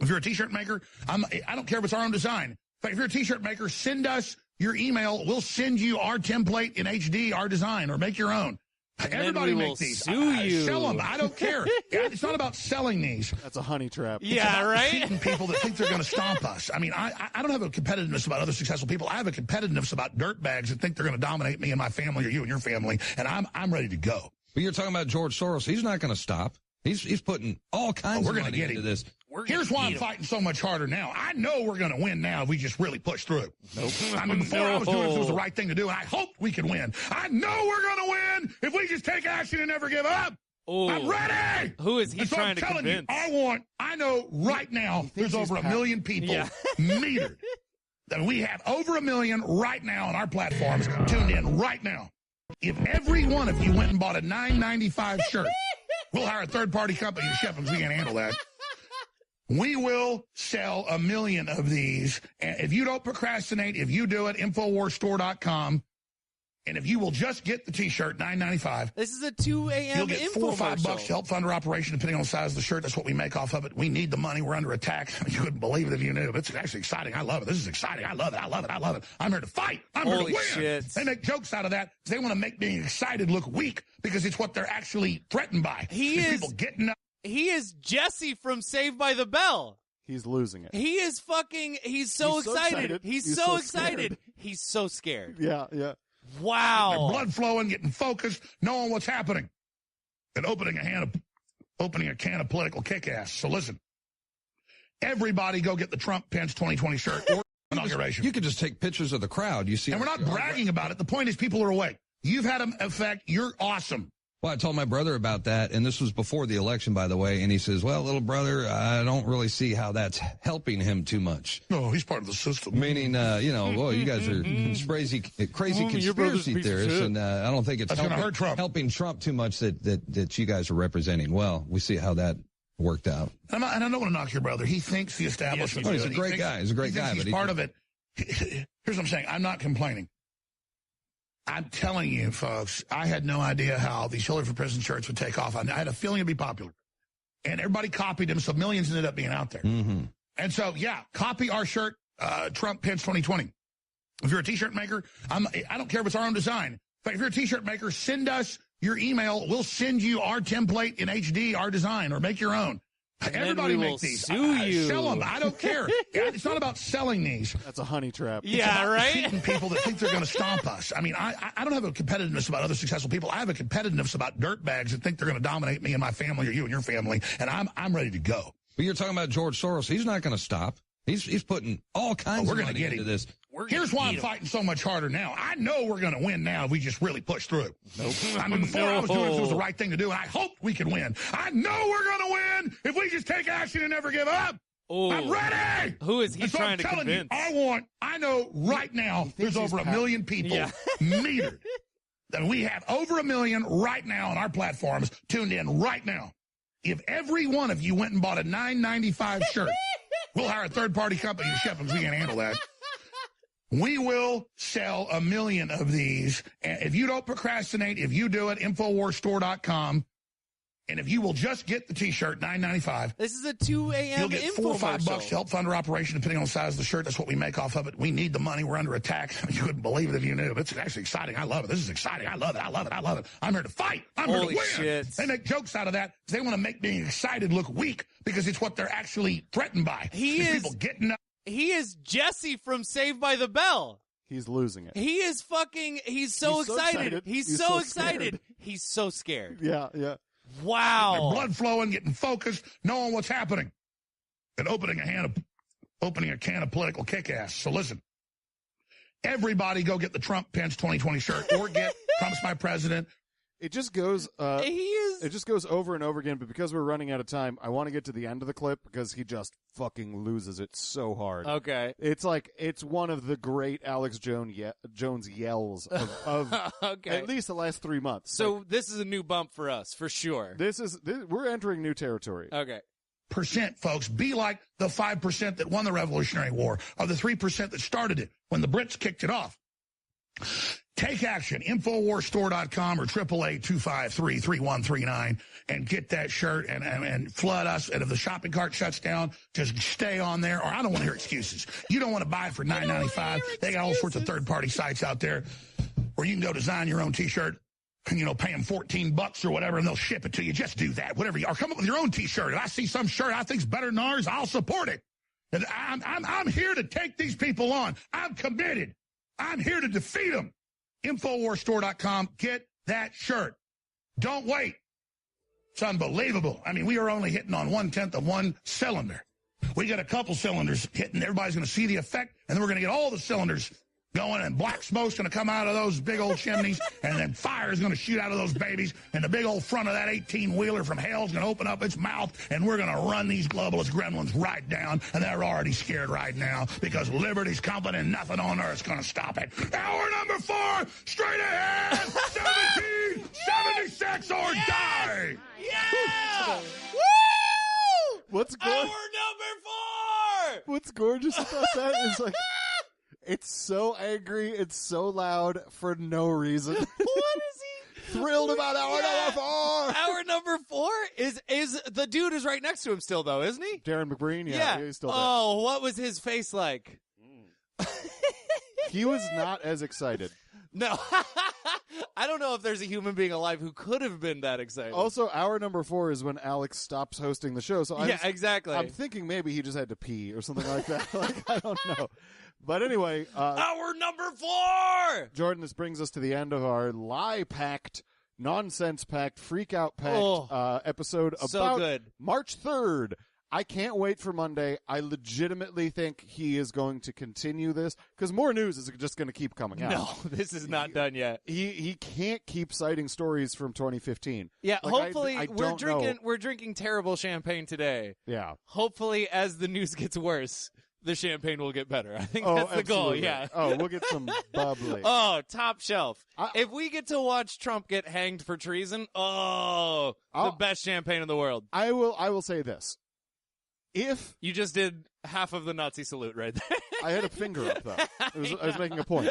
If you're a T-shirt maker, I don't care if it's our own design. But if you're a T-shirt maker, send us your email. We'll send you our template in HD, our design, or make your own. And everybody we make these. Sue you. Sell them. I don't care. It's not about selling these. That's a honey trap. Yeah, right? Cheating people that think they're going to stomp us. I mean, I don't have a competitiveness about other successful people. I have a competitiveness about dirtbags that think they're going to dominate me and my family or you and your family, and I'm ready to go. But you're talking about George Soros. He's not going to stop. He's putting all kinds of money into this. Here's why I'm fighting so much harder now. I know we're going to win now if we just really push through. Nope. I mean, before I was doing this was the right thing to do, and I hoped we could win. I know we're going to win if we just take action and never give up. Oh, I'm ready. Who is he trying to convince? I know right now there's over 1 million people metered. That we have over 1 million right now on our platforms tuned in right now. If every one of you went and bought a $9.95 shirt, we'll hire a third-party company to ship them because we can't handle that. We will sell 1 million of these. And if you don't procrastinate, if you do it, InfoWarsStore.com. And if you will just get the T-shirt, $9.95. This is a 2 a.m. You'll get $4 or $5 to help fund our operation, depending on the size of the shirt. That's what we make off of it. We need the money. We're under attack. You couldn't believe it if you knew. It's actually exciting. I love it. This is exciting. I love it. I love it. I love it. I'm here to fight. I'm here to win. Shit. They make jokes out of that. They want to make being excited look weak because it's what they're actually threatened by. People getting up. He is Jesse from Saved by the Bell. He's losing it. He is fucking. He's so excited. He's so excited. He's so scared. Yeah, yeah. Wow. Their blood flowing, getting focused, knowing what's happening, and opening a can of political kick-ass. So listen, everybody go get the Trump Pence 2020 shirt or inauguration. You could just take pictures of the crowd. You see, and we're not bragging about it. The point is, people are awake. You've had an effect. You're awesome. Well, I told my brother about that, and this was before the election, by the way, and he says, "Well, little brother, I don't really see how that's helping him too much." No, he's part of the system. Meaning, well, you guys are crazy conspiracy theorists, and I don't think it's helping Trump too much that you guys are representing. Well, we see how that worked out. And I don't want to knock your brother. He thinks the establishment. He's a great guy. He's a great guy. He's part of it. Here's what I'm saying. I'm not complaining. I'm telling you, folks, I had no idea how these Hillary for President shirts would take off. I had a feeling it'd be popular. And everybody copied them, so millions ended up being out there. Mm-hmm. And so, yeah, copy our shirt, Trump Pence 2020. If you're a T-shirt maker, I don't care if it's our own design. But if you're a T-shirt maker, send us your email. We'll send you our template in HD, our design, or make your own. And everybody make these. Sue you. Sell them. I don't care. It's not about selling these. That's a honey trap. Yeah, right? Cheating people that think they're going to stomp us. I mean, I don't have a competitiveness about other successful people. I have a competitiveness about dirtbags that think they're going to dominate me and my family or you and your family, and I'm ready to go. But you're talking about George Soros. He's not going to stop. He's putting all kinds of money into this. Here's why I'm fighting so much harder now. I know we're going to win now if we just really push through. Nope. I mean, before I was doing this was the right thing to do, and I hoped we could win. I know we're going to win if we just take action and never give up. I'm ready. Who is he trying to convince? I know right now there's over 1 million people metered. That we have over 1 million right now on our platforms tuned in right now. If every one of you went and bought a $9.95 shirt, we'll hire a third-party company to ship them because we can't handle that. We will sell 1 million of these. And if you don't procrastinate, if you do it, InfoWarsStore.com. And if you will just get the T-shirt, $9.95. This is a 2 a.m. You'll get $4 or $5 to help fund our operation, depending on the size of the shirt. That's what we make off of it. We need the money. We're under attack. You couldn't believe it if you knew. It's actually exciting. I love it. This is exciting. I love it. I love it. I love it. I'm here to fight. I'm here to win. Shit. They make jokes out of that. They want to make being excited look weak because it's what they're actually threatened by. People getting up. He is Jesse from Saved by the Bell. He's losing it. He is fucking. He's so excited. He's so excited. He's so scared. Yeah, yeah. Their blood flowing, getting focused, knowing what's happening, and opening a can of political kick-ass. So listen, everybody go get the Trump Pence 2020 shirt or get Trump's my president. It just goes. It just goes over and over again. But because we're running out of time, I want to get to the end of the clip because he just fucking loses it so hard. Okay, it's one of the great Alex Jones yells of okay. at least the last 3 months. So this is a new bump for us, for sure. We're entering new territory. Okay. Percent, folks. Be like the 5% that won the Revolutionary War or the 3% that started it when the Brits kicked it off. Take action. Infowarsstore.com or 888-253-3139 and get that shirt and flood us. And if the shopping cart shuts down, just stay on there. Or I don't want to hear excuses. You don't want to buy it for $9.95. They got all sorts of third-party sites out there where you can go design your own T-shirt and, pay them $14 or whatever, and they'll ship it to you. Just do that, whatever you are. Come up with your own T-shirt. If I see some shirt I think's better than ours, I'll support it. And I'm here to take these people on. I'm committed. I'm here to defeat them. Infowarsstore.com. Get that shirt. Don't wait. It's unbelievable. I mean, we are only hitting on 1/10 of one cylinder. We got a couple cylinders hitting. Everybody's going to see the effect, and then we're going to get all the cylinders going, and black smoke's going to come out of those big old chimneys, and then fire is going to shoot out of those babies, and the big old front of that 18-wheeler from hell's going to open up its mouth, and we're going to run these globalist gremlins right down, and they're already scared right now because liberty's coming and nothing on earth's going to stop it. Hour number 4, straight ahead, 1776 or die. Yeah! Woo! What's gorgeous about that is like, it's so angry, it's so loud for no reason. What is he? Thrilled about hour number 4. Hour number 4 is the dude is right next to him still though, isn't he? Darren McBreen, yeah. He's still there. Oh, what was his face like? He was not as excited. No. I don't know if there's a human being alive who could have been that excited. Also, hour number 4 is when Alex stops hosting the show. So exactly. I'm thinking maybe he just had to pee or something like that. I don't know. But anyway, hour number 4! Jordan, this brings us to the end of our lie-packed, nonsense-packed, freak-out-packed episode about good. March 3rd. I can't wait for Monday. I legitimately think he is going to continue this because more news is just going to keep coming out. No, this is not done yet. He can't keep citing stories from 2015. Yeah, like, hopefully I we're drinking terrible champagne today. Yeah. Hopefully, as the news gets worse, the champagne will get better. I think that's the goal. Yeah. Oh, we'll get some bubbly. Oh, top shelf. If we get to watch Trump get hanged for treason, the best champagne in the world. I will say this. If you just did half of the Nazi salute right there. I had a finger up, though. I was making a point.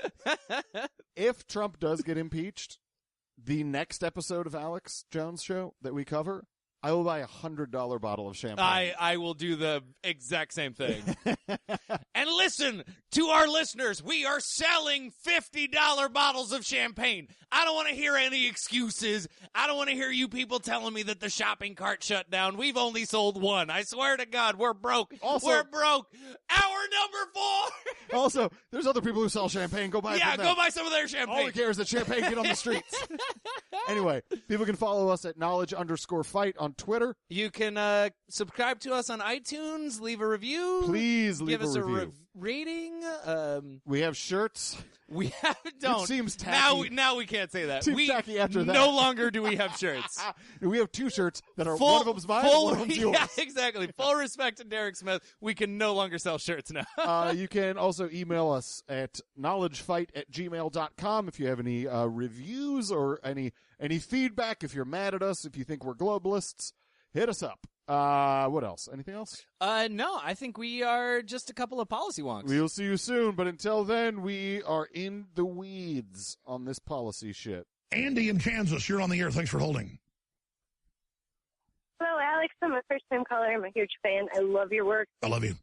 If Trump does get impeached, the next episode of Alex Jones' show that we cover, I will buy a $100 bottle of champagne. I will do the exact same thing. And listen to our listeners. We are selling $50 bottles of champagne. I don't want to hear any excuses. I don't want to hear you people telling me that the shopping cart shut down. We've only sold one. I swear to God, we're broke. We're broke. Hour number 4. Also, there's other people who sell champagne. Go buy it from them. Go buy some of their champagne. All we care is that champagne get on the streets. Anyway, people can follow us at knowledge_fight on Twitter. You can subscribe to us on iTunes, leave a review. Please leave Give us a review. Rating. We have shirts. We have don't. It seems tacky. Now we can't say that. Seems tacky after that. No longer do we have shirts. We have 2 shirts that are one of them's mine, and one of them's yours. Yeah, exactly. Full respect to Derek Smith. We can no longer sell shirts now. You can also email us at knowledgefight@gmail.com if you have any reviews or any feedback. If you're mad at us, if you think we're globalists, hit us up. What else? Anything else? No, I think we are just a couple of policy wonks. We'll see you soon, but until then, we are in the weeds on this policy shit. Andy in Kansas, you're on the air. Thanks for holding. Hello, Alex. I'm a first-time caller. I'm a huge fan. I love your work. I love you.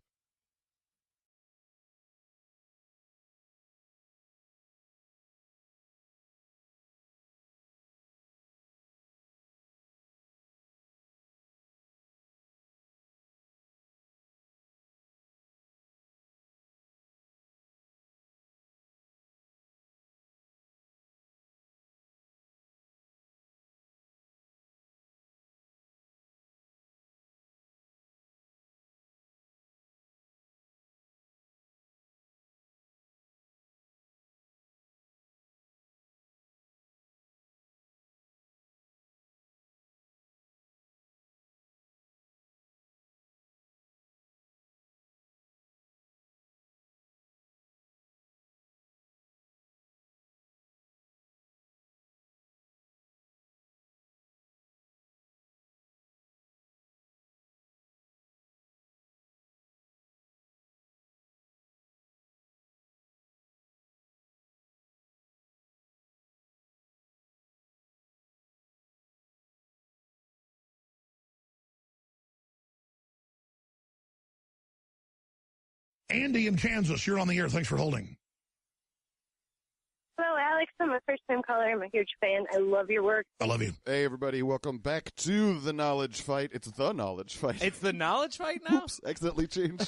Andy in Kansas, you're on the air. Thanks for holding. Hello, Alex. I'm a first-time caller. I'm a huge fan. I love your work. I love you. Hey, everybody. Welcome back to The Knowledge Fight. It's The Knowledge Fight. It's the knowledge fight now? Oops, accidentally changed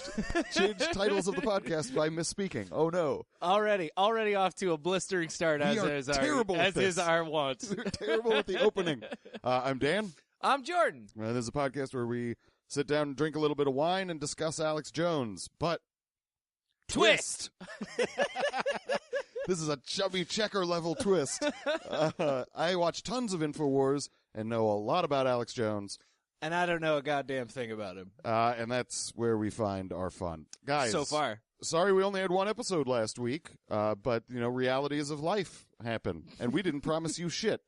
titles of the podcast by misspeaking. Oh, no. Already off to a blistering start, as is our wont. We're terrible at the opening. I'm Dan. I'm Jordan. This is a podcast where we sit down and drink a little bit of wine and discuss Alex Jones. But Twist! This is a chubby checker level twist. I watch tons of InfoWars and know a lot about Alex Jones. And I don't know a goddamn thing about him. And that's where we find our fun. Guys. So far. Sorry we only had one episode last week, but, realities of life happen. And we didn't promise you shit.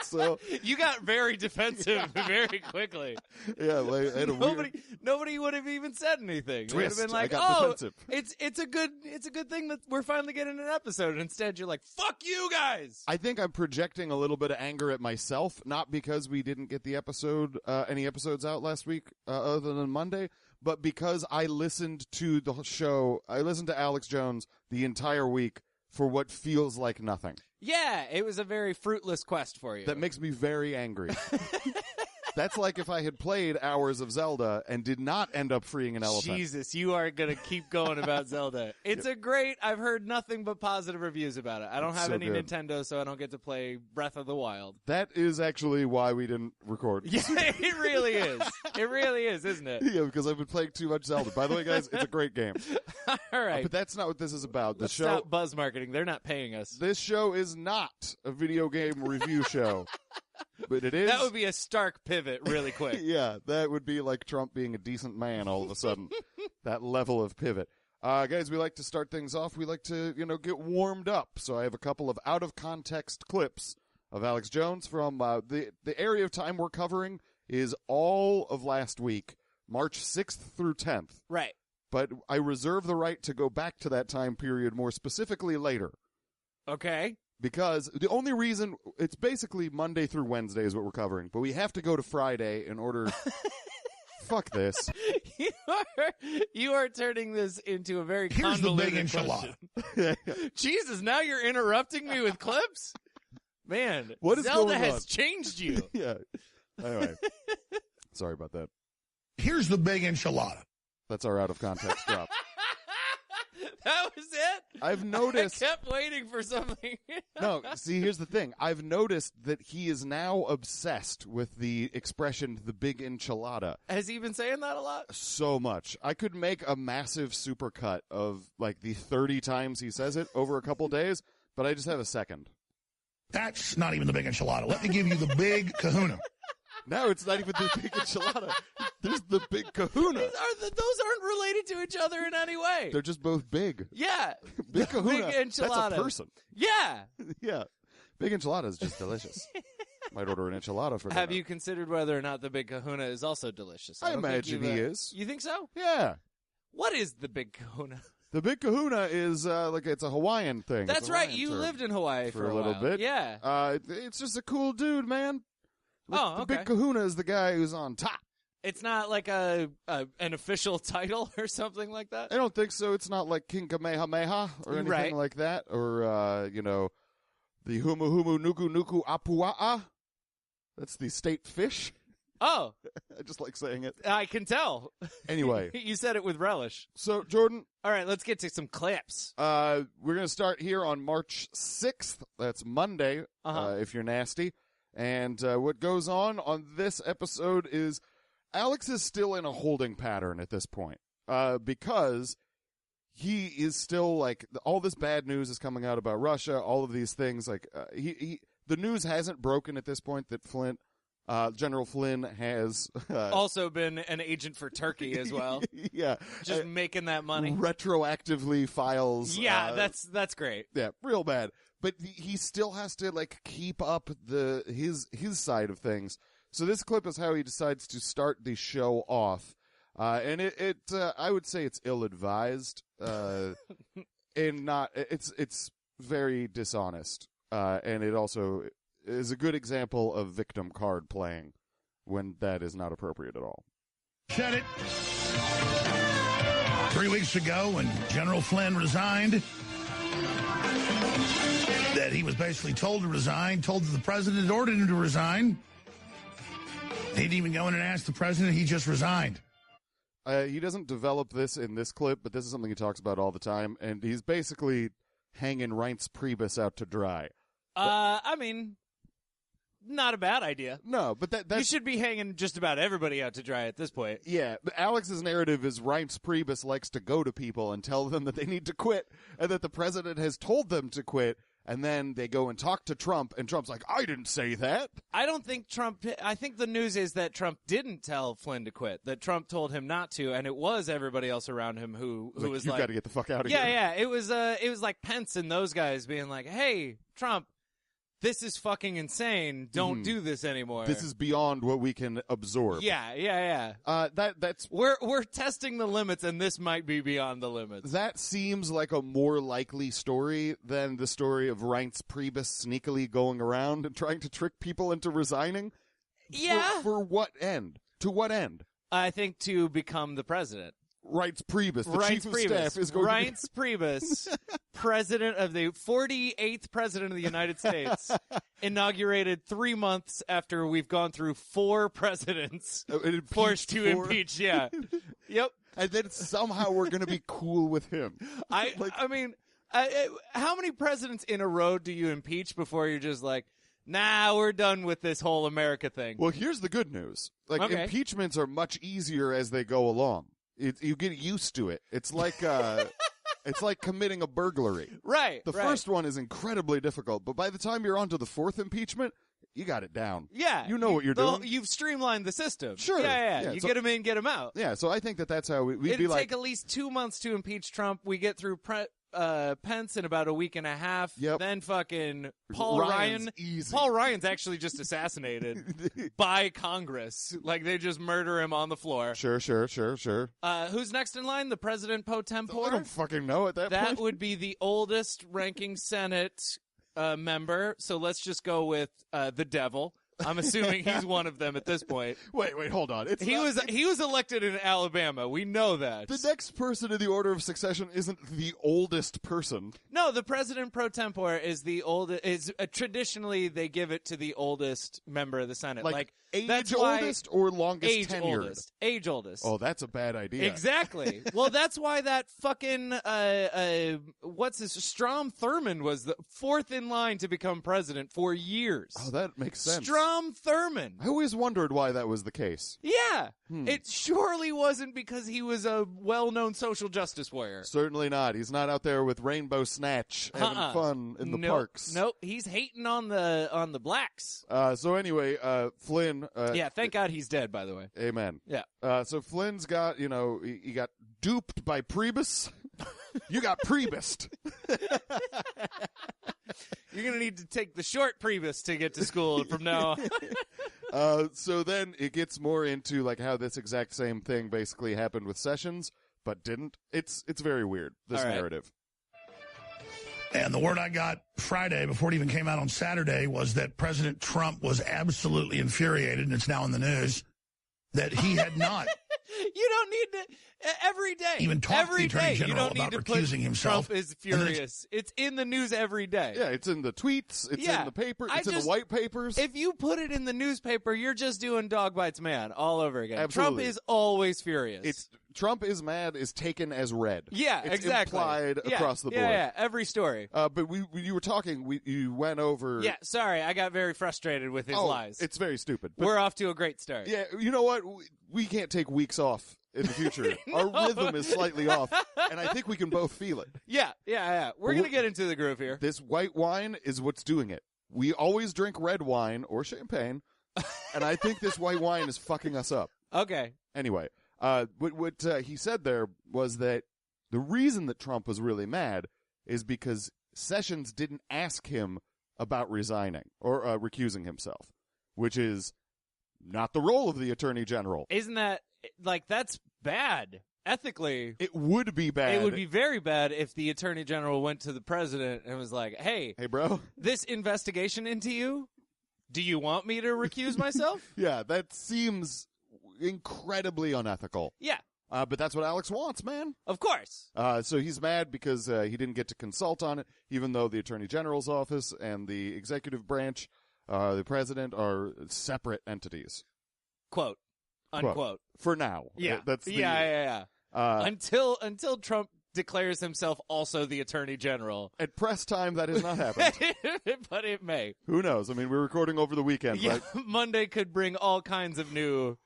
So you got very defensive very quickly. Yeah, like, nobody would have even said anything. They would have been like, defensive. it's a good thing that we're finally getting an episode. And instead, you're like, fuck you guys. I think I'm projecting a little bit of anger at myself, not because we didn't get the episode, any episodes out last week, other than Monday, but because I listened to the show. I listened to Alex Jones the entire week for what feels like nothing. Yeah, it was a very fruitless quest for you. That makes me very angry. That's like if I had played hours of Zelda and did not end up freeing an elephant. Jesus, you are going to keep going about Zelda. It's I've heard nothing but positive reviews about it. I don't have any Nintendo, so I don't get to play Breath of the Wild. That is actually why we didn't record. Yeah, it really is. It really is, isn't it? Yeah, because I've been playing too much Zelda. By the way, guys, it's a great game. All right. But that's not what this is about. Let's stop buzz marketing. They're not paying us. This show is not a video game review show. But it is. That would be a stark pivot really quick. Yeah, that would be like Trump being a decent man all of a sudden. That level of pivot. Guys, we like to start things off. We like to, get warmed up. So I have a couple of out-of-context clips of Alex Jones from the area of time we're covering is all of last week, March 6th through 10th. Right. But I reserve the right to go back to that time period more specifically later. Okay. Because the only reason, it's basically Monday through Wednesday is what we're covering, but we have to go to Friday in order... Fuck this. You are turning this into a very Here's the big enchilada. enchilada. Jesus, now you're interrupting me with clips? Man, what is Zelda going has on? changed you. Yeah. Anyway. Sorry about that. Here's the big enchilada. That's our out-of-context drop. That was it? I've noticed... I kept waiting for something. No, see, here's the thing. I've noticed that he is now obsessed with the expression, the big enchilada. Has he been saying that a lot? So much. I could make a massive supercut of, like, the 30 times he says it over a couple days, but I just have a second. That's not even the big enchilada. Let me give you the big kahuna. No, it's not even the big enchilada. There's the big kahuna. Those aren't related to each other in any way. They're just both big. Yeah. Big kahuna. Big enchilada. That's a person. Yeah. Yeah. Big enchilada is just delicious. Might order an enchilada for dinner. Have you considered whether or not the big kahuna is also delicious? I imagine he is. You think so? Yeah. What is the big kahuna? The big kahuna is it's a Hawaiian thing. That's right. You lived in Hawaii for a little while. bit. Yeah. It's just a cool dude, man. Okay. The big kahuna is the guy who's on top. It's not like an official title or something like that? I don't think so. It's not like King Kamehameha or anything like that. Or, the Humu Humu Nuku Nuku Apua'a. That's the state fish. Oh. I just like saying it. I can tell. Anyway. You said it with relish. So, Jordan. All right, let's get to some clips. We're going to start here on March 6th. That's Monday, if you're nasty. And what goes on this episode is Alex is still in a holding pattern at this point because he is still like all this bad news is coming out about Russia, all of these things. Like the news hasn't broken at this point that General Flynn has also been an agent for Turkey as well. Yeah, just making that money. Retroactively files. Yeah, that's great. Yeah, real bad. But he still has to like keep up his side of things. So this clip is how he decides to start the show off, and it I would say it's ill-advised, and it's very dishonest, and it also is a good example of victim card playing when that is not appropriate at all. Said it. 3 weeks ago when General Flynn resigned, that he was basically told to resign, told that the president had ordered him to resign. He didn't even go in and ask the president. He just resigned. He doesn't develop this in this clip, but this is something he talks about all the time, and he's basically hanging Reince Priebus out to dry. I mean, not a bad idea. No, but that's... You should be hanging just about everybody out to dry at this point. Yeah, but Alex's narrative is Reince Priebus likes to go to people and tell them that they need to quit, and that the president has told them to quit, and then they go and talk to Trump, and Trump's like, I didn't say that. I don't think Trump... I think the news is that Trump didn't tell Flynn to quit, that Trump told him not to, and it was everybody else around him who was like... You got to get the fuck out of here. Yeah, it was like Pence and those guys being like, hey, Trump, this is fucking insane. Don't do this anymore. This is beyond what we can absorb. Yeah. That's we're testing the limits, and this might be beyond the limits. That seems like a more likely story than the story of Reince Priebus sneakily going around and trying to trick people into resigning. Yeah. For what end? To what end? I think to become the president. Reince Priebus, the chief of staff, is going Reince Priebus, president of the 48th president of the United States, inaugurated 3 months after we've gone through 4 presidents forced to impeach. Yeah. Yep. And then somehow we're going to be cool with him. I mean, how many presidents in a row do you impeach before you're just like, nah, we're done with this whole America thing? Well, here's the good news. Impeachments are much easier as they go along. You get used to it. It's like committing a burglary. Right. The first one is incredibly difficult, but by the time you're on to the 4th impeachment, you got it down. Yeah. You know what you're doing. You've streamlined the system. Sure. Yeah. You get them in, get them out. Yeah, so I think that's how we'd It'd be like... take at least 2 months to impeach Trump. We get through Pence in about a week and a half. Yep. Then fucking Ryan's Ryan. easy. Paul Ryan's actually just assassinated by Congress. Like, they just murder him on the floor. Sure. Who's next in line? The president pro tempore? I don't fucking know at that point. That would be the oldest ranking Senate member. So let's just go with the devil. I'm assuming he's one of them at this point. Wait, hold on. He was elected in Alabama. We know that. The next person in the order of succession isn't the oldest person. No, the president pro tempore is the oldest. Is traditionally they give it to the oldest member of the Senate. Like age oldest or longest tenured? Age oldest. Oh, that's a bad idea. Exactly. Well, that's why that fucking Strom Thurmond was the 4th in line to become president for years. Oh, that makes sense. Strom Thurmond. I always wondered why that was the case. Yeah. It surely wasn't because he was a well-known social justice warrior. Certainly not. He's not out there with Rainbow Snatch having fun in the parks. Nope. He's hating on the blacks. So anyway, Flynn. Yeah, thank God he's dead, by the way. Amen. Yeah. So Flynn's got, he got duped by Priebus. You got Priebused. You're going to need to take the short Priebus to get to school from now on. So then it gets more into like how this exact same thing basically happened with Sessions, but didn't. It's very weird, this narrative. And the word I got Friday, before it even came out on Saturday, was that President Trump was absolutely infuriated, and it's now in the news, that he had not. You don't need to. Every day. Even talk to the Attorney General about recusing himself. Trump is furious. It's in the news every day. Yeah, it's in the tweets. It's in the paper. It's in the white papers. If you put it in the newspaper, you're just doing dog bites man all over again. Absolutely. Trump is always furious. Trump is mad is taken as read. Yeah, it's exactly. Implied across the board. Yeah, every story. But you were talking. You went over. Yeah, sorry, I got very frustrated with his lies. It's very stupid. We're off to a great start. Yeah, you know what? We can't take weeks off in the future. No. Our rhythm is slightly off, and I think we can both feel it. Yeah. We're going to get into the groove here. This white wine is what's doing it. We always drink red wine or champagne, and I think this white wine is fucking us up. Okay. Anyway, what he said there was that the reason that Trump was really mad is because Sessions didn't ask him about resigning or recusing himself, which is not the role of the Attorney General. Isn't that, that's bad? Ethically, it would be bad. It would be very bad if the Attorney General went to the president and was like, hey, bro, this investigation into you, do you want me to recuse myself? Yeah, that seems incredibly unethical. Yeah. But that's what Alex wants, man. Of course. So he's mad because he didn't get to consult on it, even though the Attorney General's office and the executive branch, the president, are separate entities. Quote, unquote. For now. Yeah. That's the, yeah. Until Trump declares himself also the Attorney General. At press time, that has not happened. But it may. Who knows? I mean, we're recording over the weekend, Yeah, right? Monday could bring all kinds of new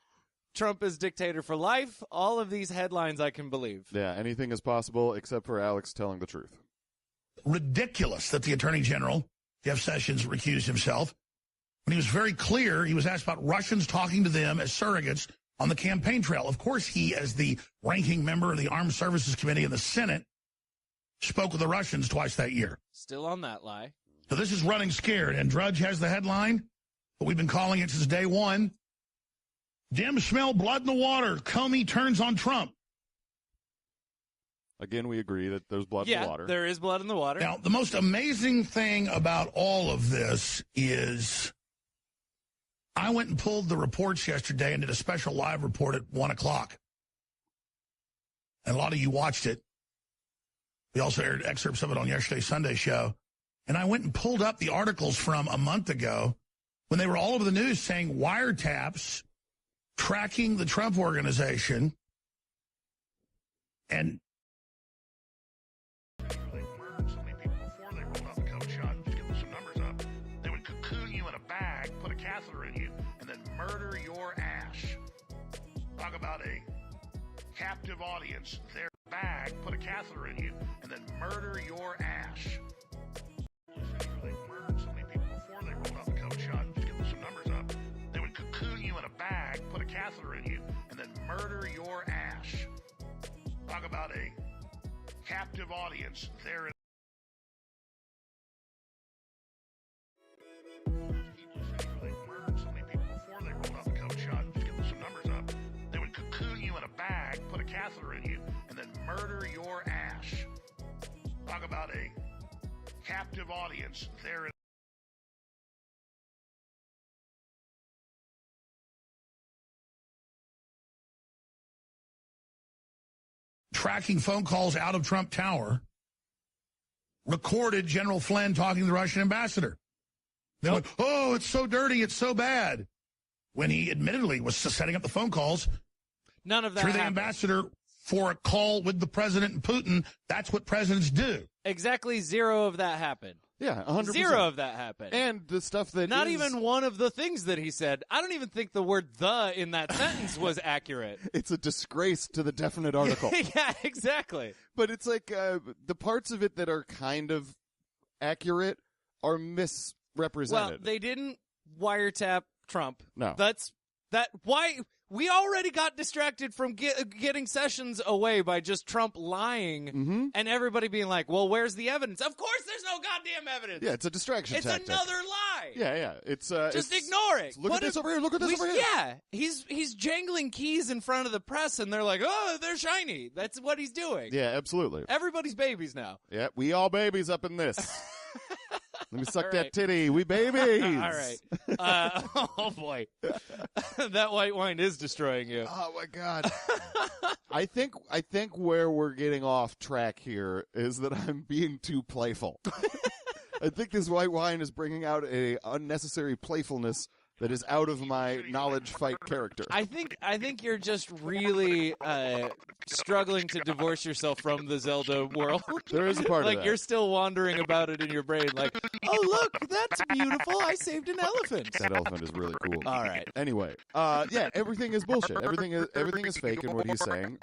Trump is dictator for life. All of these headlines I can believe. Yeah, anything is possible except for Alex telling the truth. Ridiculous that the Attorney General, Jeff Sessions, recused himself. When he was very clear, he was asked about Russians talking to them as surrogates on the campaign trail. Of course, he, as the ranking member of the Armed Services Committee in the Senate, spoke with the Russians twice that year. Still on that lie. So this is running scared, and Drudge has the headline, but we've been calling it since day one. Dems smell blood in the water. Comey turns on Trump. Again, we agree that there's blood in the water. Yeah, there is blood in the water. Now, the most amazing thing about all of this is I went and pulled the reports yesterday and did a special live report at 1 o'clock. And a lot of you watched it. We also aired excerpts of it on yesterday's Sunday show. And I went and pulled up the articles from a month ago when they were all over the news saying wiretaps tracking the Trump organization. And they murdered so many people before they rolled out the COVID shot. Just give them some numbers up. They would cocoon you in a bag, put a catheter in you, and then murder your ass. Talk about a captive audience. Their bag, put a catheter in you, and then murder your ass. They murdered so many people before they rolled out the COVID shot. Just give them some numbers up. They would cocoon you in a bag, put a catheter in you, and then murder your ass. Talk about a captive audience. There. They murdered so many people before they rolled out the COVID shot. Just give them some numbers up. They would cocoon you in a bag, put a catheter in you, and then murder your ass. Talk about a captive audience. There. Tracking phone calls out of Trump Tower, recorded General Flynn talking to the Russian ambassador. They went, oh, it's so dirty, it's so bad. When he admittedly was setting up the phone calls. None of that through the happened. ambassador for a call with the president and Putin. That's what presidents do. Exactly zero of that happened. Yeah, 100%. Zero of that happened. And the stuff that Not even one of the things that he said. I don't even think the word "the" in that sentence was accurate. It's a disgrace to the definite article. Yeah, exactly. But it's like the parts of it that are kind of accurate are misrepresented. Well, they didn't wiretap Trump. No. Why we already got distracted from getting Sessions away by just Trump lying and everybody being like, well, where's the evidence? Of course there's no goddamn evidence. Yeah, it's a distraction tactic. It's another lie. Yeah. It's just ignore it. Look at this over here. Look at this over here. Yeah. He's jangling keys in front of the press and they're like, oh, they're shiny. That's what he's doing. Yeah, absolutely. Everybody's babies now. Yeah, we all babies up in this. Let me suck All that right. titty. We babies. All right. Oh, boy. That white wine is destroying you. Oh, my God. I think where we're getting off track here is that I'm being too playful. I think this white wine is bringing out a unnecessary playfulness that is out of my knowledge fight character. I think you're just really struggling to divorce yourself from the Zelda world. There is a part of like that. you're still wandering about it in your brain like, oh, look, that's beautiful. I saved an elephant. That elephant is really cool. All right. Anyway, yeah, everything is bullshit. Everything is fake in what he's saying.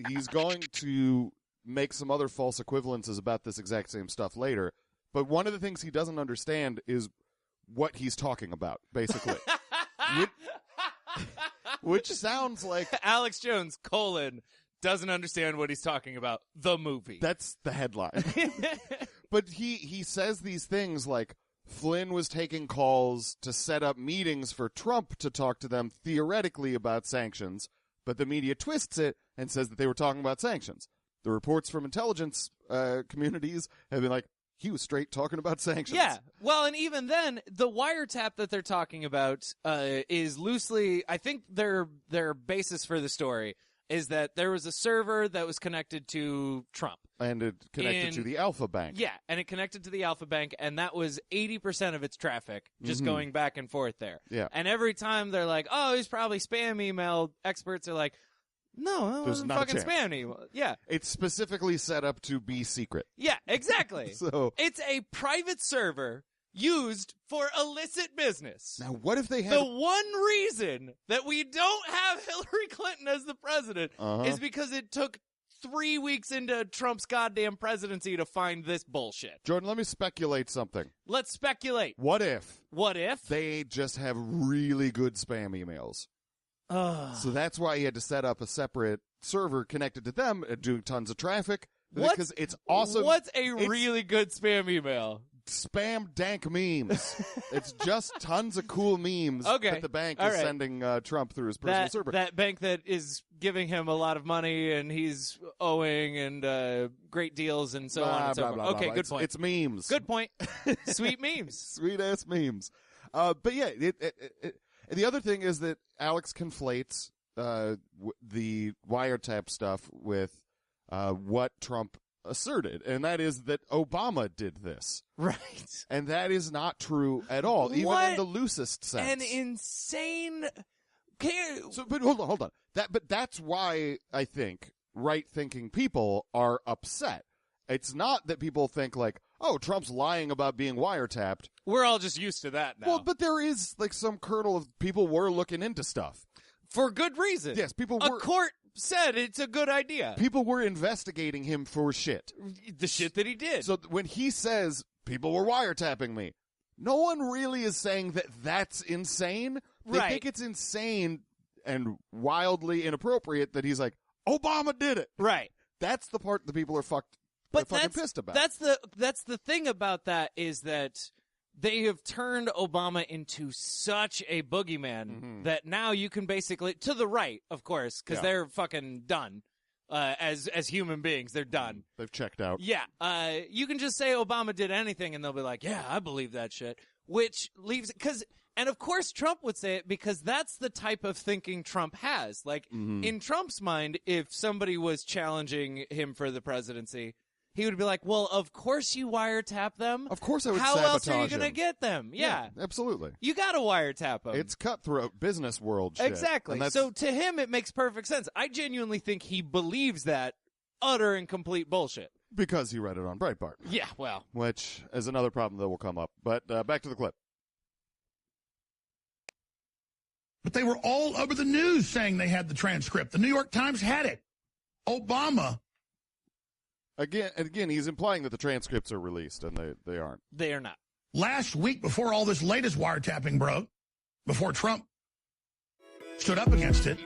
He's going to make some other false equivalences about this exact same stuff later. But one of the things he doesn't understand is what he's talking about, basically. Which sounds like Alex Jones, doesn't understand what he's talking about. The movie. That's the headline. But he says these things like Flynn was taking calls to set up meetings for Trump to talk to them theoretically about sanctions, but the media twists it and says that they were talking about sanctions. The reports from intelligence communities have been like, he was straight talking about sanctions. Yeah. Well, and even then, the wiretap that they're talking about is loosely, I think their basis for the story is that there was a server that was connected to Trump. And it connected to the Alpha Bank. Yeah, and it connected to the Alpha Bank, and that was 80% of its traffic just going back and forth there. Yeah. And every time they're like, oh, he's probably spam email, experts are like, no, that wasn't not a fucking chance. spam email. Yeah. It's specifically set up to be secret. Yeah, exactly. So it's a private server used for illicit business. now, what if they had The one reason that we don't have Hillary Clinton as the president is because it took 3 weeks into Trump's goddamn presidency to find this bullshit. Jordan? Let me speculate something. Let's speculate. What if What if? they just have really good spam emails? So that's why he had to set up a separate server connected to them, doing tons of traffic. Because it's awesome. What's a really good spam email? Spam dank memes. It's just tons of cool memes that the bank is sending Trump through his personal server. That bank that is giving him a lot of money and he's owing and great deals and so on and so forth. Okay, good point. It's memes. Good point. Sweet memes. Sweet ass memes. But yeah, the other thing is that Alex conflates the wiretap stuff with what Trump asserted, and that is that Obama did this. Right. And that is not true at all, even in the loosest sense. An insane... But hold on. But that's why I think right-thinking people are upset. It's not that people think like, oh, Trump's lying about being wiretapped. We're all just used to that now. Well, but there is like some kernel of people were looking into stuff. For good reason. Yes, people A were... court said it's a good idea. People were investigating him for shit. The shit that he did. So when he says, people were wiretapping me, no one really is saying that that's insane. They think it's insane and wildly inappropriate that he's like, Obama did it. Right. That's the part that people are fucking pissed about. That's the thing about that is that they have turned Obama into such a boogeyman that now you can basically, to the right, of course, because they're fucking done. As human beings, they're done. They've checked out. Yeah. You can just say Obama did anything and they'll be like, yeah, I believe that shit. Which leaves, and of course Trump would say it because that's the type of thinking Trump has. Like, in Trump's mind, if somebody was challenging him for the presidency, he would be like, well, of course you wiretap them. Of course I would How sabotage else are you him. going to get them? Yeah. Absolutely. You got to wiretap them. It's cutthroat business world shit. Exactly. So to him, it makes perfect sense. I genuinely think he believes that utter and complete bullshit. Because he read it on Breitbart. Yeah, well. Which is another problem that will come up. But back to the clip. But they were all over the news saying they had the transcript. The New York Times had it. Obama. Again, he's implying that the transcripts are released, and they aren't. They are not. Last week, before all this latest wiretapping broke, before Trump stood up against it,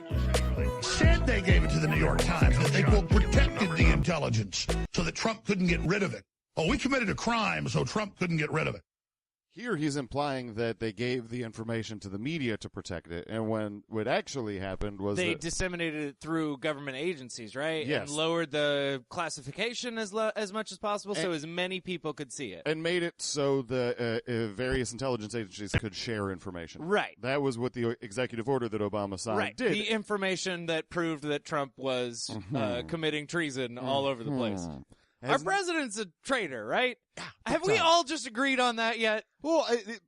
said they gave it to the New York Times, that they, quote, protected the intelligence so that Trump couldn't get rid of it. Oh, we committed a crime, so Trump couldn't get rid of it. Here he's implying that they gave the information to the media to protect it, and when what actually happened was they disseminated it through government agencies, right? Yes. And lowered the classification as much as possible so as many people could see it. And made it so the various intelligence agencies could share information. Right. That was what the executive order that Obama signed did. The information that proved that Trump was committing treason all over the place. Our president's a traitor, right? Have we all just agreed on that yet? Well,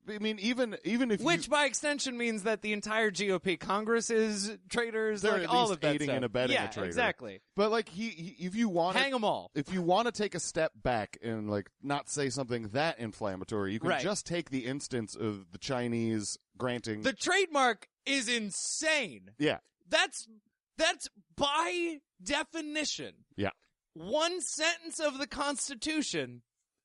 I mean, even if which by extension means that the entire GOP Congress is traitors, they're like at all least of that aiding stuff. and abetting a traitor. Exactly. But like if you want hang them all, if you want to take a step back and like not say something that inflammatory, you can just take the instance of the Chinese granting the trademark is insane. Yeah, that's by definition. Yeah. One sentence of the Constitution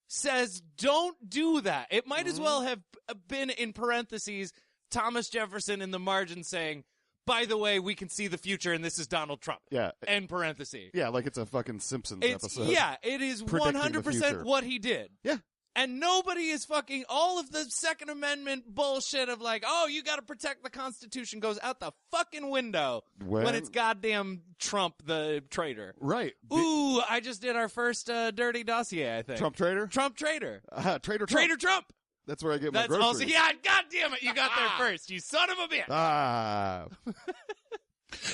says don't do that. It might as well have been in parentheses Thomas Jefferson in the margin saying, by the way, we can see the future and this is Donald Trump. Yeah. End parentheses. Yeah, like it's a fucking Simpsons episode. Yeah, it is 100% what he did. Yeah. And nobody is fucking, all of the Second Amendment bullshit of like, oh, you got to protect the Constitution goes out the fucking window when it's goddamn Trump the traitor. Right. Ooh, I just did our first dirty dossier, I think. Trump traitor? Trump traitor. Traitor Trump. Traitor Trump. That's where I get my That's groceries. also, yeah, goddamn it, you got there first, you son of a bitch.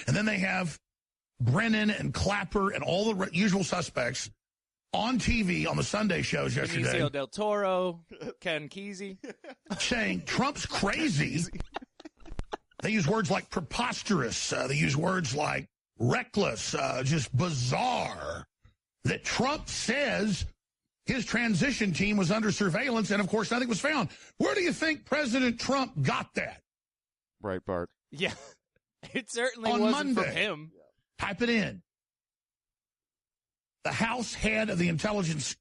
And then they have Brennan and Clapper and all the usual suspects on TV on the Sunday shows yesterday. Benicio del Toro, Ken Kesey. Saying Trump's crazy. They use words like preposterous. They use words like reckless, just bizarre. That Trump says his transition team was under surveillance, and of course nothing was found. Where do you think President Trump got that? Breitbart. Yeah, it certainly On wasn't Monday. from him. Type it in. The House head of the Intelligence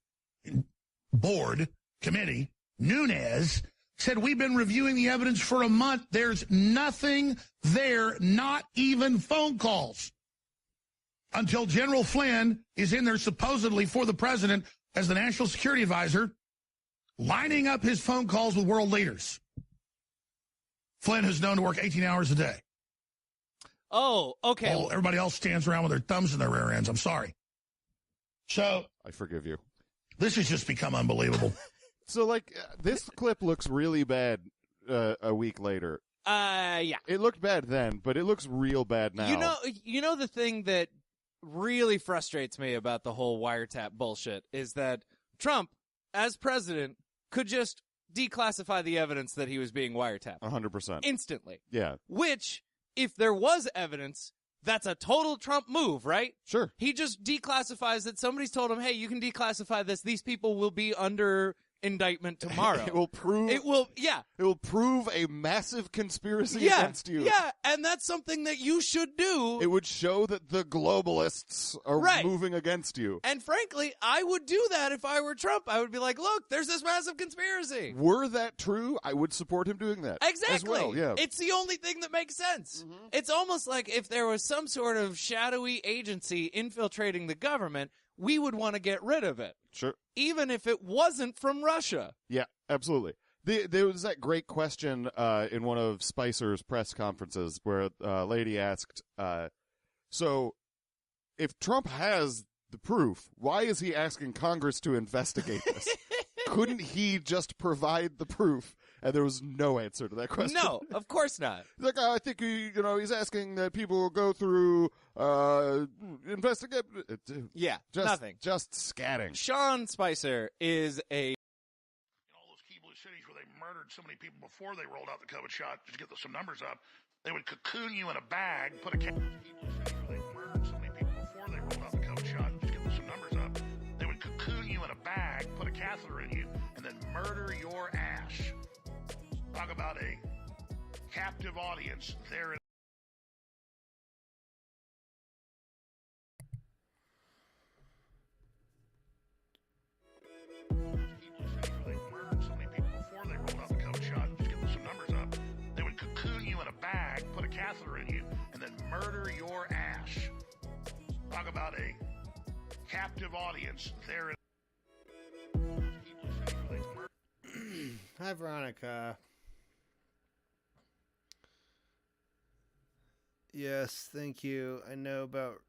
Board Committee, Nunes, said, we've been reviewing the evidence for a month. There's nothing there, not even phone calls. Until General Flynn is in there supposedly for the president as the national security advisor, lining up his phone calls with world leaders. Flynn is known to work 18 hours a day. Oh, okay. While everybody else stands around with their thumbs in their rear ends. I'm sorry. So I forgive you. this has just become unbelievable. So, like, this clip looks really bad a week later. Yeah. It looked bad then, but it looks real bad now. You know the thing that really frustrates me about the whole wiretap bullshit is that Trump, as president, could just declassify the evidence that he was being wiretapped 100%. instantly. Yeah. Which, if there was evidence, that's a total Trump move, right? Sure. He just declassifies that somebody's told him, hey, you can declassify this. These people will be under indictment tomorrow. It will prove. It will, yeah. It will prove a massive conspiracy Yeah, against you. yeah, and that's something that you should do. It would show that the globalists are Right. moving against you. And frankly, I would do that if I were Trump. I would be like, look, there's this massive conspiracy. Were that true, I would support him doing that. Exactly. As well, yeah. It's the only thing that makes sense. It's almost like if there was some sort of shadowy agency infiltrating the government, we would want to get rid of it. Sure. Even if it wasn't from Russia. Yeah, absolutely. There was that great question in one of Spicer's press conferences where a lady asked, so if Trump has the proof, why is he asking Congress to investigate this? Couldn't he just provide the proof? And there was no answer to that question. No, of course not. Like, I think he's asking that people go through investigate. Yeah, just, nothing. Just scatting. Sean Spicer is a In all those key blue cities where they murdered so many people before they rolled out the COVID shot, just to get some numbers up, they would cocoon you in a bag, put a key blue cities where they murdered so many people before they rolled out the COVID shot, just to get some numbers up, they would cocoon you in a bag, put a catheter in you, and then murder your ass. Talk about a captive audience there. They murdered so many people before they rolled out the COVID shot. Just get some numbers up. They would cocoon you in a bag, put a catheter in you, and then murder your ass. Talk about a captive audience there. Hi, Veronica. Yes, thank you. I know about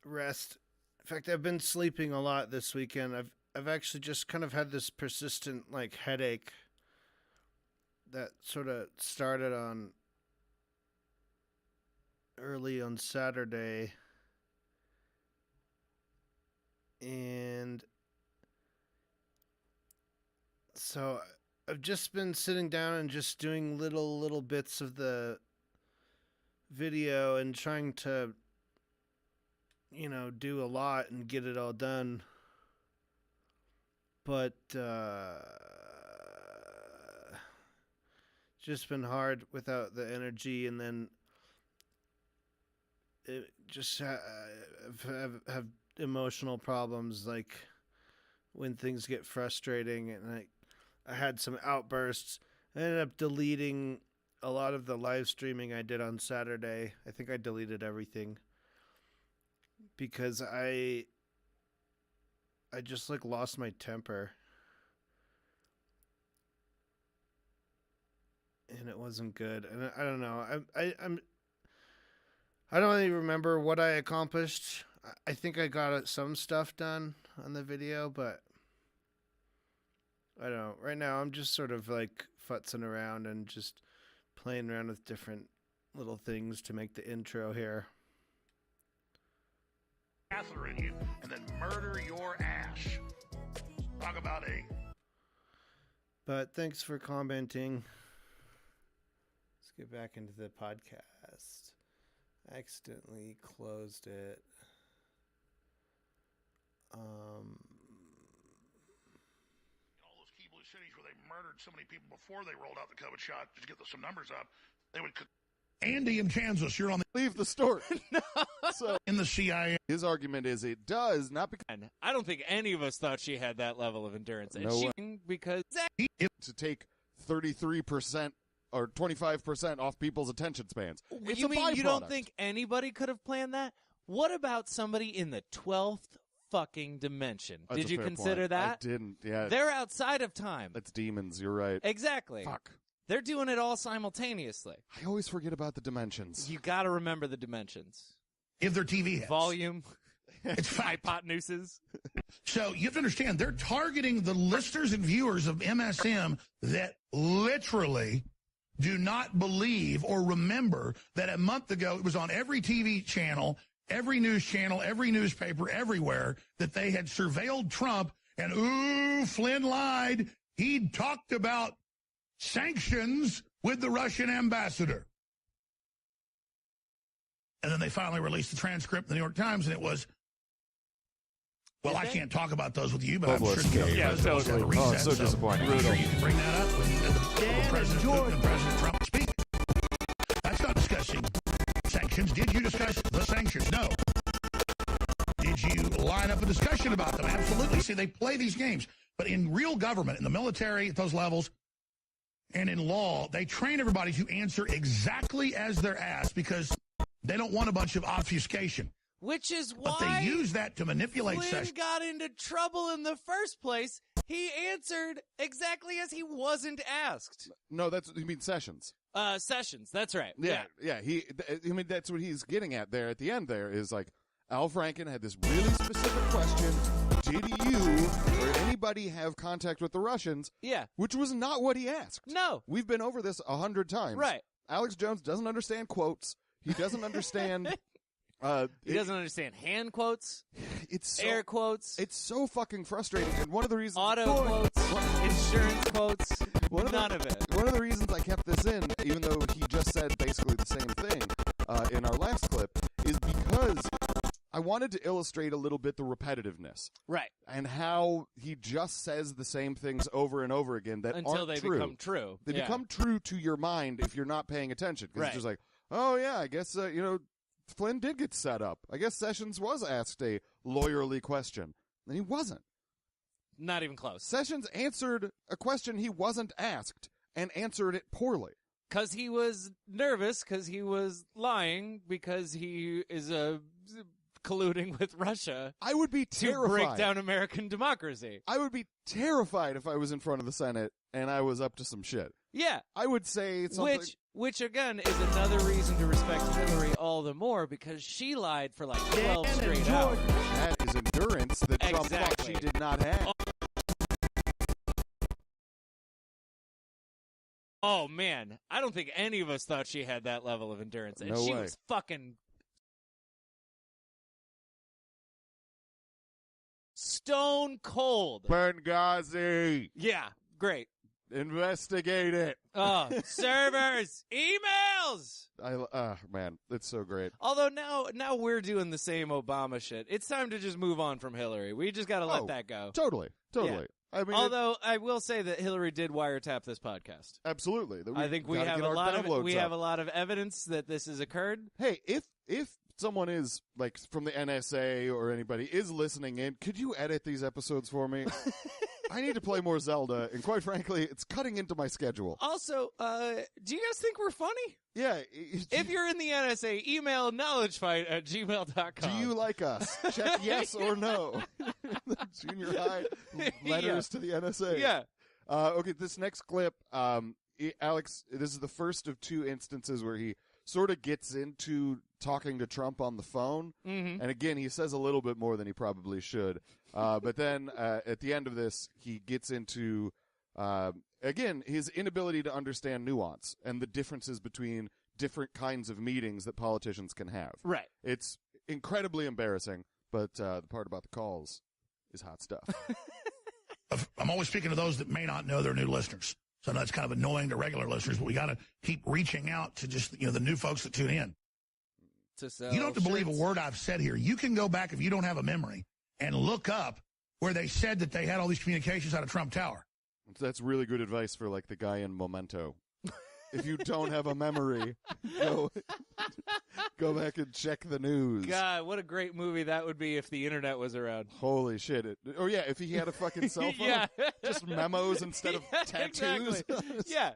rest. In fact, I've been sleeping a lot this weekend. I've actually just kind of had this persistent headache that sort of started on early on Saturday. And so I've just been sitting down and just doing little bits of the video and trying to, do a lot and get it all done. But just been hard without the energy, and then it just have emotional problems, like when things get frustrating, and I had some outbursts. I ended up deleting a lot of the live streaming I did on Saturday. I think I deleted everything because I just lost my temper, and it wasn't good. And I don't know. I don't even remember what I accomplished. I think I got some stuff done on the video, but I don't know. Right now, I'm just sort of futzing around and just playing around with different little things to make the intro here. catheter in you and then murder your ass. Talk about a... But thanks for commenting. Let's get back into the podcast. I accidentally closed it. All those key blue cities where they murdered so many people before they rolled out the COVID shot, just to get some numbers up, they would... Andy in Kansas, you're on the... Leave the story. So in the CIA. his argument is it does, not because... I don't think any of us thought she had that level of endurance. And No because... to take 33% or 25% off people's attention spans. It's You a mean you don't byproduct. think anybody could have planned that? What about somebody in the 12th fucking dimension? That's Did a you fair consider point. that? I didn't, yeah. They're outside of time. That's demons, you're right. Exactly. Fuck. They're doing it all simultaneously. I always forget about the dimensions. You got to remember the dimensions. If they're TV heads. Volume, It's fact. hypotenuses. So you have to understand, they're targeting the listeners and viewers of MSM that literally do not believe or remember that a month ago it was on every TV channel, every news channel, every newspaper, everywhere, that they had surveilled Trump and, ooh, Flynn lied. He talked about sanctions with the Russian ambassador. And then they finally released the transcript in the New York Times, and it was, well, I can't talk about those with you, but I'm sure Yeah, totally. Oh, so disappointing. I'm sure you can bring that up when President Putin and President Trump speak. That's not discussing sanctions. Did you discuss the sanctions? No. Did you line up a discussion about them? Absolutely. See, they play these games. But in real government, in the military, at those levels, and in law, they train everybody to answer exactly as they're asked because they don't want a bunch of obfuscation. Which is But why they use that to manipulate Flynn sessions. got into trouble in the first place. He answered exactly as he wasn't asked. No, that's, you mean Sessions. Sessions, that's right. Yeah. I mean, that's what he's getting at there at the end there is like, Al Franken had this really specific question. Did you or anybody have contact with the Russians? Yeah. Which was not what he asked. No. We've been over this 100 times. Right. Alex Jones doesn't understand quotes. He doesn't understand... He doesn't understand hand quotes, air quotes. It's so fucking frustrating. And one of the reasons... Auto quotes, insurance quotes, none of it. One of the reasons I kept this in, even though he just said basically the same thing in our last clip, is because I wanted to illustrate a little bit the repetitiveness. Right. And how he just says the same things over and over again that Until aren't they true. become true. They Yeah. become true to your mind if you're not paying attention. Because Right. it's just like, oh yeah, I guess, Flynn did get set up. I guess Sessions was asked a lawyerly question. And he wasn't. Not even close. Sessions answered a question he wasn't asked and answered it poorly. Because he was nervous, because he was lying, because he is colluding with Russia. I would be terrified. To break down American democracy. I would be terrified if I was in front of the Senate and I was up to some shit. Yeah. I would say something... Which again is another reason to respect Hillary all the more because she lied for like 12 straight hours. That is endurance that Trump thought she did not have. Oh man, I don't think any of us thought she had that level of endurance, and No she way. was fucking stone cold. Benghazi. Yeah, great. Investigate it. Oh, servers, emails. Man, it's so great. Although now we're doing the same Obama shit. It's time to just move on from Hillary. We just got to let that go. Totally. Yeah. I mean, although I will say that Hillary did wiretap this podcast. Absolutely. I think we have a lot of evidence that this has occurred. Hey, if someone is like from the NSA or anybody is listening in, could you edit these episodes for me? I need to play more Zelda, and quite frankly, it's cutting into my schedule. Also, do you guys think we're funny? Yeah. If you're in the NSA, email knowledgefight@gmail.com. Do you like us? Check yes or no. Junior high letters to the NSA. Yeah. Okay, this next clip, Alex, this is the first of two instances where he sort of gets into talking to Trump on the phone. Mm-hmm. And again, he says a little bit more than he probably should. But then at the end of this, he gets into, again, his inability to understand nuance and the differences between different kinds of meetings that politicians can have. Right. It's incredibly embarrassing. But the part about the calls is hot stuff. I'm always speaking to those that may not know they're new listeners. So that's kind of annoying to regular listeners, but we got to keep reaching out to just, the new folks that tune in. To sell You don't have to believe a shirts. word I've said here. You can go back, if you don't have a memory, and look up where they said that they had all these communications out of Trump Tower. That's really good advice for, like, the guy in Memento. If you don't have a memory, go back and check the news. God, what a great movie that would be if the internet was around. Holy shit. If he had a fucking cell phone. Yeah. Just memos instead of tattoos. Exactly. Yeah.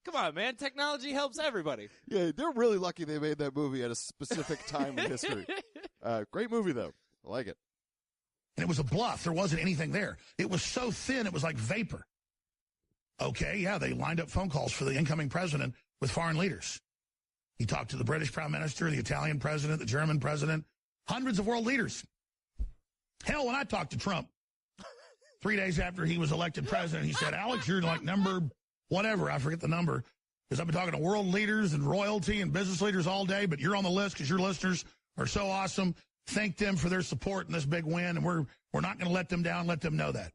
Come on, man. Technology helps everybody. Yeah, they're really lucky they made that movie at a specific time in history. Great movie, though. I like it. And it was a bluff. There wasn't anything there. It was so thin, it was like vapor. Okay, yeah, they lined up phone calls for the incoming president with foreign leaders. He talked to the British prime minister, the Italian president, the German president, hundreds of world leaders. Hell, when I talked to Trump 3 days after he was elected president, he said, Alex, you're like number whatever. I forget the number, because I've been talking to world leaders and royalty and business leaders all day, but you're on the list because your listeners are so awesome. Thank them for their support in this big win, and we're not going to let them down, let them know that.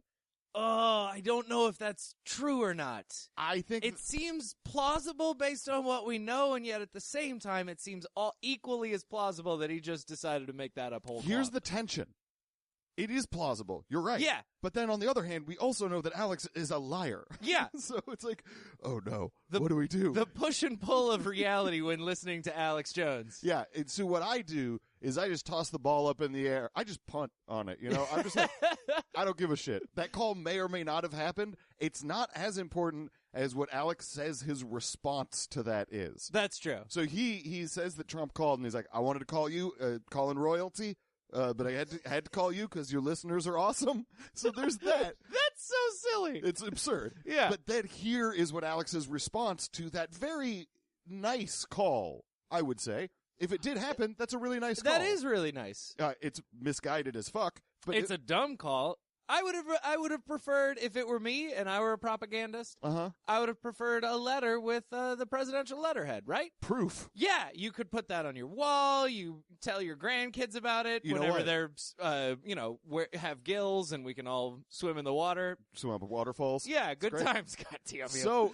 Oh, I don't know if that's true or not. I think it seems plausible based on what we know, and yet at the same time, it seems all equally as plausible that he just decided to make that up whole Here's cloth. the tension. It is plausible. You're right. Yeah. But then on the other hand, we also know that Alex is a liar. Yeah. So it's like, oh no, what do we do? The push and pull of reality when listening to Alex Jones. Yeah. And so what I do is I just toss the ball up in the air. I just punt on it. I'm just like, I don't give a shit. That call may or may not have happened. It's not as important as what Alex says his response to that is. That's true. So he says that Trump called and he's like, I wanted to call you, call in royalty. But I had to call you because your listeners are awesome. So there's that. That's so silly. It's absurd. Yeah. But then here is what Alex's response to that very nice call, I would say. If it did happen, that's a really nice call. That is really nice. It's misguided as fuck. But It's a dumb call. I would have preferred, if it were me and I were a propagandist, I would have preferred a letter with the presidential letterhead, right? Proof. Yeah, you could put that on your wall. You tell your grandkids about it You know whenever what? they're, have gills and we can all swim in the water. Swim up waterfalls. Yeah, good great. times. God damn you. So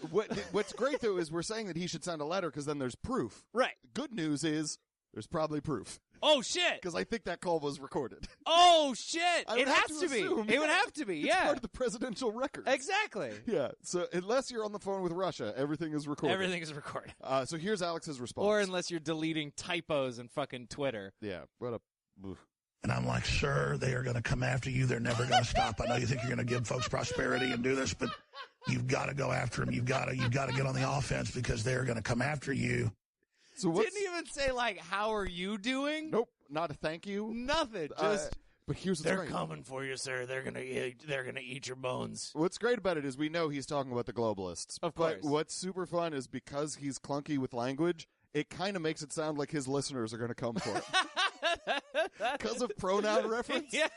what's great, though, is we're saying that he should send a letter because then there's proof. Right. Good news is there's probably proof. Oh, shit. Because I think that call was recorded. Oh, shit. I would It have has to to be. assume, It would yeah. have to be, It's yeah. part of the presidential records. Exactly. Yeah. So unless you're on the phone with Russia, everything is recorded. Everything is recorded. So here's Alex's response. Or unless you're deleting typos and fucking Twitter. Yeah. What a... And I'm like, sir, they are going to come after you. They're never going to stop. I know you think you're going to give folks prosperity and do this, but you've got to go after them. You've got to get on the offense because they're going to come after you. So Didn't even say, like, how are you doing? Nope. Not a thank you. Nothing. Just... But here's what's They're great. coming for you, sir. They're gonna eat your bones. What's great about it is we know he's talking about the globalists. Of But course. what's super fun is because he's clunky with language, it kind of makes it sound like his listeners are going to come for it. Because of pronoun reference. Yeah.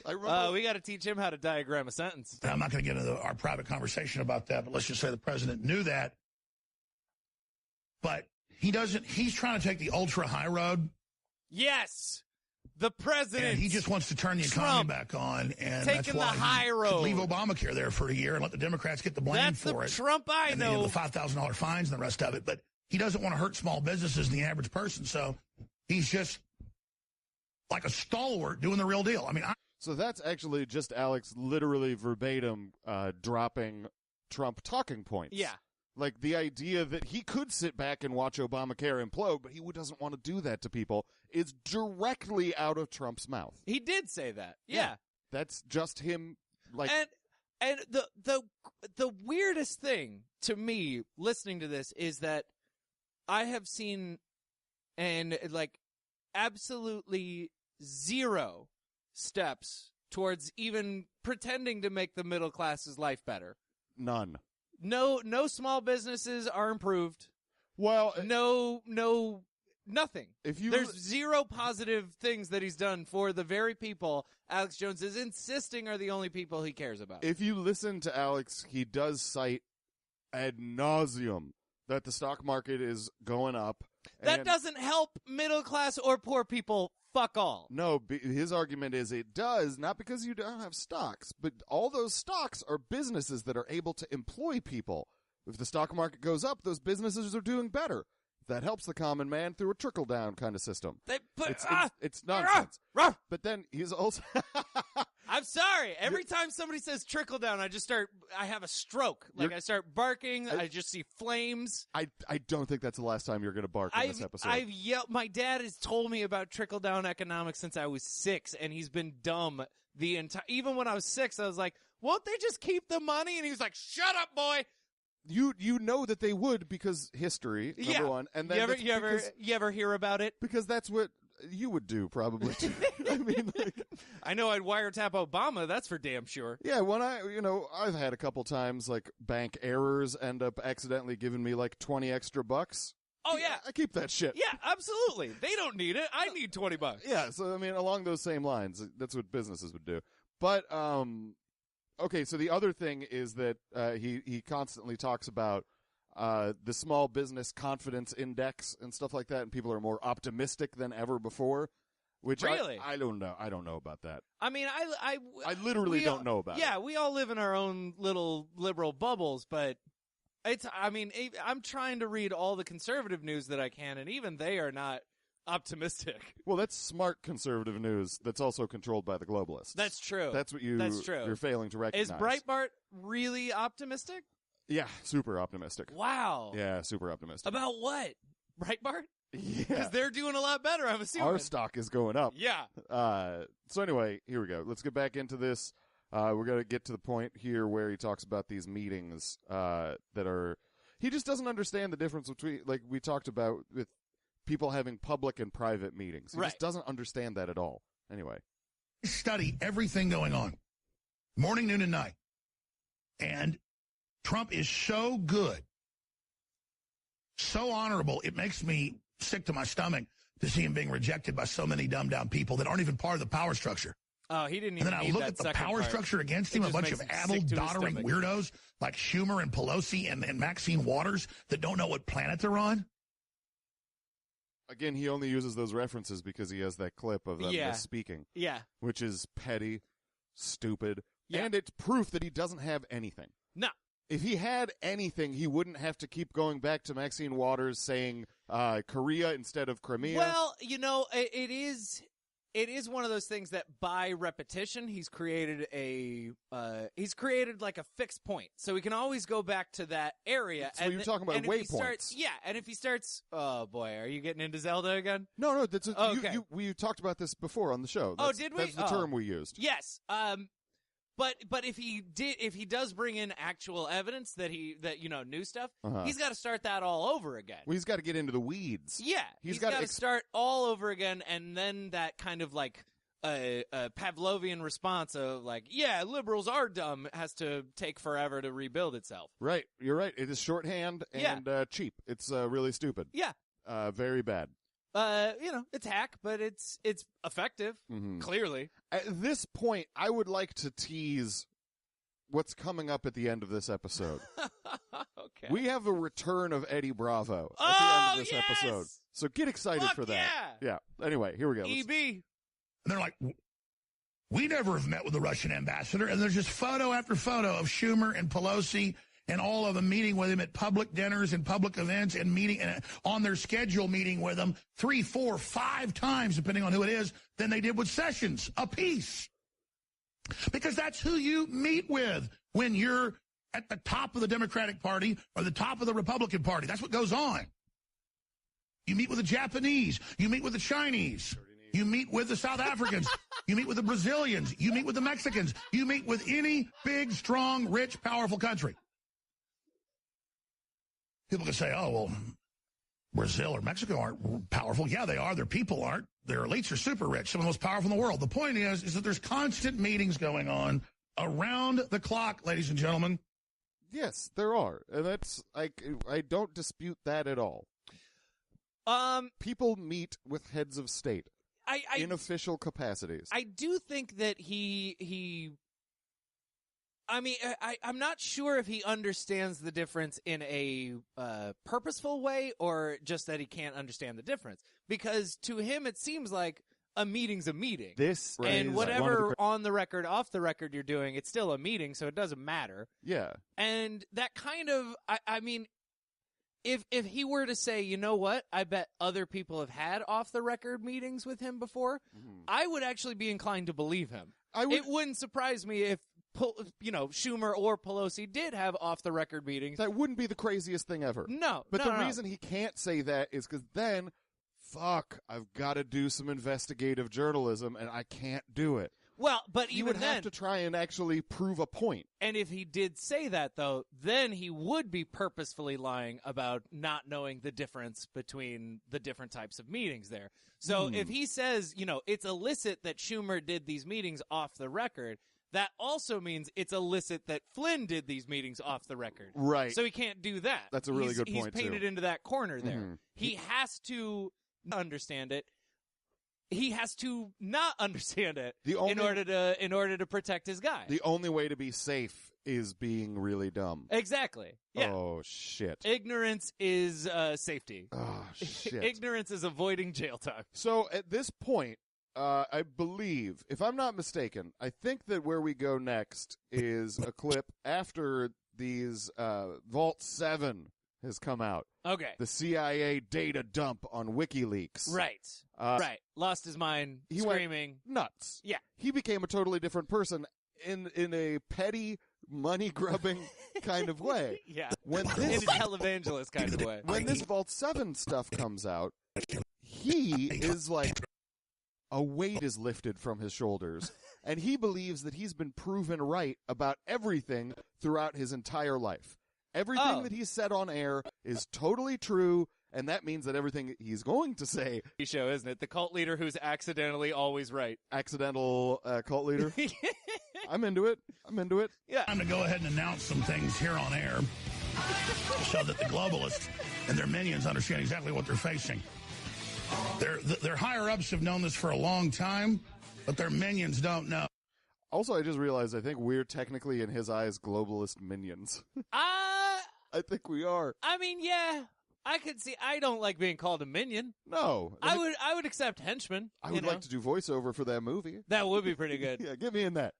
I remember. We got to teach him how to diagram a sentence. And I'm not going to get into our private conversation about that, but let's just say the president knew that. But he's trying to take the ultra high road. Yes. The president. And he just wants to turn the economy back on, and that's Taking why the high he road. should leave Obamacare there for a year and let the Democrats get the blame That's for the it. Trump I and know. The $5,000 fines and the rest of it. But he doesn't want to hurt small businesses and the average person, so he's just like a stalwart doing the real deal. I mean, So that's actually just Alex literally verbatim dropping Trump talking points. Yeah. Like the idea that he could sit back and watch Obamacare implode, but he doesn't want to do that to people, is directly out of Trump's mouth. He did say that. Yeah. That's just him. Like, And the weirdest thing to me listening to this is that I have seen and like absolutely zero steps towards even pretending to make the middle class's life better. none. No small businesses are improved. Well, no, nothing. If There's zero positive things that he's done for the very people Alex Jones is insisting are the only people he cares about. If you listen to Alex, he does cite ad nauseum that the stock market is going up That And- doesn't help middle class or poor people. Fuck all. No, his argument is it does, not because you don't have stocks, but all those stocks are businesses that are able to employ people. If the stock market goes up, those businesses are doing better. That helps the common man through a trickle-down kind of system. It's nonsense. But then he's also... I'm sorry. Every time somebody says trickle down, I have a stroke. Like, I start barking. I just see flames. I don't think that's the last time you're going to bark in this episode. I've yelled. My dad has told me about trickle down economics since I was 6, and he's been dumb the entire. Even when I was 6, I was like, "Won't they just keep the money?" And he was like, "Shut up, boy." You know that they would because history, number one, and then you ever hear about it? Because that's what you would do probably. I mean, I know I'd wiretap Obama. That's for damn sure. Yeah, when I've had a couple times like bank errors end up accidentally giving me like 20 extra bucks. Oh yeah, I keep that shit. Yeah, absolutely. They don't need it. I need $20. Yeah, so I mean, along those same lines, that's what businesses would do. But okay, so the other thing is that he constantly talks about the small business confidence index and stuff like that, and people are more optimistic than ever before. Which really? I don't know. I don't know about that. I mean, I literally don't know about it. Yeah, we all live in our own little liberal bubbles, but I'm trying to read all the conservative news that I can, and even they are not optimistic. Well, that's smart conservative news that's also controlled by the globalists. That's true. That's what That's true. You're failing to recognize. Is Breitbart really optimistic? Yeah, super optimistic. Wow. Yeah, super optimistic. About what? Breitbart? Yeah. Because they're doing a lot better, I'm assuming. Our stock is going up. Yeah. So anyway, here we go. Let's get back into this. We're going to get to the point here where he talks about these meetings that are... He just doesn't understand the difference between, like we talked about, with people having public and private meetings. He just doesn't understand that at all. Anyway. Study everything going on. Morning, noon, and night. And Trump is so good, so honorable, it makes me sick to my stomach to see him being rejected by so many dumbed-down people that aren't even part of the power structure. Oh, he didn't And even then I need look that at the second power part. structure against him, It a just bunch makes of him sick to his addle-doddering stomach. weirdos like Schumer and Pelosi and Maxine Waters that don't know what planet they're on. Again, he only uses those references because he has that clip of them misspeaking. Yeah. Which is petty, stupid, Yeah. and it's proof that he doesn't have anything. No. If he had anything, he wouldn't have to keep going back to Maxine Waters saying Korea instead of Crimea. Well, you know, it is one of those things that by repetition he's created like a fixed point, so we can always go back to that area. So you're talking about waypoints. Yeah, and if he starts, oh boy, are you getting into Zelda again? No, that's Okay. we talked about this before on the show. Oh, did we? That's the term we used. Yes. But if he does bring in actual evidence that new stuff, he's got to start that all over again. Well, he's got to get into the weeds. Yeah, he's got to start all over again, and then that kind of like Pavlovian response of like, yeah, liberals are dumb has to take forever to rebuild itself. Right, you're right. It is shorthand and cheap. It's really stupid. Yeah, very bad. It's hack, but it's effective. Mm-hmm. Clearly, at this point, I would like to tease what's coming up at the end of this episode. Okay, we have a return of Eddie Bravo at the end of this episode, so get excited for that. Yeah. Anyway, here we go. EB. And they're like, we never have met with the Russian ambassador, and there's just photo after photo of Schumer and Pelosi and all of them meeting with him at public dinners and public events and meeting on their schedule, meeting with him 3, 4, 5 times, depending on who it is, than they did with Sessions apiece. Because that's who you meet with when you're at the top of the Democratic Party or the top of the Republican Party. That's what goes on. You meet with the Japanese. You meet with the Chinese. You meet with the South Africans. You meet with the Brazilians. You meet with the Mexicans. You meet with any big, strong, rich, powerful country. People can say, oh, well, Brazil or Mexico aren't powerful. Yeah, they are. Their people aren't. Their elites are super rich, some of the most powerful in the world. The point is that there's constant meetings going on around the clock, ladies and gentlemen. Yes, there are. And that's, I don't dispute that at all. People meet with heads of state in official capacities. I do think that he I mean, I'm not sure if he understands the difference in a purposeful way or just that he can't understand the difference. Because to him, it seems like a meeting's a meeting. This and whatever on the record, off the record you're doing, it's still a meeting, so it doesn't matter. Yeah. And that kind of, I mean, if he were to say, you know what, I bet other people have had off the record meetings with him before, I would actually be inclined to believe him. It wouldn't surprise me if, Schumer or Pelosi did have off the record meetings. That wouldn't be the craziest thing ever. No. But the reason he can't say that is because then, I've got to do some investigative journalism and I can't do it. Well, but he would have to try and actually prove a point. And if he did say that, though, then he would be purposefully lying about not knowing the difference between the different types of meetings there. So if he says, it's illicit that Schumer did these meetings off the record, that also means it's illicit that Flynn did these meetings off the record. Right. So he can't do that. That's a really good point, He's painted into that corner there. He has to understand it. He has to not understand it in order to protect his guy. The only way to be safe is being really dumb. Exactly. Yeah. Oh, shit. Ignorance is safety. Oh, shit. Ignorance is avoiding jail time. So at this point, I believe, if I'm not mistaken, I think that where we go next is a clip after these Vault 7 has come out. Okay. The CIA data dump on WikiLeaks. Right. Right. Lost his mind, screaming. Went nuts. Yeah. He became a totally different person in a petty, money-grubbing kind of way. Yeah. In a televangelist kind of way. When this Vault 7 stuff comes out, he is like, a weight is lifted from his shoulders, and he believes that he's been proven right about everything throughout his entire life. Everything that he said on air is totally true, and that means that everything he's going to say... Show, isn't it? The cult leader who's accidentally always right. Accidental cult leader? I'm into it. Yeah. Time to go ahead and announce some things here on air so that the globalists and their minions understand exactly what they're facing. Their higher-ups have known this for a long time, but their minions don't know. Also, I just realized I think we're technically, in his eyes, globalist minions. I think we are. I mean, yeah, I could see. I don't like being called a minion. No. I would accept henchman. I would like to do voiceover for that movie. That would be pretty good. Yeah, get me in that.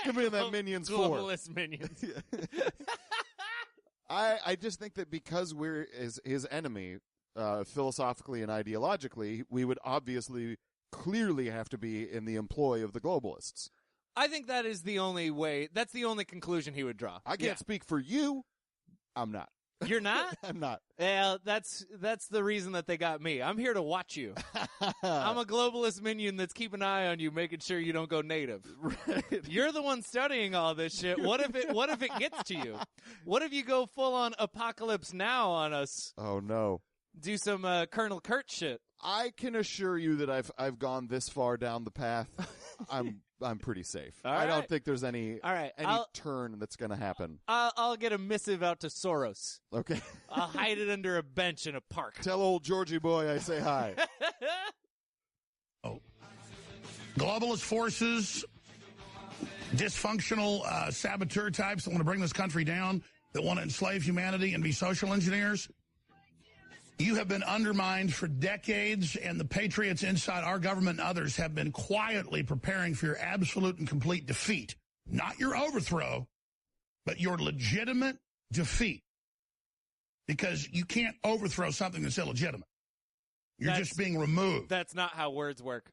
Get me in that Minions 4. Globalist Minions. I just think that because we're his enemy, philosophically and ideologically, we would obviously clearly have to be in the employ of the globalists. I think that is the only way. That's the only conclusion he would draw. I can't speak for you. I'm not. You're not? I'm not. Well, that's the reason that they got me. I'm here to watch you. I'm a globalist minion that's keeping an eye on you, making sure you don't go native. Right. You're the one studying all this shit. What if it gets to you? What if you go full on Apocalypse Now on us? Oh no. Do some Colonel Kurt shit. I can assure you that I've gone this far down the path. I'm pretty safe. I don't think there's any turn that's going to happen. I'll get a missive out to Soros. Okay. I'll hide it under a bench in a park. Tell old Georgie boy I say hi. Globalist forces, dysfunctional saboteur types that want to bring this country down, that want to enslave humanity and be social engineers. You have been undermined for decades, and the patriots inside our government and others have been quietly preparing for your absolute and complete defeat. Not your overthrow, but your legitimate defeat. Because you can't overthrow something that's illegitimate. You're just being removed. That's not how words work.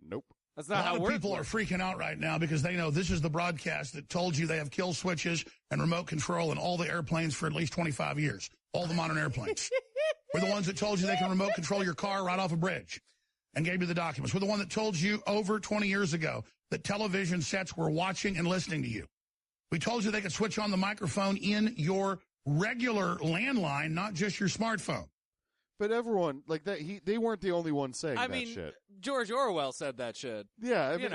Nope. That's not how words work. A lot of people are freaking out right now because they know this is the broadcast that told you they have kill switches and remote control in all the airplanes for at least 25 years. All the modern airplanes. We're the ones that told you they can remote control your car right off a bridge and gave you the documents. We're the one that told you over 20 years ago that television sets were watching and listening to you. We told you they could switch on the microphone in your regular landline, not just your smartphone. But everyone, like that, they weren't the only ones saying that shit. George Orwell said that shit. Yeah, I mean,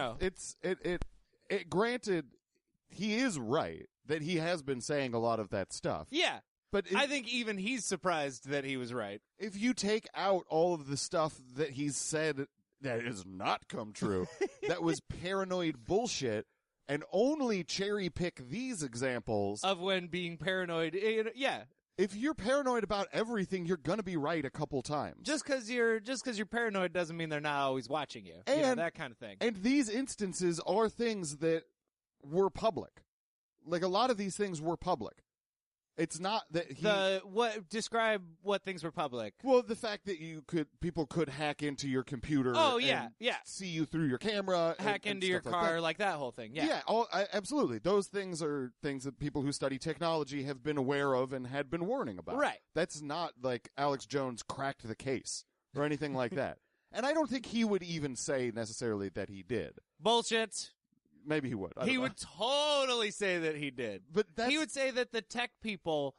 it granted, he is right that he has been saying a lot of that stuff. Yeah. But I think even he's surprised that he was right. If you take out all of the stuff that he's said that has not come true, that was paranoid bullshit, and only cherry pick these examples of when being paranoid. Yeah. If you're paranoid about everything, you're gonna be right a couple times. Just because you're paranoid doesn't mean they're not always watching you. You know, that kind of thing. And these instances are things that were public. Like, a lot of these things were public. It's not that describe what things were public. Well, the fact that people could hack into your computer. Oh yeah, and see you through your camera, hack into your car, like that whole thing. Yeah, absolutely. Those things are things that people who study technology have been aware of and had been warning about. Right. That's not like Alex Jones cracked the case or anything like that. And I don't think he would even say necessarily that he did. Bullshit. Maybe he would. He would totally say that he did. But he would say that the tech people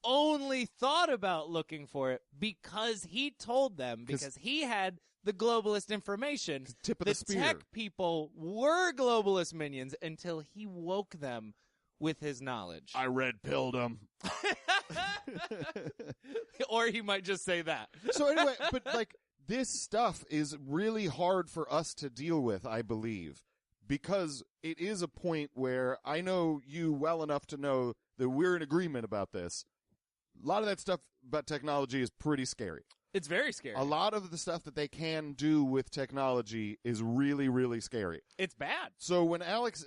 only thought about looking for it because he told them, because he had the globalist information. Tip of the spear. Tech people were globalist minions until he woke them with his knowledge. I red pilled him. Or he might just say that. So anyway, but like, this stuff is really hard for us to deal with, I believe. Because it is a point where I know you well enough to know that we're in agreement about this. A lot of that stuff about technology is pretty scary. It's very scary. A lot of the stuff that they can do with technology is really, really scary. It's bad. So when Alex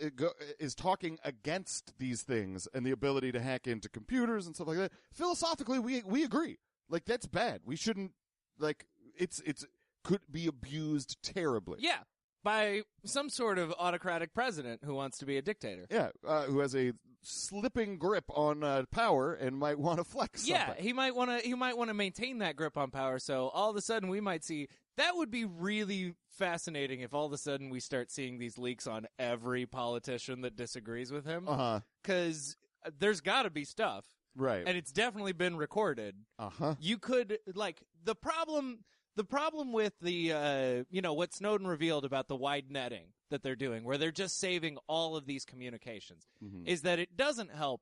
is talking against these things and the ability to hack into computers and stuff like that, philosophically, we agree. Like, that's bad. We shouldn't, like, it's could be abused terribly. Yeah. By some sort of autocratic president who wants to be a dictator. Yeah, who has a slipping grip on power and might want to flex something. Yeah, he might want to maintain that grip on power. So all of a sudden we might see, that would be really fascinating if all of a sudden we start seeing these leaks on every politician that disagrees with him. Because there's got to be stuff. Right. And it's definitely been recorded. You could, like, the problem with the, what Snowden revealed about the wide netting that they're doing, where they're just saving all of these communications, is that it doesn't help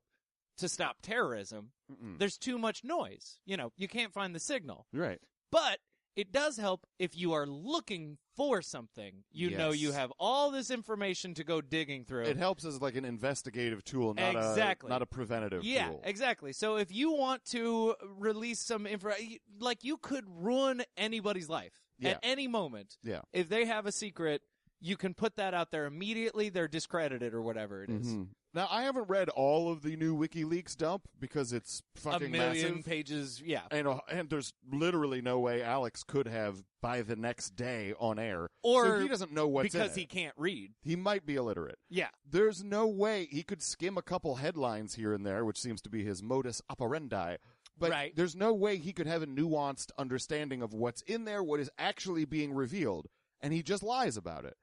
to stop terrorism. There's too much noise. You can't find the signal. Right. But it does help if you are looking for something. You know you have all this information to go digging through. It helps as like an investigative tool, not a preventative tool. Yeah, exactly. So if you want to release some info, like, you could ruin anybody's life at any moment. Yeah. If they have a secret, you can put that out there immediately. They're discredited or whatever it is. Now, I haven't read all of the new WikiLeaks dump because it's fucking massive. 1 million massive. pages, yeah. And there's literally no way Alex could have by the next day on air. Or so he doesn't know what's because in it. he can't read. He might be illiterate. Yeah. There's no way he could skim a couple headlines here and there, which seems to be his modus operandi. But there's no way he could have a nuanced understanding of what's in there, what is actually being revealed. And he just lies about it.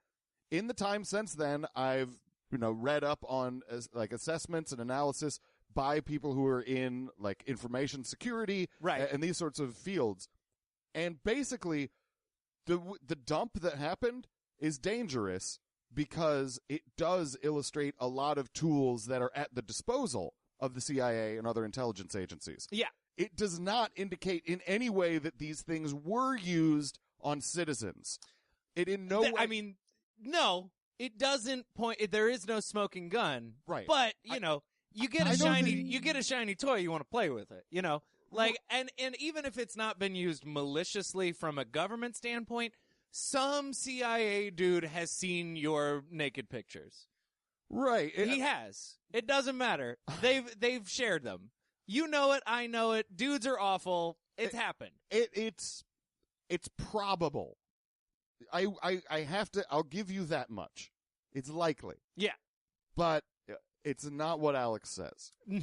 In the time since then, I've read up on like assessments and analysis by people who are in like information security and these sorts of fields. And basically, the dump that happened is dangerous because it does illustrate a lot of tools that are at the disposal of the CIA and other intelligence agencies. Yeah. It does not indicate in any way that these things were used on citizens. It in no way. I mean, no. It doesn't point. There is no smoking gun, right? But you get a shiny toy. You want to play with it, Like, and even if it's not been used maliciously from a government standpoint, some CIA dude has seen your naked pictures, right? He has. It doesn't matter. They've shared them. You know it. I know it. Dudes are awful. It's happened. It's probable. I have to. I'll give you that much. It's likely. Yeah. But it's not what Alex says. No.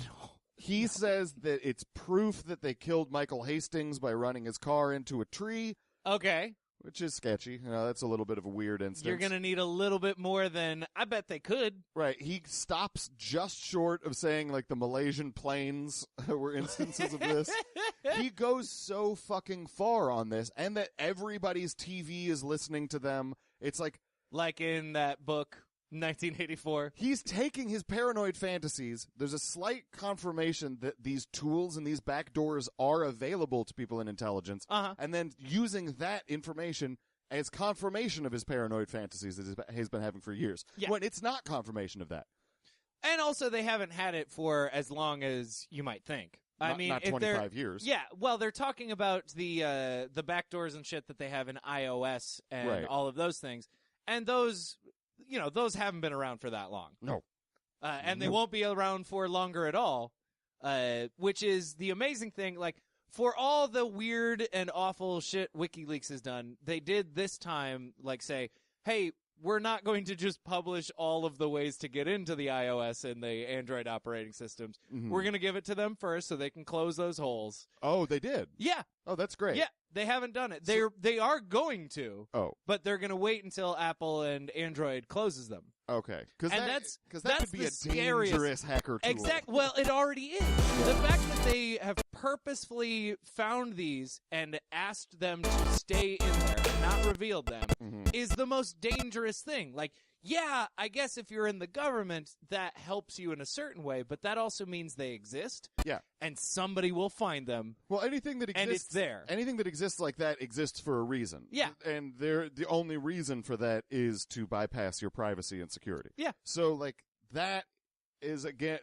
He says that it's proof that they killed Michael Hastings by running his car into a tree. Okay. Which is sketchy. That's a little bit of a weird instance. You're going to need a little bit more than, I bet they could. Right. He stops just short of saying, like, the Malaysian planes were instances of this. He goes so fucking far on this, and that everybody's TV is listening to them. It's like in that book, 1984. He's taking his paranoid fantasies. There's a slight confirmation that these tools and these backdoors are available to people in intelligence. And then using that information as confirmation of his paranoid fantasies that he's been having for years. Yeah. When it's not confirmation of that. And also, they haven't had it for as long as you might think. I mean, not if 25 years. Yeah, well, they're talking about the backdoors and shit that they have in iOS and Right. all of those things, and those haven't been around for that long. No. And they won't be around for longer at all, which is the amazing thing. Like, for all the weird and awful shit WikiLeaks has done, they did this time, like, say, hey, we're not going to just publish all of the ways to get into the iOS and the Android operating systems. Mhm. We're going to give it to them first so they can close those holes. Oh, they did? Yeah. Oh, that's great. Yeah, they haven't done it. They are going to. Oh. But they're going to wait until Apple and Android closes them. Okay. Because And that that's could be the a scariest- dangerous hacker tool. Exactly. Well, it already is. The fact that they have purposefully found these and asked them to stay in there and not revealed them is the most dangerous thing. Like, yeah, I guess if you're in the government, that helps you in a certain way, but that also means they exist. Yeah. And somebody will find them. Well, anything that exists, And it's there. Anything that exists like that exists for a reason. Yeah. And the only reason for that is to bypass your privacy and security. Yeah. So, like, that is, again,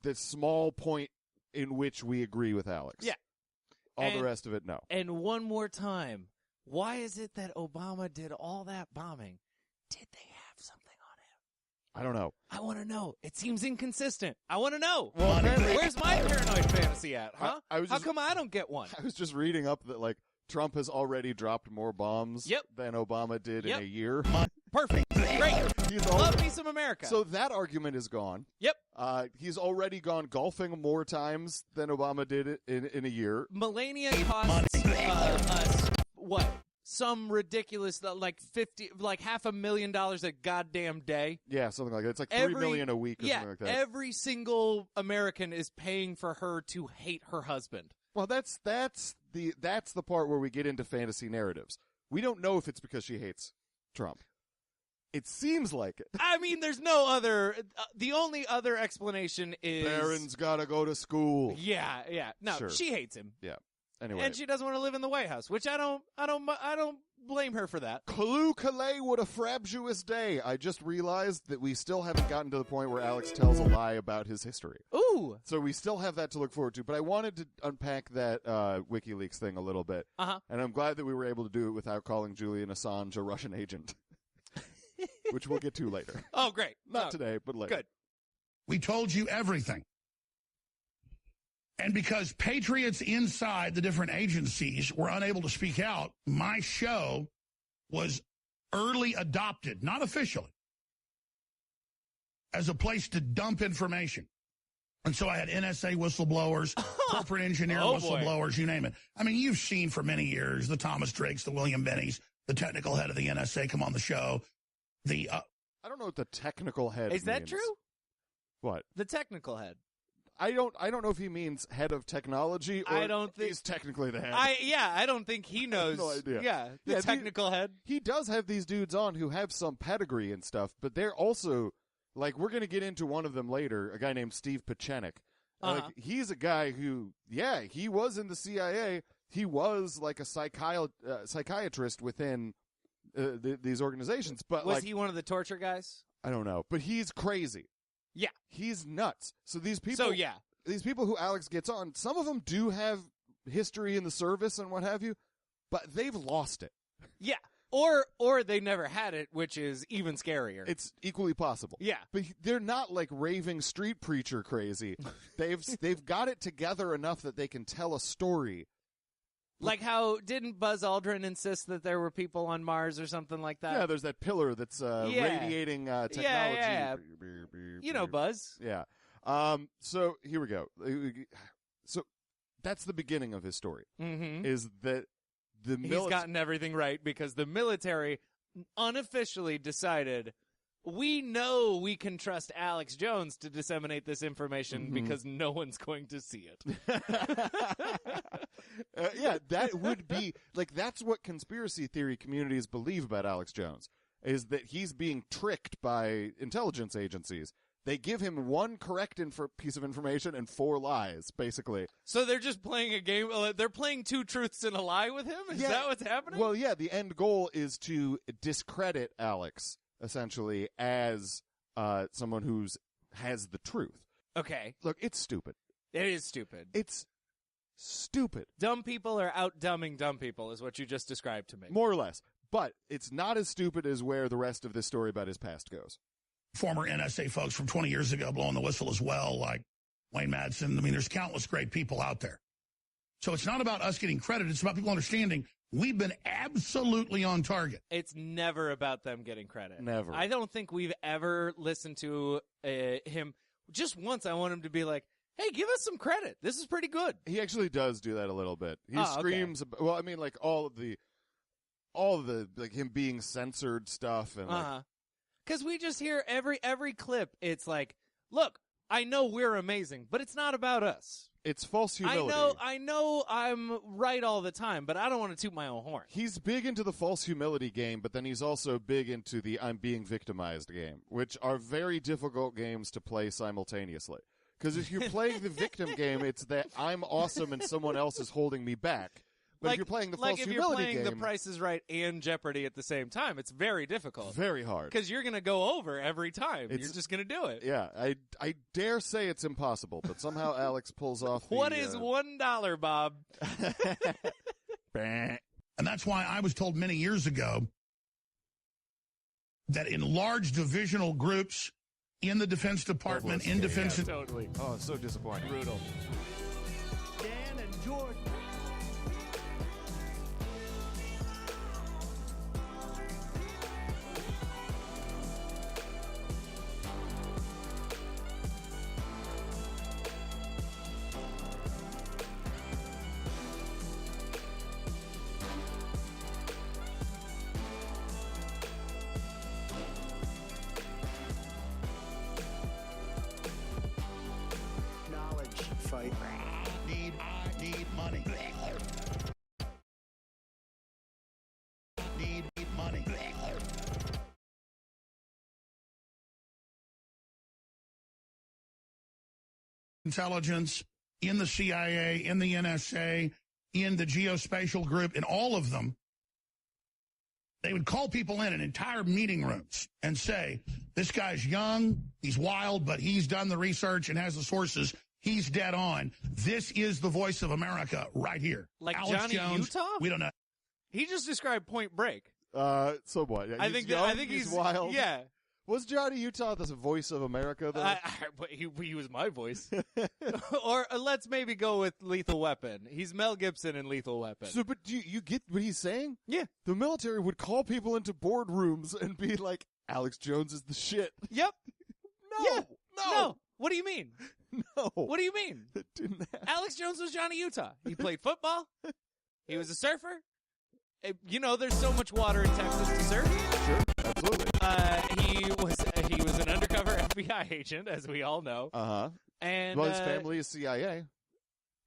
the small point in which we agree with Alex. Yeah. All the And- rest of it, no. And one more time, why is it that Obama did all that bombing? Did they have something on him? I don't know. I want to know. It seems inconsistent. I want to know. Well, apparently- Where's my paranoid fantasy at, huh? I was How just- come I don't get one? I was just reading up that, like, Trump has already dropped more bombs than Obama did in a year. Perfect. Great. Love me some America. So that argument is gone. Yep. He's already gone golfing more times than Obama did in a year. Melania costs us, what? Some ridiculous, like $500,000 a goddamn day. Yeah, something like that. It's like $3 million a week or something like that. Every single American is paying for her to hate her husband. Well, that's the part where we get into fantasy narratives. We don't know if it's because she hates Trump. It seems like it. I mean, there's no other. The only other explanation is Barron's got to go to school. Yeah. No, Sure. she hates him. Yeah. Anyway, And she doesn't want to live in the White House, which I don't blame her for that. Clue Calais, what a frabjous day. I just realized that we still haven't gotten to the point where Alex tells a lie about his history. Ooh. So we still have that to look forward to, but I wanted to unpack that WikiLeaks thing a little bit. Uh-huh. And I'm glad that we were able to do it without calling Julian Assange a Russian agent, which we'll get to later. Oh, great. Not today, but later. Good. We told you everything. And because patriots inside the different agencies were unable to speak out, my show was early adopted, not officially, as a place to dump information. And so I had NSA whistleblowers, corporate engineer whistleblowers, you name it. I mean, you've seen for many years the Thomas Drakes, the William Bennies, the technical head of the NSA come on the show. I don't know what the technical head Is that means. true? What? The technical head. I don't know if he means head of technology or I don't think he's technically the head. I don't think he knows. No idea. Yeah, the technical head. He does have these dudes on who have some pedigree and stuff, but they're also, like, we're going to get into one of them later, a guy named Steve Pachenik. Like, he's a guy who, he was in the CIA. He was, like, a psychiatrist within these organizations. But Was he one of the torture guys? I don't know. But he's crazy. Yeah. He's nuts. So these people, yeah. These people who Alex gets on, some of them do have history in the service and what have you, but they've lost it. Yeah. Or they never had it, which is even scarier. It's equally possible. Yeah. But they're not like raving street preacher crazy. They've got it together enough that they can tell a story. Like how, didn't Buzz Aldrin insist that there were people on Mars or something like that? Yeah, there's that pillar that's radiating technology. Yeah. You know Buzz. Yeah. So here we go. So that's the beginning of his story. Mm-hmm. Is that the He's gotten everything right because the military unofficially decided, we know we can trust Alex Jones to disseminate this information because no one's going to see it. Yeah, that would be, like, that's what conspiracy theory communities believe about Alex Jones, is that he's being tricked by intelligence agencies They give him one correct piece of information and 4 lies, basically. So they're just playing a game. They're playing 2 truths and a lie with him? Is that what's happening? Well, yeah, the end goal is to discredit Alex, essentially, as someone who's has the truth. Okay. Look, it's stupid. It is stupid. It's stupid. Dumb people are out-dumbing dumb people is what you just described to me. More or less. But it's not as stupid as where the rest of this story about his past goes. Former NSA folks from 20 years ago blowing the whistle as well, like Wayne Madsen. I mean, there's countless great people out there. So it's not about us getting credit. It's about people understanding we've been absolutely on target. It's never about them getting credit. Never. I don't think we've ever listened to him. Just once I want him to be like, hey, give us some credit. This is pretty good. He actually does do that a little bit. He screams. Okay. Well, I mean, like all of the like him being censored stuff and like, because we just hear every clip. It's like, look, I know we're amazing, but it's not about us. It's false humility. I know I'm right all the time, but I don't want to toot my own horn. He's big into the false humility game, but then he's also big into the I'm being victimized game, which are very difficult games to play simultaneously. Because if you're playing the victim game, it's that I'm awesome and someone else is holding me back. But if you're playing the false humility game... Like if you're playing The Price is Right and Jeopardy at the same time, it's very difficult. Very hard. Because you're going to go over every time. You're just going to do it. Yeah, I dare say it's impossible, but somehow Alex pulls off the... What is $1, Bob? And that's why I was told many years ago that in large divisional groups in the Defense Department, in defense... Yeah, totally. Oh, so disappointing. Brutal. Dan and Jordan. Fight. I need money. Need money. Intelligence in the CIA, in the NSA, in the geospatial group, in all of them, they would call people in entire meeting rooms and say, this guy's young, he's wild, but he's done the research and has the sources. He's dead on. This is the voice of America right here. Like Alex Johnny Jones, Utah? We don't know. He just described Point Break. Somewhat. Yeah. I think he's wild. Yeah. Was Johnny Utah the voice of America, though? But he was my voice. Or let's maybe go with Lethal Weapon. He's Mel Gibson in Lethal Weapon. So, but you get what he's saying? Yeah. The military would call people into boardrooms and be like, Alex Jones is the shit. Yep. No. Yeah. No. What do you mean? No. What do you mean? It didn't happen. Alex Jones was Johnny Utah. He played football. He was a surfer. You know, there's so much water in Texas to surf. Sure, absolutely. He was an undercover FBI agent, as we all know. And well, his family is CIA.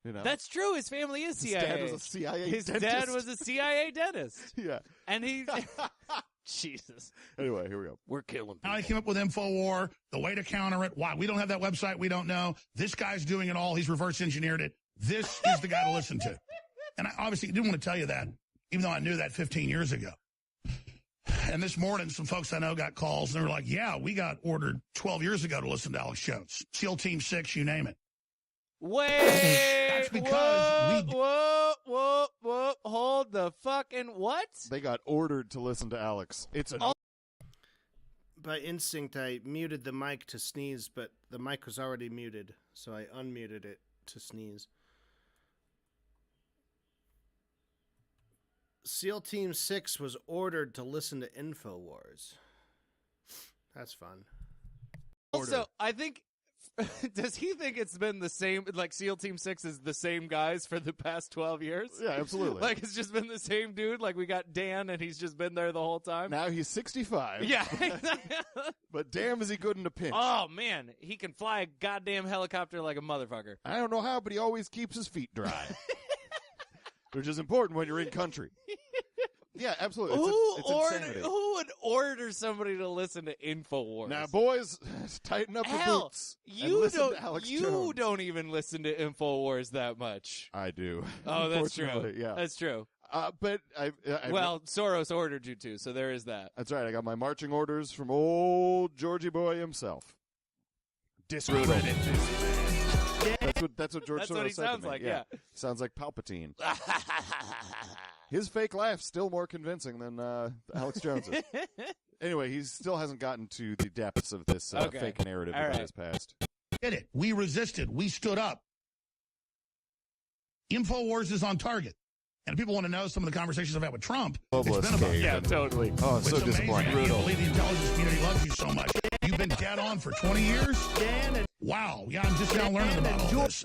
You know, that's true. His family is CIA. His dad was a CIA. His dentist. dad was a CIA dentist. Yeah, and he. Jesus. Anyway, here we go. We're killing people. I came up with InfoWar, the way to counter it. Why? We don't have that website. We don't know. This guy's doing it all. He's reverse engineered it. This is the guy to listen to. And I obviously didn't want to tell you that, even though I knew that 15 years ago. And this morning, some folks I know got calls, and they were like, yeah, we got ordered 12 years ago to listen to Alex Jones. SEAL Team 6, you name it. Wait. That's because whoa. Hold the fucking what? They got ordered to listen to Alex. It's an... By instinct, I muted the mic to sneeze, but the mic was already muted, so I unmuted it to sneeze. SEAL Team 6 was ordered to listen to InfoWars. That's fun. Also, I think... Does he think it's been the same, like SEAL Team 6 is the same guys for the past 12 years? Yeah, absolutely. Like it's just been the same dude? Like we got Dan and he's just been there the whole time? Now he's 65. Yeah. But damn is he good in a pinch. Oh, man. He can fly a goddamn helicopter like a motherfucker. I don't know how, but he always keeps his feet dry. Which is important when you're in country. Yeah, absolutely. It's insanity. Who would order somebody to listen to InfoWars? Now, boys, tighten up the boots. You don't even listen to InfoWars that much. I do. Oh, that's true. Yeah, that's true. But well, Soros ordered you to, so there is that. That's right. I got my marching orders from old Georgie boy himself. Discredit. That's what George That's Soros what he said sounds to me. like. Yeah. Sounds like Palpatine. His fake laugh's still more convincing than Alex Jones's. Anyway, he still hasn't gotten to the depths of this fake narrative about his past. Did it. We resisted. We stood up. InfoWars is on target. And if people want to know some of the conversations I've had with Trump, it's been about Yeah, totally. Oh, so disappointing. I can't believe the intelligence community loves you so much. You've been dead on for 20 years? Wow. Yeah, I'm just now learning about all this.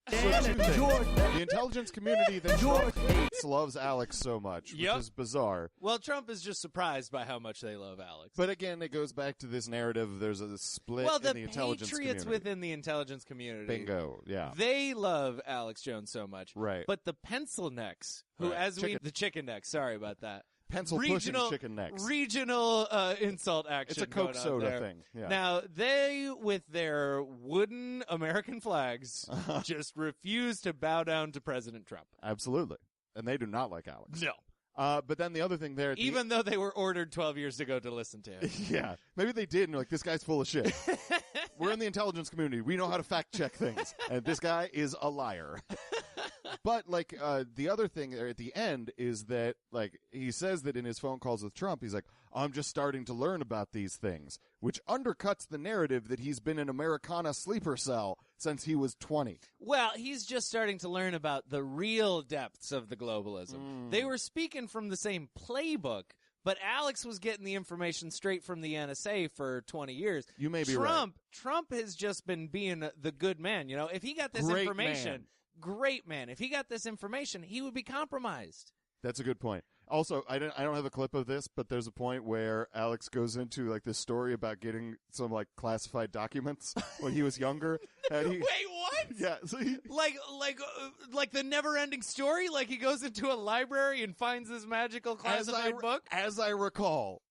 The intelligence community that Trump hates loves Alex so much, which is bizarre. Well, Trump is just surprised by how much they love Alex. But again, it goes back to this narrative. There's a split well, in the intelligence Patriots community. within the intelligence community. Bingo, yeah. They love Alex Jones so much. Right. But the pencil necks, who the chicken necks, sorry about that. Pencil pushing chicken necks. Regional insult action. It's a Coke going on soda there. thing. Yeah. Now, they, with their wooden American flags, just refuse to bow down to President Trump. Absolutely. And they do not like Alex. No. But then the other thing there... Even though they were ordered 12 years ago to listen to him. Yeah. Maybe they did, and they're like, this guy's full of shit. We're in the intelligence community. We know how to fact-check things. And this guy is a liar. But, like, the other thing there at the end is that, like, he says that in his phone calls with Trump, he's like, I'm just starting to learn about these things, which undercuts the narrative that he's been in Americana sleeper cell since he was 20. Well, he's just starting to learn about the real depths of the globalism. They were speaking from the same playbook, but Alex was getting the information straight from the NSA for 20 years. You may be right. Trump has just been being the good man. You know, if he got this information... Great man. If he got this information, he would be compromised. That's a good point. Also, I don't have a clip of this, but there's a point where Alex goes into like this story about getting some like classified documents when he was younger. And Wait, what? Yeah, so like the never-ending story. Like he goes into a library and finds this magical classified book. As I recall,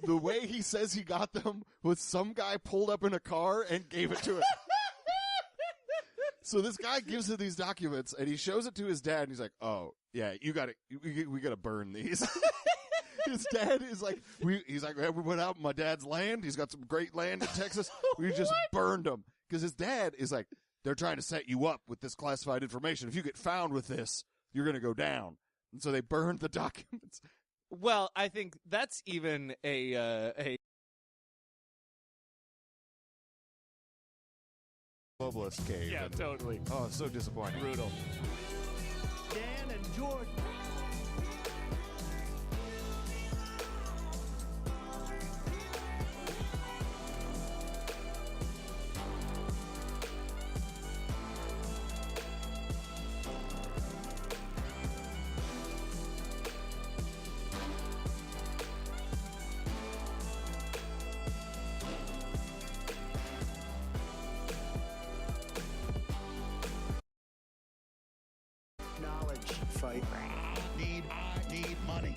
the way he says he got them was some guy pulled up in a car and gave it to him. So this guy gives him these documents, and he shows it to his dad, and he's like, "Oh, yeah, we got to burn these." His dad is like, he's like, we went out on my dad's land. He's got some great land in Texas. We just burned them because his dad is like, they're trying to set you up with this classified information. If you get found with this, you're going to go down. And so they burned the documents. Well, I think that's even a globalist cave. Yeah, totally. Oh, it's so disappointing. Brutal. Dan and Jordan. Fight. I need money.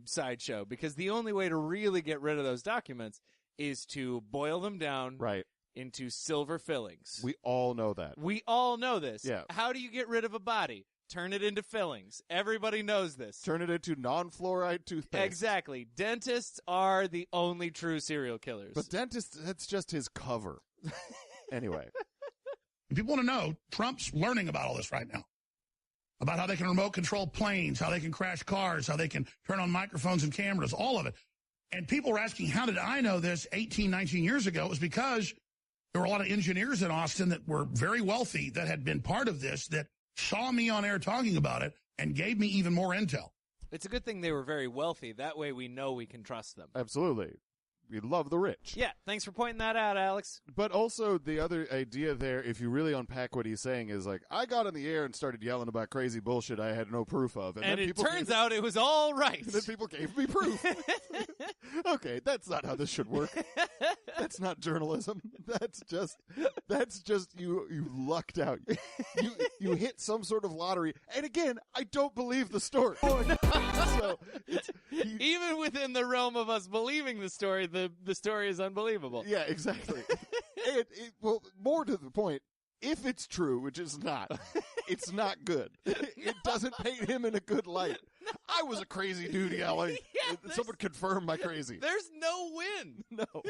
Sideshow, because the only way to really get rid of those documents is to boil them down into silver fillings. We all know that. We all know this. Yeah. How do you get rid of a body? Turn it into fillings. Everybody knows this. Turn it into non-fluoride toothpaste. Exactly. Dentists are the only true serial killers. But dentists, that's just his cover. Anyway. If people want to know, Trump's learning about all this right now. About how they can remote control planes, how they can crash cars, how they can turn on microphones and cameras, all of it. And people were asking, how did I know this 18, 19 years ago? It was because there were a lot of engineers in Austin that were very wealthy that had been part of this that saw me on air talking about it and gave me even more intel. It's a good thing they were very wealthy. That way we know we can trust them. Absolutely. We love the rich. Yeah, thanks for pointing that out, Alex. But also the other idea there, if you really unpack what he's saying, is like, I got on the air and started yelling about crazy bullshit I had no proof of. And it turns out it was all right. And then people gave me proof. Okay, that's not how this should work. That's not journalism. That's just you lucked out. You hit some sort of lottery. And again, I don't believe the story. So even within the realm of us believing the story is unbelievable. Yeah, exactly. Well, more to the point, if it's true, which is not, it's not good. It doesn't paint him in a good light. I was a crazy dude yelling. Yeah, someone confirm my crazy. There's no win. No.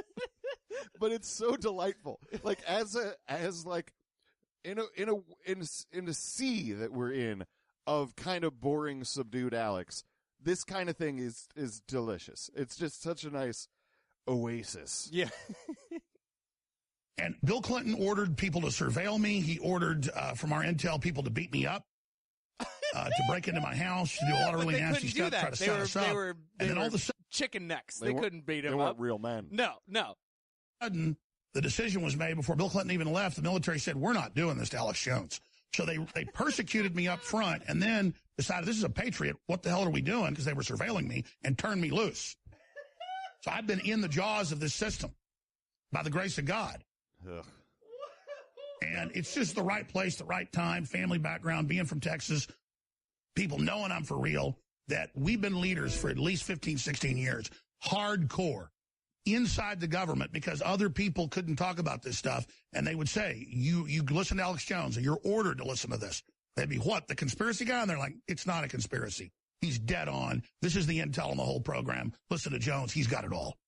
But it's so delightful. Like in a sea that we're in of kind of boring, subdued Alex, this kind of thing is delicious. It's just such a nice oasis. Yeah. And Bill Clinton ordered people to surveil me. He ordered from our intel people to beat me up, to break into my house, to do a lot of really nasty stuff, try to set us up. And then all of a sudden, chicken necks. They couldn't beat him up. They weren't real men. No. Sudden, the decision was made before Bill Clinton even left. The military said, we're not doing this to Alex Jones. So they persecuted me up front and then decided this is a patriot. What the hell are we doing? Because they were surveilling me and turned me loose. So I've been in the jaws of this system by the grace of God. Ugh. And it's just the right place, the right time, family background, being from Texas, people knowing I'm for real, that we've been leaders for at least 15, 16 years, hardcore, inside the government, because other people couldn't talk about this stuff. And they would say, you listen to Alex Jones, and you're ordered to listen to this. They'd be, what, the conspiracy guy? And they're like, it's not a conspiracy. He's dead on. This is the intel on the whole program. Listen to Jones. He's got it all.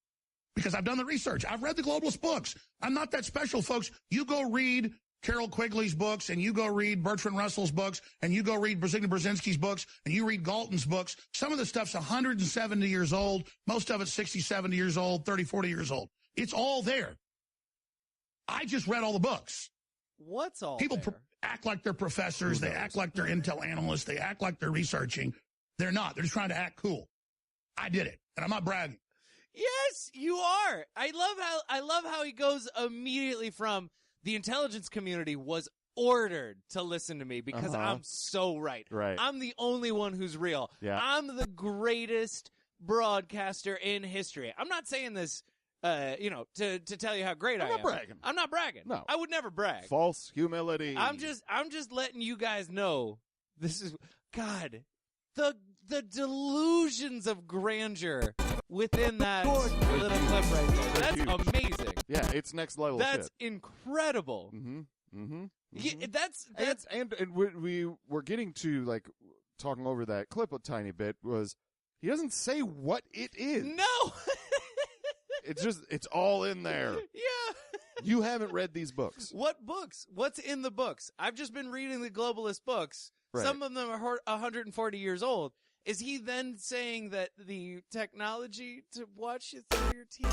Because I've done the research. I've read the globalist books. I'm not that special, folks. You go read Carol Quigley's books, and you go read Bertrand Russell's books, and you go read Zygmunt Brzezinski's books, and you read Galton's books. Some of the stuff's 170 years old. Most of it's 60, 70 years old, 30, 40 years old. It's all there. I just read all the books. What's all People there? act like they're professors. They act like they're intel analysts. They act like they're researching. They're not. They're just trying to act cool. I did it, and I'm not bragging. Yes, you are. I love how he goes immediately from the intelligence community was ordered to listen to me because I'm so right. Right. I'm the only one who's real. Yeah. I'm the greatest broadcaster in history. I'm not saying this, to tell you how great I am. I'm not bragging. I'm not bragging. No. I would never brag. False humility. I'm just letting you guys know this is God. The delusions of grandeur within that little clip right there. That's amazing. Yeah, it's next level That's shit. incredible. Mm-hmm. Mm-hmm. Yeah, that's and we were getting to, like, talking over that clip a tiny bit, was he doesn't say what it is. No. It's all in there. Yeah. You haven't read these books. What books? What's in the books? I've just been reading the globalist books. Right. Some of them are 140 years old. Is he then saying that the technology to watch it through your TV?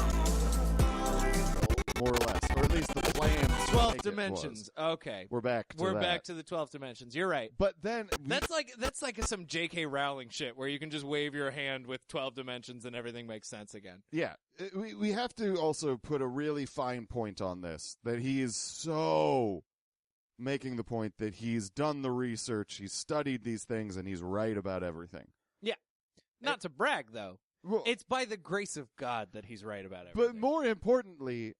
More or less. Or at least the plan. 12 dimensions. Okay. We're back to We're that. back to the 12 dimensions. You're right. But then That's like some J.K. Rowling shit where you can just wave your hand with 12 dimensions and everything makes sense again. Yeah. We have to also put a really fine point on this, that he is so making the point that he's done the research, he's studied these things, and he's right about everything. Yeah. Not to brag, though. Well, It's by the grace of God that he's right about everything. but more importantly,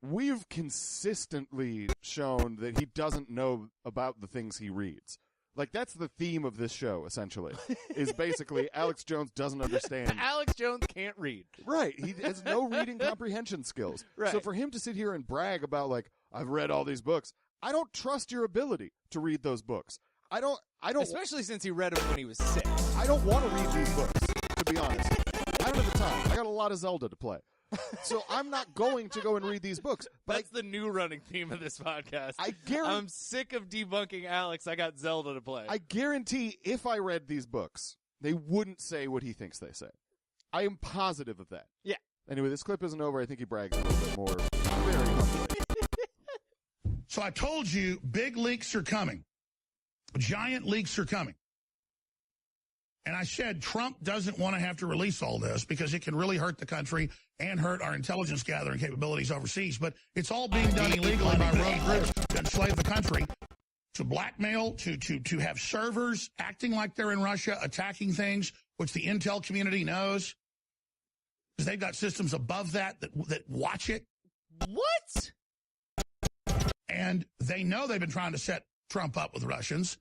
we've consistently shown that he doesn't know about the things he reads. Like, that's the theme of this show, essentially, is basically Alex Jones doesn't understand. Alex Jones can't read. Right. He has no reading comprehension skills. Right. So for him to sit here and brag about, like, I've read all these books, I don't trust your ability to read those books. I don't. Especially since he read them when he was 6. I don't want to read these books, to be honest. I don't have the time. I got a lot of Zelda to play. So I'm not going to go and read these books. But That's the new running theme of this podcast. I guarantee. I'm sick of debunking Alex. I got Zelda to play. I guarantee if I read these books, they wouldn't say what he thinks they say. I am positive of that. Yeah. Anyway, this clip isn't over. I think he brags a little bit more. Very humbly. So I told you big leaks are coming. Giant leaks are coming. And I said Trump doesn't want to have to release all this because it can really hurt the country and hurt our intelligence gathering capabilities overseas. But it's all being done illegally by rogue groups to enslave the country, to blackmail, to have servers acting like they're in Russia, attacking things, which the intel community knows. Because they've got systems above that watch it. What? And they know they've been trying to set Trump up with Russians.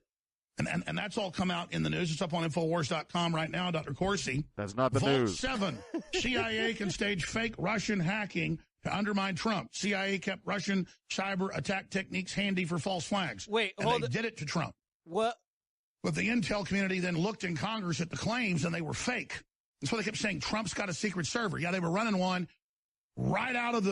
And that's all come out in the news. It's up on Infowars.com right now, Dr. Corsi. That's not the Vault news. 7, CIA can stage fake Russian hacking to undermine Trump. CIA kept Russian cyber attack techniques handy for false flags. Wait, and hold they it. did it to Trump. What? But the intel community then looked in Congress at the claims, and they were fake. That's why they kept saying Trump's got a secret server. Yeah, they were running one right out of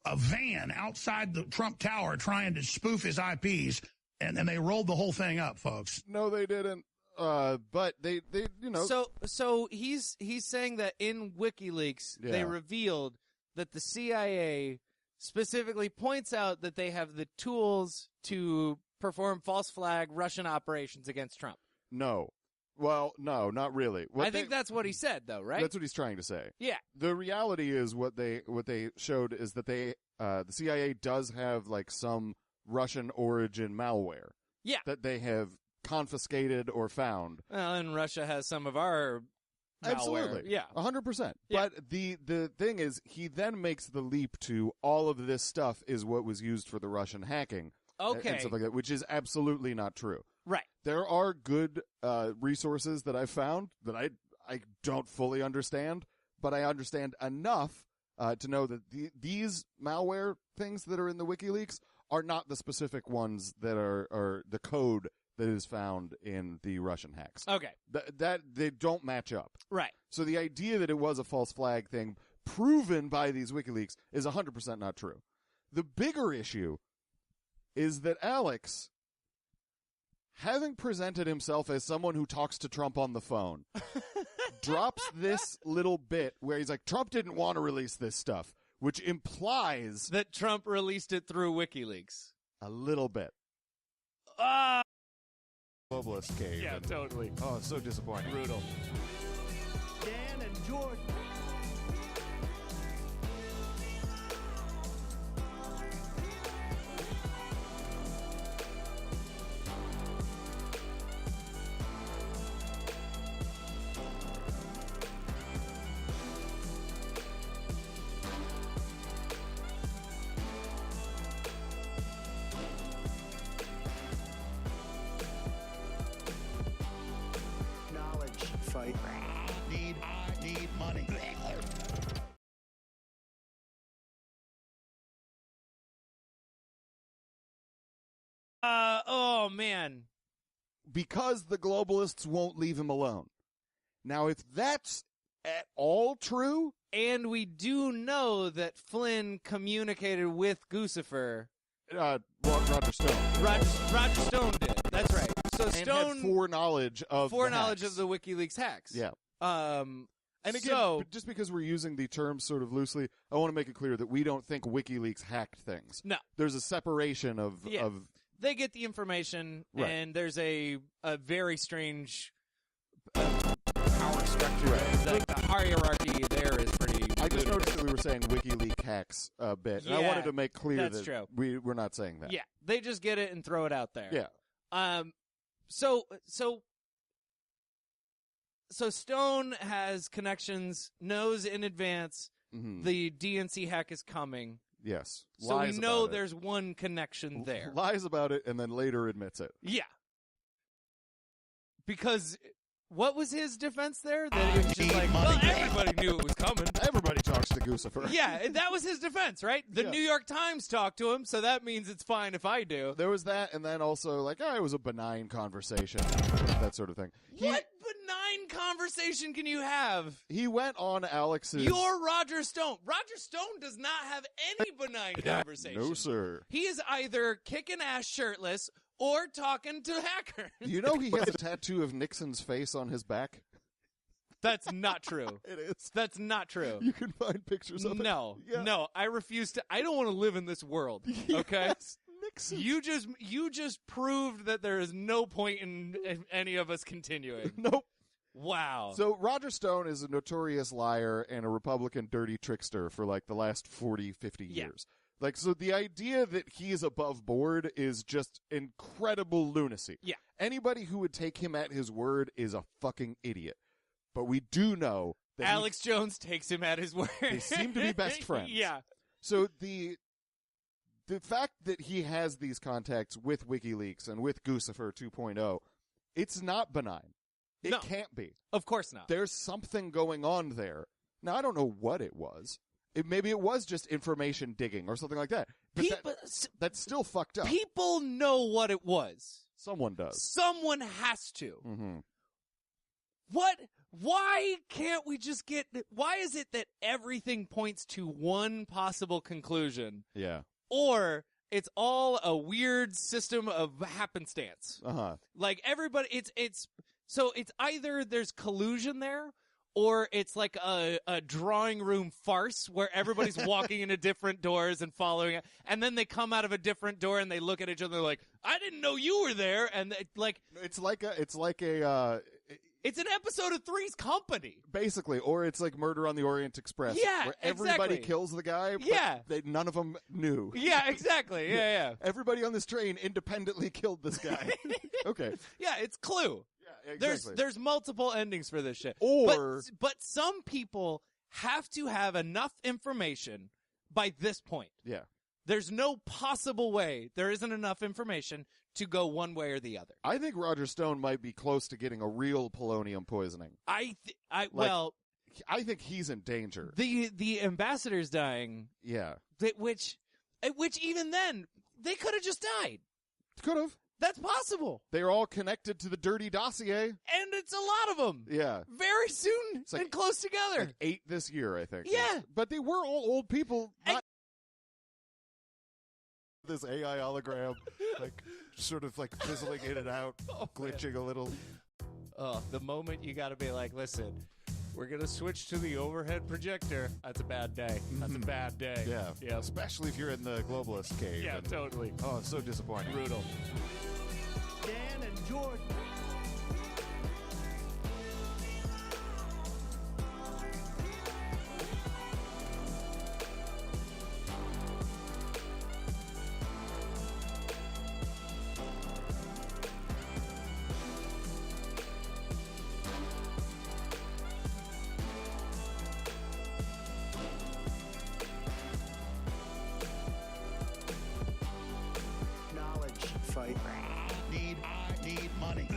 a van outside the Trump Tower trying to spoof his IPs, and they rolled the whole thing up, folks. No, they didn't. But they, you know. So he's saying that in WikiLeaks they Yeah. revealed that the CIA specifically points out that they have the tools to perform false flag Russian operations against Trump. No. Well, no, not really. I think that's what he said, though, right? That's what he's trying to say. Yeah. The reality is what they showed is that the CIA does have like some Russian origin malware. Yeah. That they have confiscated or found. Well, and Russia has some of our malware. Absolutely. Yeah. 100%. Yeah. But the thing is, he then makes the leap to all of this stuff is what was used for the Russian hacking. Okay. And stuff like that, which is absolutely not true. Right. There are good resources that I found that I don't fully understand, but I understand enough to know that these malware things that are in the WikiLeaks are not the specific ones that are the code that is found in the Russian hacks. Okay. That they don't match up. Right. So the idea that it was a false flag thing proven by these WikiLeaks is 100% not true. The bigger issue is that Alex, having presented himself as someone who talks to Trump on the phone, drops this little bit where he's like, Trump didn't want to release this stuff, which implies that Trump released it through WikiLeaks. A little bit. Globalist cave. Yeah, totally. Oh, it's so disappointing. Brutal. Dan and Jordan. Knowledge fight. I need money. Oh man. Because the globalists won't leave him alone. Now, if that's at all true, and we do know that Flynn communicated with Guccifer. Roger Stone. Roger Stone did. That's right. So And Stone had foreknowledge of the foreknowledge hacks. of the WikiLeaks hacks. Yeah. And again, so, just because we're using the term sort of loosely, I want to make it clear that we don't think WikiLeaks hacked things. No. There's a separation of they get the information, Right. and there's a very strange power structure. Right. Like the hierarchy there is pretty. I just ludicrous. noticed that we were saying WikiLeaks hacks a bit, and I Yeah, wanted to make clear that's that true. we're not saying that. Yeah, they just get it and throw it out there. Yeah. So Stone has connections, knows in advance Mhm. the DNC hack is coming. Yes. So Lies we know about it. there's one connection there. Lies about it and then later admits it. Yeah. Because what was his defense there? That it was just like, well, everybody knew it was coming. Everybody talks to Guccifer. Yeah, and that was his defense, right? The Yeah. New York Times talked to him, so that means it's fine if I do. There was that, and then also, like, it was a benign conversation, that sort of thing. What benign conversation can you have? He went on Alex's... You're Roger Stone. Roger Stone does not have any benign conversation. No, sir. He is either kicking ass shirtless or talking to hackers. You know he has a tattoo of Nixon's face on his back? That's not true. It is. That's not true. You can find pictures of it. No, Yeah. no, I refuse to. I don't want to live in this world. Okay, Yes, Nixon. you just proved that there is no point in any of us continuing. Nope. Wow. So Roger Stone is a notorious liar and a Republican dirty trickster for like the last 40, 50 Yeah. years. Like, so the idea that he is above board is just incredible lunacy. Yeah. Anybody who would take him at his word is a fucking idiot. But we do know that Alex Jones takes him at his word. They seem to be best friends. Yeah. So the the fact that he has these contacts with WikiLeaks and with Guccifer 2.0, it's not benign. It No. can't be. Of course not. There's something going on there. Now, I don't know what it was. Maybe it was just information digging or something like that. But that's still fucked up. People know what it was. Someone does. Someone has to. Mm-hmm. Why can't we just why is it that everything points to one possible conclusion? Yeah. Or it's all a weird system of happenstance. Uh-huh. Like everybody, so it's either there's collusion there, or it's like a drawing room farce where everybody's walking into different doors and following it, and then they come out of a different door and they look at each other like, I didn't know you were there, and it's an episode of Three's Company. Basically, or it's like Murder on the Orient Express. Yeah, where everybody exactly. kills the guy, Yeah. but none of them knew. Yeah, exactly. Yeah. Everybody on this train independently killed this guy. Okay. Yeah, it's Clue. Yeah, exactly. There's multiple endings for this shit. Or- but some people have to have enough information by this point. Yeah. There's no possible way there isn't enough information to go one way or the other. I think Roger Stone might be close to getting a real polonium poisoning. I think he's in danger. The ambassador's dying. Yeah. Which even then, they could have just died. Could have. That's possible. They're all connected to the dirty dossier. And it's a lot of them. Yeah. Very soon like, and close together. Like 8 this year, I think. Yeah. But they were all old people. This AI hologram, like, sort of like fizzling in and out, glitching a little. Oh, the moment you gotta be like, listen, we're gonna switch to the overhead projector. That's a bad day. That's a bad day. Yeah. Especially if you're in the globalist cave. Yeah, totally. Oh, it's so disappointing. Brutal. Dan and Jordan. Knowledge fight. I need money.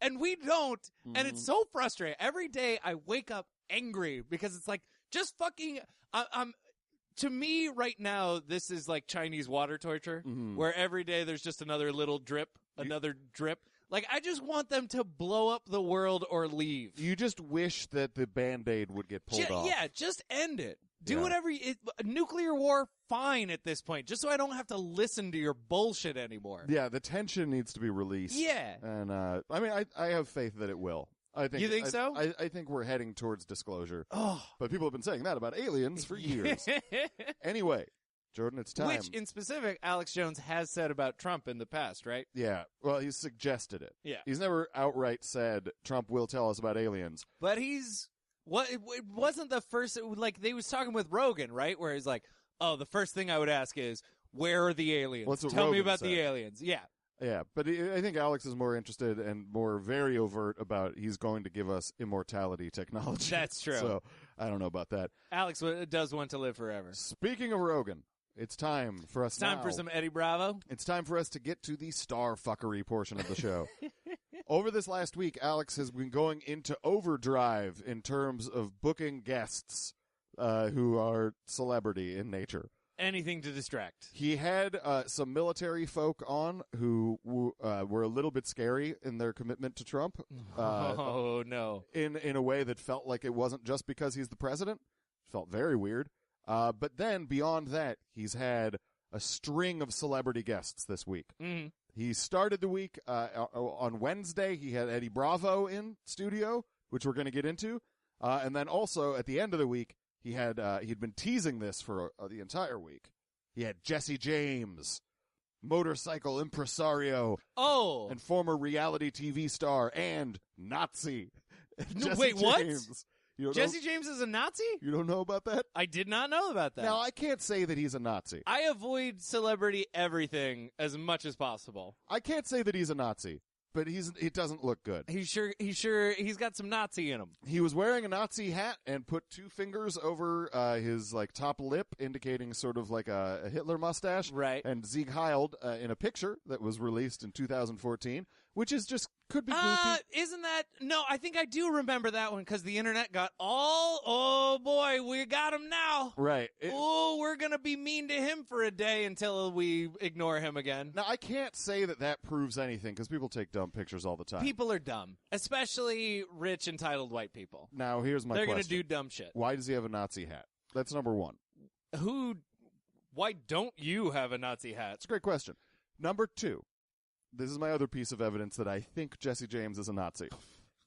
And we don't. And it's so frustrating. Every day I wake up angry because it's like, just fucking, to me right now, this is like Chinese water torture, where every day there's just another little drip, another drip. Like, I just want them to blow up the world or leave. You just wish that the Band-Aid would get pulled off. Yeah, just end it. Do Yeah. whatever. Nuclear war, fine at this point, just so I don't have to listen to your bullshit anymore. Yeah, the tension needs to be released. Yeah. And, I mean, I have faith that it will. I think. You think so? I think we're heading towards disclosure. Oh. But people have been saying that about aliens for years. Anyway, Jordan, it's time. Which, in specific, Alex Jones has said about Trump in the past, right? Yeah. Well, he's suggested it. Yeah. He's never outright said Trump will tell us about aliens. But it wasn't the first, like, they was talking with Rogan, right? Where he's like, oh, the first thing I would ask is, where are the aliens? Well, that's what Tell me Rogan about said. the aliens. Yeah. Yeah, but I think Alex is more interested and more very overt about he's going to give us immortality technology. That's true. So I don't know about that. Alex does want to live forever. Speaking of Rogan, it's time for us It's time now. for some Eddie Bravo. It's time for us to get to the star fuckery portion of the show. Over this last week, Alex has been going into overdrive in terms of booking guests who are celebrity in nature. Anything to distract. He had some military folk on who were a little bit scary in their commitment to Trump. Oh, no. In a way that felt like it wasn't just because he's the president. Felt very weird. But then, beyond that, he's had a string of celebrity guests this week. Mm-hmm. He started the week on Wednesday. He had Eddie Bravo in studio, which we're going to get into. And then also, at the end of the week, he'd been teasing this for the entire week. He had Jesse James, motorcycle impresario, and former reality TV star and Nazi. Wait, what? James. Jesse James is a Nazi? You don't know about that? I did not know about that. Now, I can't say that he's a Nazi. I avoid celebrity everything as much as possible. I can't say that he's a Nazi, but it doesn't look good. He's got some Nazi in him. He was wearing a Nazi hat and put two fingers over his top lip, indicating sort of like a Hitler mustache. Right. And Sieg Heiled in a picture that was released in 2014, which is just could be goofy. Isn't that? No, I think I do remember that one because the internet got oh boy, we got him now. Right. We're going to be mean to him for a day until we ignore him again. Now, I can't say that proves anything because people take dumb pictures all the time. People are dumb, especially rich, entitled white people. Now, here's my They're question. going to do dumb shit. Why does he have a Nazi hat? That's number one. Why don't you have a Nazi hat? It's a great question. Number two. This is my other piece of evidence that I think Jesse James is a Nazi.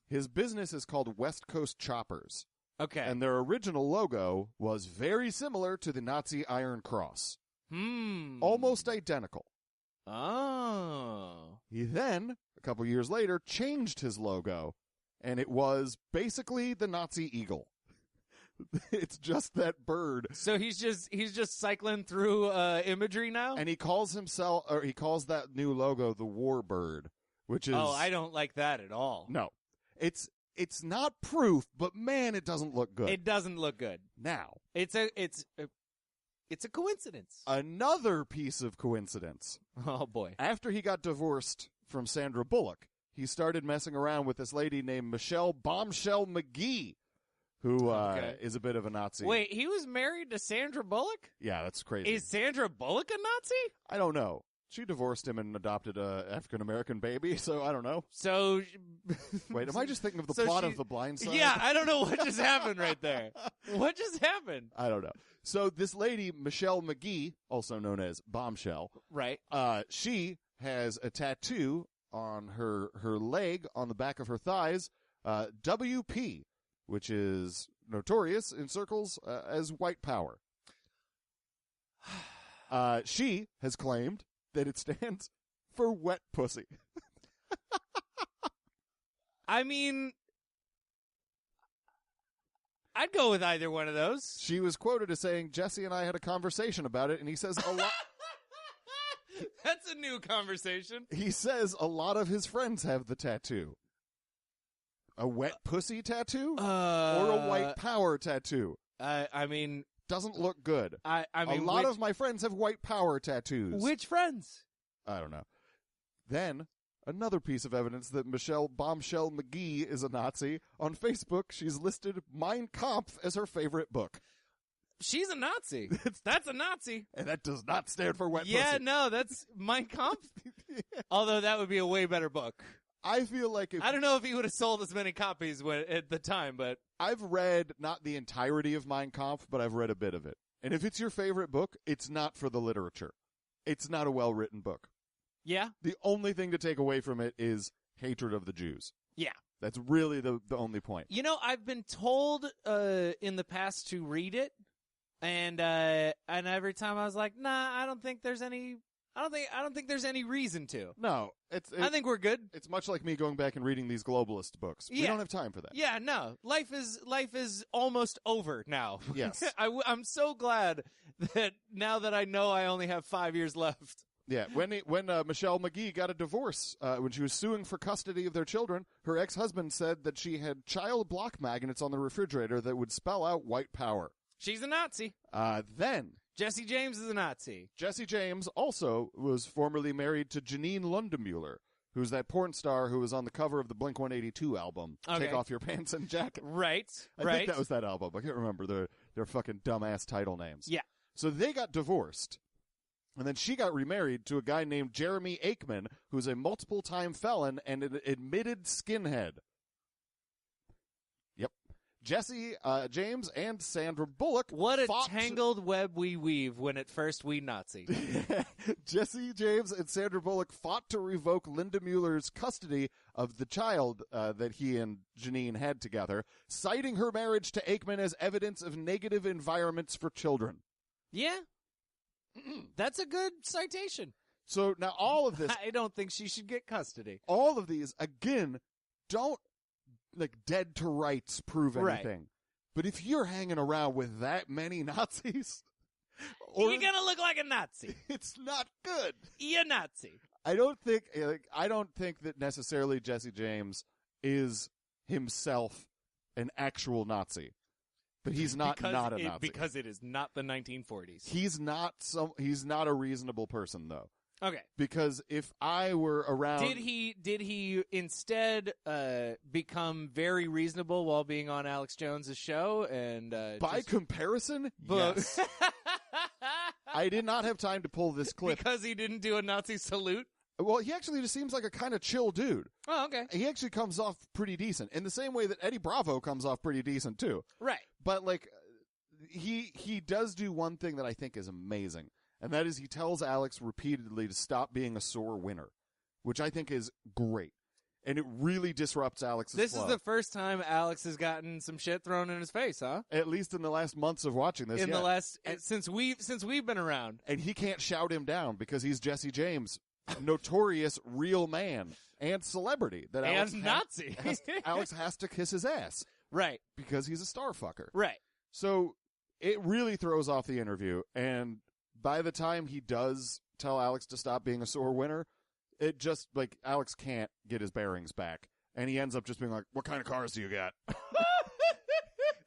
His business is called West Coast Choppers. Okay. And their original logo was very similar to the Nazi Iron Cross. Almost identical. Oh. He then, a couple years later, changed his logo, and it was basically the Nazi eagle. It's just that bird. So he's just cycling through imagery now? And he calls that new logo the War Bird, which is... Oh, I don't like that at all. No. It's not proof, but man, it doesn't look good. It doesn't look good. Now. It's a coincidence. Another piece of coincidence. Oh, boy. After he got divorced from Sandra Bullock, he started messing around with this lady named Michelle Bombshell McGee, who is a bit of a Nazi. Wait, he was married to Sandra Bullock? Yeah, that's crazy. Is Sandra Bullock a Nazi? I don't know. She divorced him and adopted a African-American baby, so I don't know. So... Wait, am I just thinking of the plot of The Blind Side? Yeah, I don't know what just happened right there. What just happened? I don't know. So this lady, Michelle McGee, also known as Bombshell, right? She has a tattoo on her leg, on the back of her thighs, WP, which is notorious in circles as white power. She has claimed that it stands for wet pussy. I mean, I'd go with either one of those. She was quoted as saying, Jesse and I had a conversation about it, and he says a lot... That's a new conversation. He says a lot of his friends have the tattoo. A wet pussy tattoo? Or a white power tattoo? I mean... Doesn't look good. I mean, a lot of my friends have white power tattoos. Which friends? I don't know. Then, another piece of evidence that Michelle Bombshell McGee is a Nazi. On Facebook, she's listed Mein Kampf as her favorite book. She's a Nazi. That's a Nazi. And that does not stand for wet pussy. Yeah, no, that's Mein Kampf. Although that would be a way better book. I feel like I don't know if he would have sold as many copies at the time, but... I've read not the entirety of Mein Kampf, but I've read a bit of it. And if it's your favorite book, it's not for the literature. It's not a well-written book. Yeah? The only thing to take away from it is hatred of the Jews. Yeah. That's really the only point. You know, I've been told in the past to read it, and every time I was like, nah, I don't think there's any reason to. No, I think we're good. It's much like me going back and reading these globalist books. We don't have time for that. Yeah, no. Life is almost over now. Yes. I'm so glad that now that I know I only have 5 years left. Yeah, when Michelle McGee got a divorce, when she was suing for custody of their children, her ex-husband said that she had child block magnets on the refrigerator that would spell out white power. She's a Nazi. Then Jesse James is a Nazi. Jesse James also was formerly married to Janine Lundemuller, who's that porn star who was on the cover of the Blink-182 album, Okay. Take Off Your Pants and Jacket. Right. I think that was that album. I can't remember their fucking dumbass title names. Yeah. So they got divorced. And then she got remarried to a guy named Jeremy Aikman, who's a multiple-time felon and an admitted skinhead. Yep. Jesse James and Sandra Bullock. What a fought tangled web we weave when at first we Nazi. Jesse James and Sandra Bullock fought to revoke Linda Mueller's custody of the child that he and Janine had together, citing her marriage to Aikman as evidence of negative environments for children. Yeah. That's a good citation. So now all of this, I don't think she should get custody. all of these, again, don't, like, dead to rights prove Right. anything. But if you're hanging around with that many Nazis, You're going to look like a Nazi. it's not good. You're Nazi. I don't think that necessarily Jesse James is himself an actual Nazi. But he's not a Nazi. Because it is not the 1940s. He's not a reasonable person though. Okay. Because if I were around, Did he instead become very reasonable while being on Alex Jones's show and by comparison, yes. I did not have time to pull this clip because he didn't do a Nazi salute? Well, he actually just seems like a kind of chill dude. Oh, okay. He actually comes off pretty decent in the same way that Eddie Bravo comes off pretty decent too. Right. But like he does do one thing that I think is amazing, and that is he tells Alex repeatedly to stop being a sore winner, which I think is great. And it really disrupts Alex's This flow. is the first time Alex has gotten some shit thrown in his face, huh? At least in the last months of watching this. In yeah. the last since we've been around. And he can't shout him down because he's Jesse James, notorious real man and celebrity that Alex and Nazi. Alex has to kiss his ass. Right. Because he's a star fucker. Right. So it really throws off the interview, and by the time he does tell Alex to stop being a sore winner, it just, like, Alex can't get his bearings back, and he ends up just being like, what kind of cars do you got?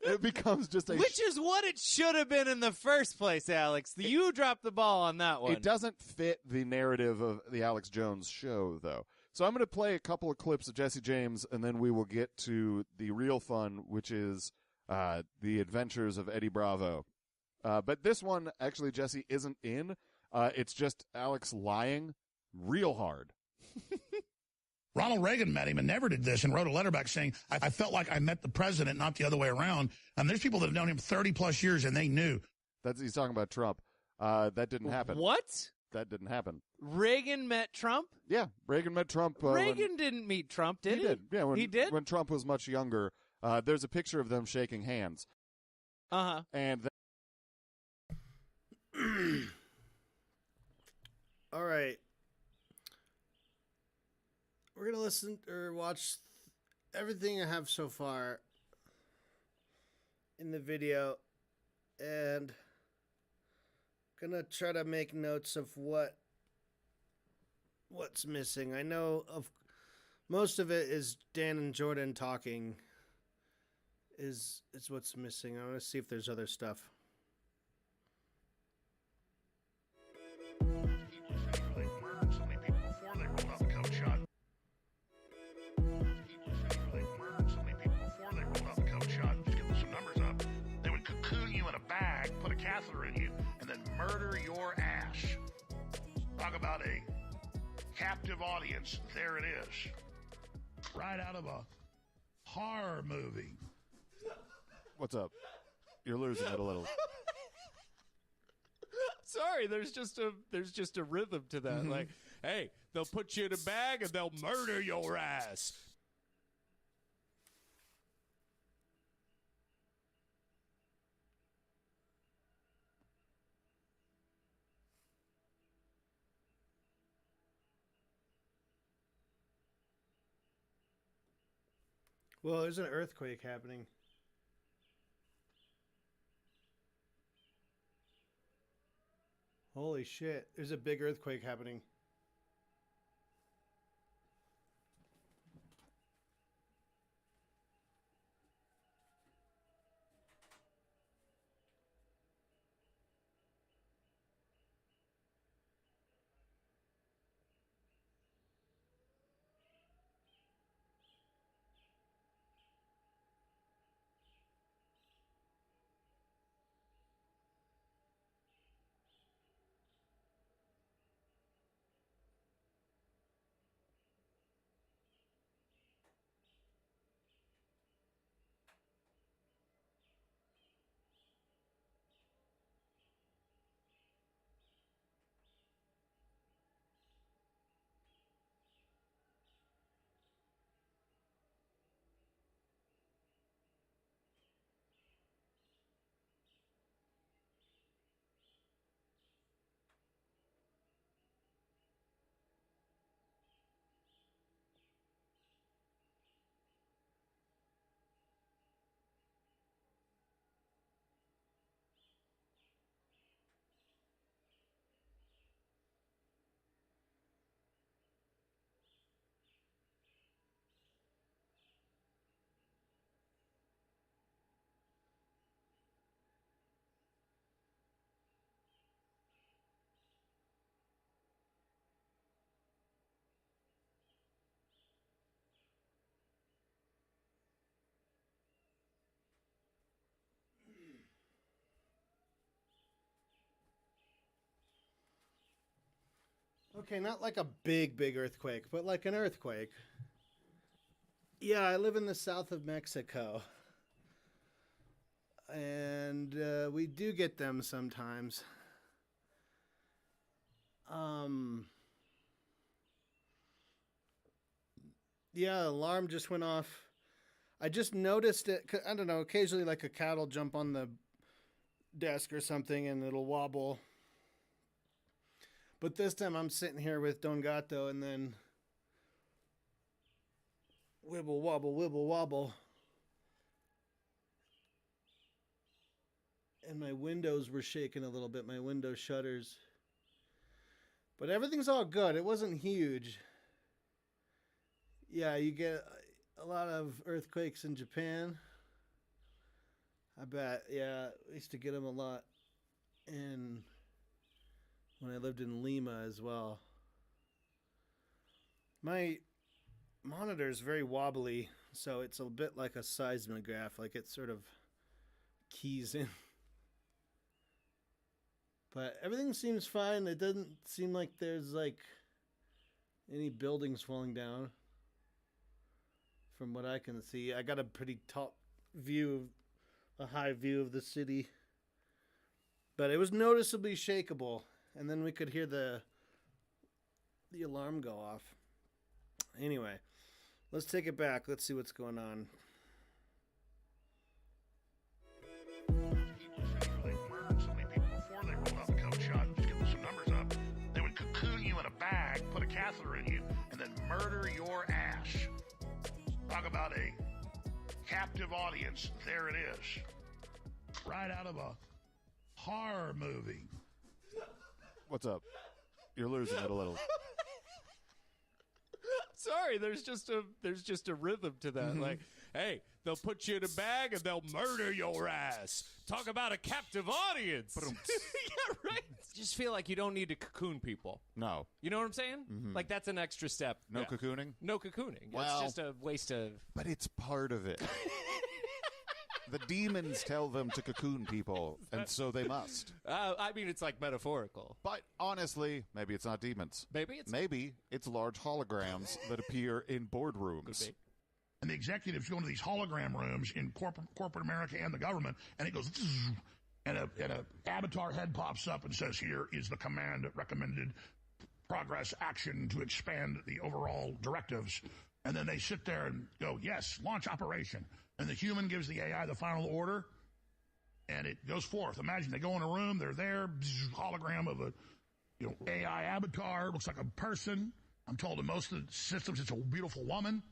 It becomes just a... Which is what it should have been in the first place, Alex. You dropped the ball on that one. It doesn't fit the narrative of the Alex Jones show, though. So I'm going to play a couple of clips of Jesse James, and then we will get to the real fun, which is the adventures of Eddie Bravo. But this one, actually, Jesse isn't in. It's just Alex lying real hard. Ronald Reagan met him and never did this and wrote a letter back saying, I felt like I met the president, not the other way around. And there's people that have known him 30-plus years, and they knew. He's talking about Trump. That didn't happen. What? That didn't happen. Reagan met Trump? Yeah, Reagan met Trump. Reagan didn't meet Trump, did he? Did. Yeah, he did? When Trump was much younger. There's a picture of them shaking hands. Uh-huh. And all right. We're going to listen or watch everything I have so far in the video, and going to try to make notes of what's missing. I know of most of it is Dan and Jordan talking is what's missing. I want to see if there's other stuff. Put a catheter in you, and then murder your ass. Talk about a captive audience. There it is. Right out of a horror movie. What's up? You're losing it a little. Sorry, there's just a rhythm to that. Mm-hmm. Like, hey, they'll put you in a bag and they'll murder your ass. Well, there's an earthquake happening. Holy shit. There's a big earthquake happening. Okay, not like a big earthquake, but like an earthquake. Yeah, I live in the south of Mexico. And we do get them sometimes. Yeah, alarm just went off. I just noticed it. I don't know, occasionally like a cat will jump on the desk or something and it'll wobble. But this time I'm sitting here with Don Gato and then wibble wobble. And my windows were shaking a little bit, my window shutters. But everything's all good. It wasn't huge. Yeah, you get a lot of earthquakes in Japan. I bet. Yeah, I used to get them a lot. And when I lived in Lima as well. My monitor is very wobbly, so it's a bit like a seismograph, like it sort of keys in. But everything seems fine. It doesn't seem like there's like any buildings falling down from what I can see. I got a pretty top view, a high view of the city. But it was noticeably shakeable. And then we could hear the alarm go off. Anyway, let's take it back. Let's see what's going on. Before they rolled out the COVID shot, just give them some numbers up. They would cocoon you in a bag, put a catheter in you, and then murder your ass. Talk about a captive audience. There it is. Right out of a horror movie. What's up? You're losing it a little. Sorry, there's just a rhythm to that. Like, hey, they'll put you in a bag and they'll murder your ass. Talk about a captive audience. Yeah, right. Just feel like you don't need to cocoon people. No. You know what I'm saying? Like, that's an extra step. No cocooning? No cocooning. Well, it's just a waste of... But it's part of it. The demons tell them to cocoon people, and so they must. I mean, it's like metaphorical. But honestly, maybe it's not demons. Maybe it's large holograms that appear in boardrooms. Could be. And the executives go into these hologram rooms in corporate America and the government, and it goes, and a avatar head pops up and says, "Here is the command recommended progress action to expand the overall directives." And then they sit there and go, "Yes, launch operation." And the human gives the AI the final order, and it goes forth. Imagine they go in a room, they're there, hologram of a AI avatar, looks like a person. I'm told in most of the systems it's a beautiful woman.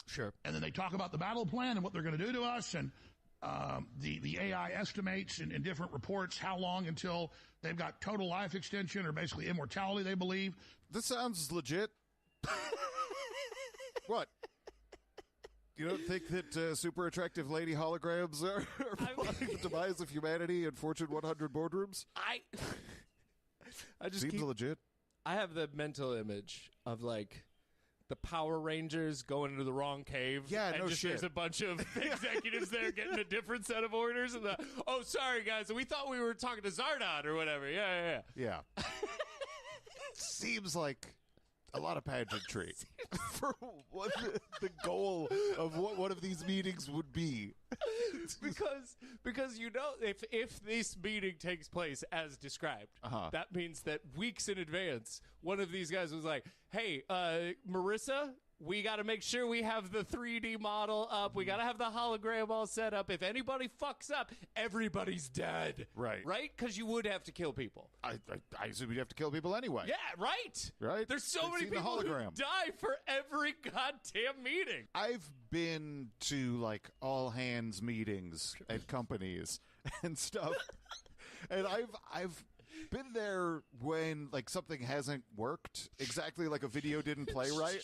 Sure. And then they talk about the battle plan and what they're going to do to us, and the AI estimates in different reports how long until they've got total life extension or basically immortality, they believe. This sounds legit. What? You don't think that super attractive lady holograms are plotting the demise of humanity in Fortune 100 boardrooms? I just Seems legit. I have the mental image of like the Power Rangers going into the wrong cave. Yeah, and no just shit. There's a bunch of executives there getting a different set of orders, and oh, sorry guys, we thought we were talking to Zardon or whatever. Yeah. Yeah. Seems like a lot of pageantry for what the goal of what one of these meetings would be. because you know, if this meeting takes place as described, that means that weeks in advance, one of these guys was like, "Hey, Marissa, we got to make sure we have the 3D model up. We got to have the hologram all set up. If anybody fucks up, everybody's dead." Right. Right? Because you would have to kill people. I assume you'd have to kill people anyway. Yeah, right. Right? There's so They've many seen the people who hologram. die for every goddamn meeting. I've been to like all hands meetings at companies and stuff, and I've been there when like something hasn't worked exactly, like a video didn't play right.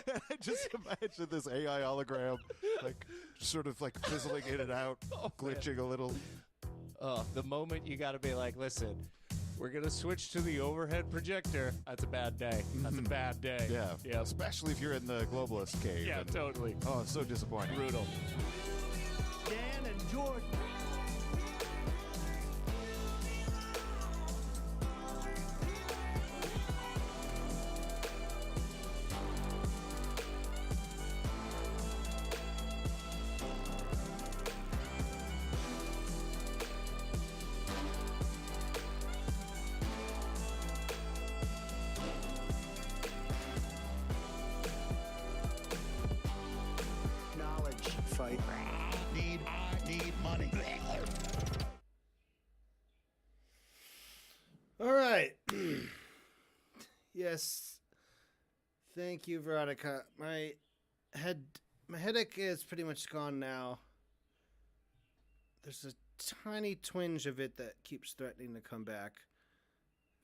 And I just imagine this AI hologram like sort of like fizzling in and out, glitching a little. The moment you got to be like, listen, we're going to switch to the overhead projector. That's a bad day. That's a bad day. Yeah. Especially if you're in the globalist cave. Yeah, totally. Oh, it's so disappointing. Brutal. Dan and Jordan. Knowledge fight. I need money. All right. Yes. Thank you, Veronica. My headache is pretty much gone now. There's a tiny twinge of it that keeps threatening to come back.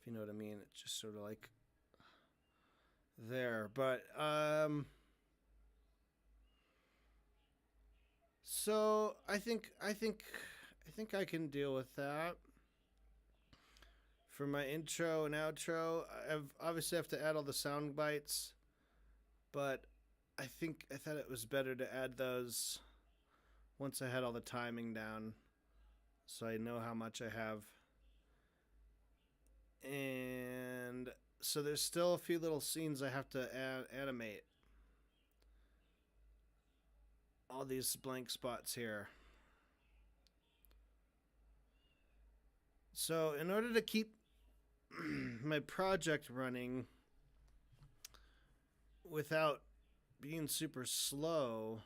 If you know what I mean. It's just sort of like there. But so I think I can deal with that. For my intro and outro, I obviously have to add all the sound bites, but I thought it was better to add those once I had all the timing down, so I know how much I have. And so there's still a few little scenes I have to animate. All these blank spots here. So in order to keep my project running without being super slow,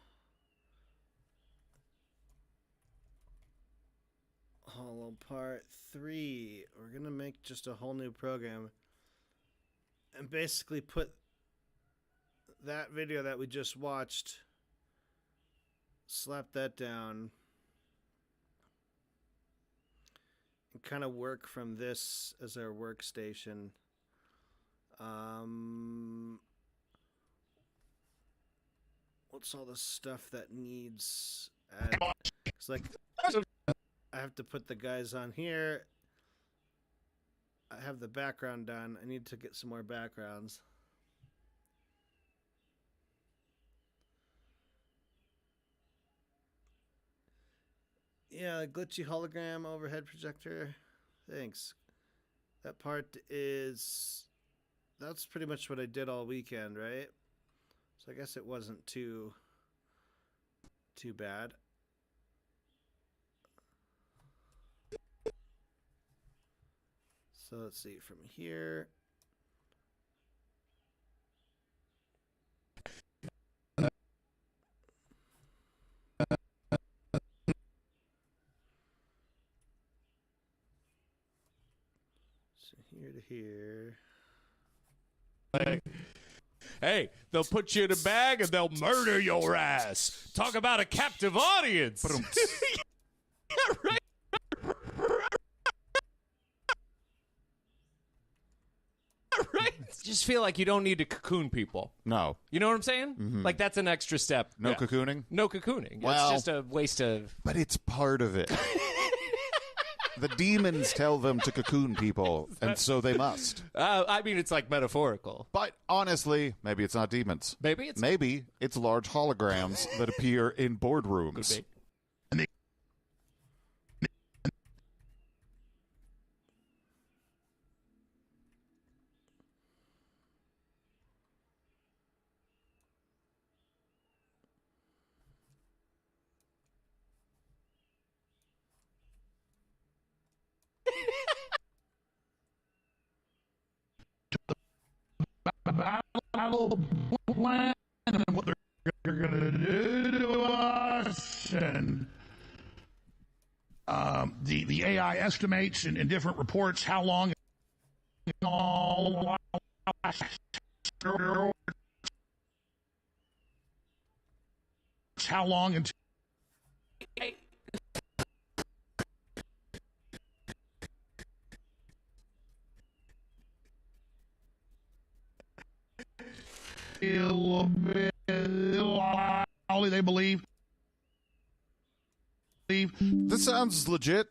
Hollow Part 3, we're going to make just a whole new program and basically put that video that we just watched, slap that down, and kind of work from this as our workstation. What's all the stuff that needs add? It's like I have to put the guys on here. I have the background done. I need to get some more backgrounds. Yeah, glitchy hologram overhead projector. Thanks. That part is... That's pretty much what I did all weekend, right? So I guess it wasn't too bad. So let's see, from here... So here to here. Hey, they'll put you in a bag and they'll murder your ass. Talk about a captive audience. Yeah, right. Right. Just feel like you don't need to cocoon people. No. You know what I'm saying? Like that's an extra step. No cocooning? No cocooning. Well, it's just a waste of. But it's part of it. The demons tell them to cocoon people, and so they must. I mean, it's like metaphorical. But honestly, maybe it's not demons. Maybe it's large holograms that appear in boardrooms. Could be. battle plan and what they're going to do to us, and the AI estimates in different reports how long until they believe. This sounds legit.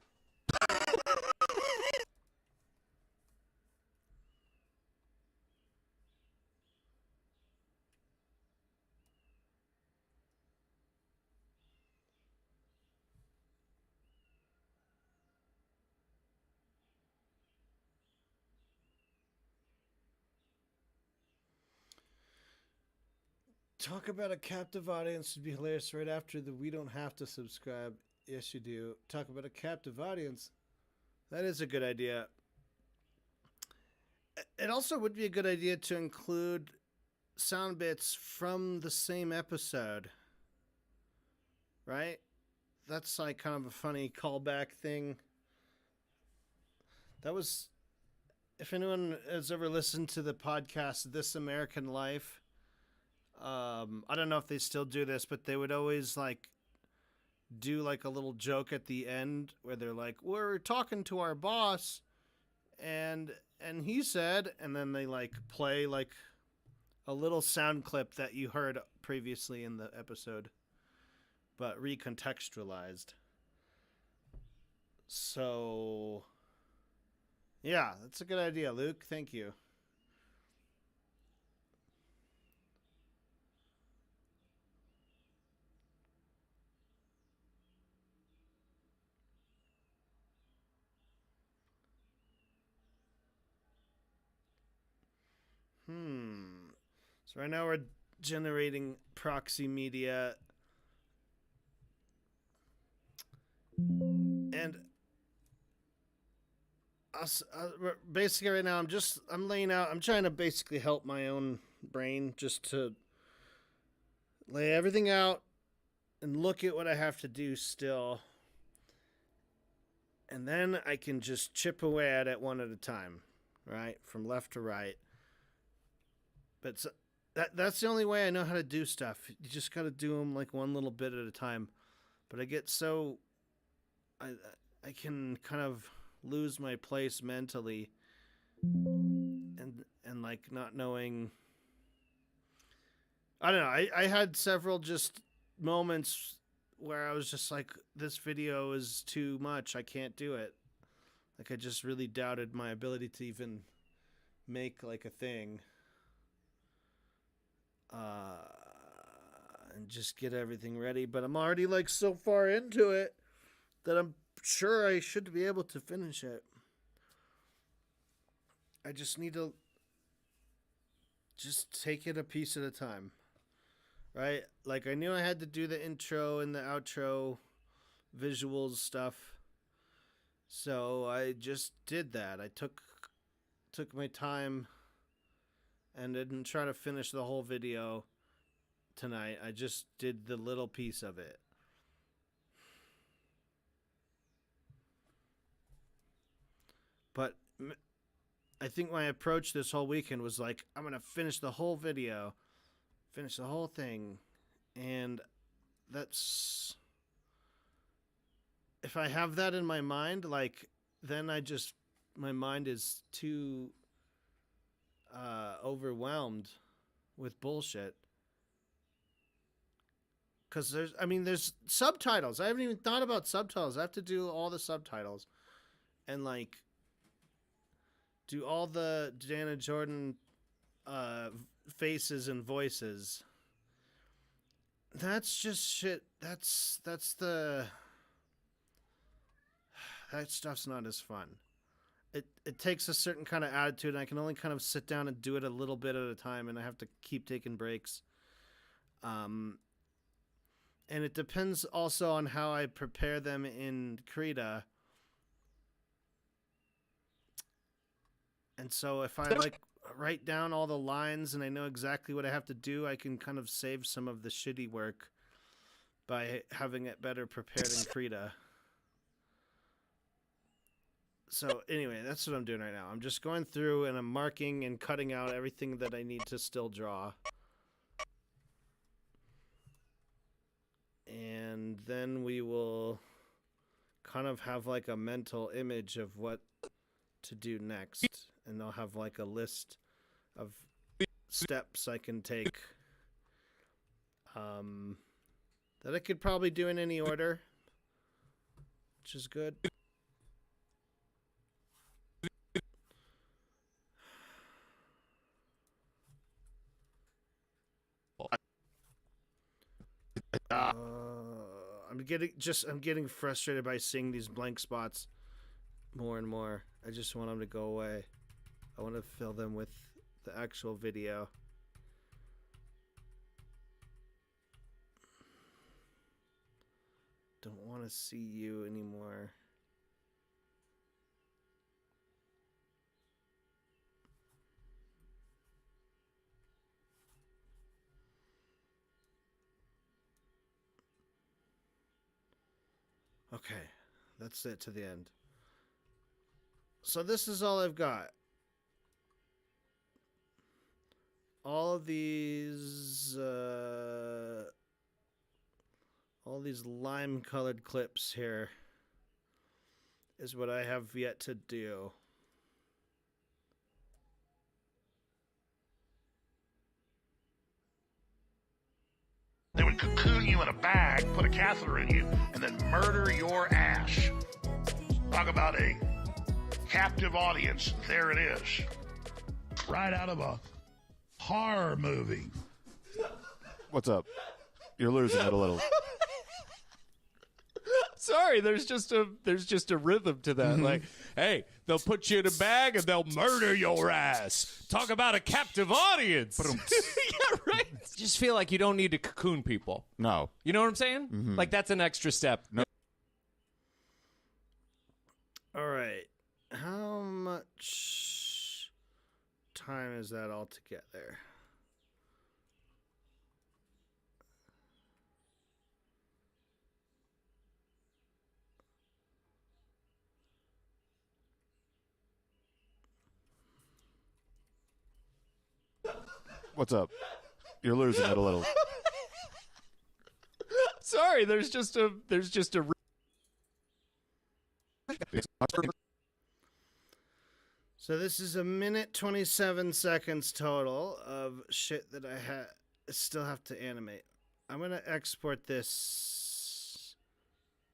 Talk about a captive audience would be hilarious right after the we don't have to subscribe. Yes, you do. Talk about a captive audience. That is a good idea. It also would be a good idea to include sound bits from the same episode. Right? That's like kind of a funny callback thing. That was, if anyone has ever listened to the podcast This American Life, I don't know if they still do this, but they would always like do like a little joke at the end where they're like, we're talking to our boss and he said, and then they like play like a little sound clip that you heard previously in the episode, but recontextualized. So yeah, that's a good idea, Luke. Thank you. So right now we're generating proxy media. And basically right now I'm laying out, I'm trying to basically help my own brain just to lay everything out and look at what I have to do still. And then I can just chip away at it one at a time, right? From left to right. But that's the only way I know how to do stuff. You just got to do them like one little bit at a time. But I get so I can kind of lose my place mentally and like not knowing. I don't know. I had several just moments where I was just like, this video is too much. I can't do it. Like I just really doubted my ability to even make like a thing. And just get everything ready, but I'm already like so far into it that I'm sure I should be able to finish it. I just need to just take it a piece at a time, right? Like I knew I had to do the intro and the outro visuals stuff, so I just did that. I took my time and didn't try to finish the whole video tonight. I just did the little piece of it. But I think my approach this whole weekend was like, I'm going to finish the whole video, finish the whole thing. And that's, if I have that in my mind, like, then my mind is too overwhelmed with bullshit. Because there's subtitles. I haven't even thought about subtitles. I have to do all the subtitles. And, like, do all the Dana Jordan faces and voices. That's just shit. That stuff's not as fun. It takes a certain kind of attitude, and I can only kind of sit down and do it a little bit at a time, and I have to keep taking breaks. And it depends also on how I prepare them in Krita. And so if I write down all the lines and I know exactly what I have to do, I can kind of save some of the shitty work by having it better prepared in Krita. So anyway, that's what I'm doing right now. I'm just going through and I'm marking and cutting out everything that I need to still draw. And then we will kind of have like a mental image of what to do next. And I'll have like a list of steps I can take that I could probably do in any order, which is good. I'm getting frustrated by seeing these blank spots more and more. I just want them to go away. I want to fill them with the actual video. Don't want to see you anymore. Okay, that's it to the end. So this is all I've got. All these lime-colored clips here is what I have yet to do. They would cocoon you in a bag, put a catheter in you, and then murder your ass. Talk about a captive audience. There it is. Right out of a horror movie. What's up? You're losing it a little. Sorry, there's just a rhythm to that. Like, hey, they'll put you in a bag and they'll murder your ass. Talk about a captive audience. Yeah, right. Just feel like you don't need to cocoon people. No. You know what I'm saying? Like, that's an extra step. No. All right. How much time is that all to get there? What's up? You're losing it a little. Sorry, there's just a So this is a minute 27 seconds total of shit that I still have to animate. I'm going to export this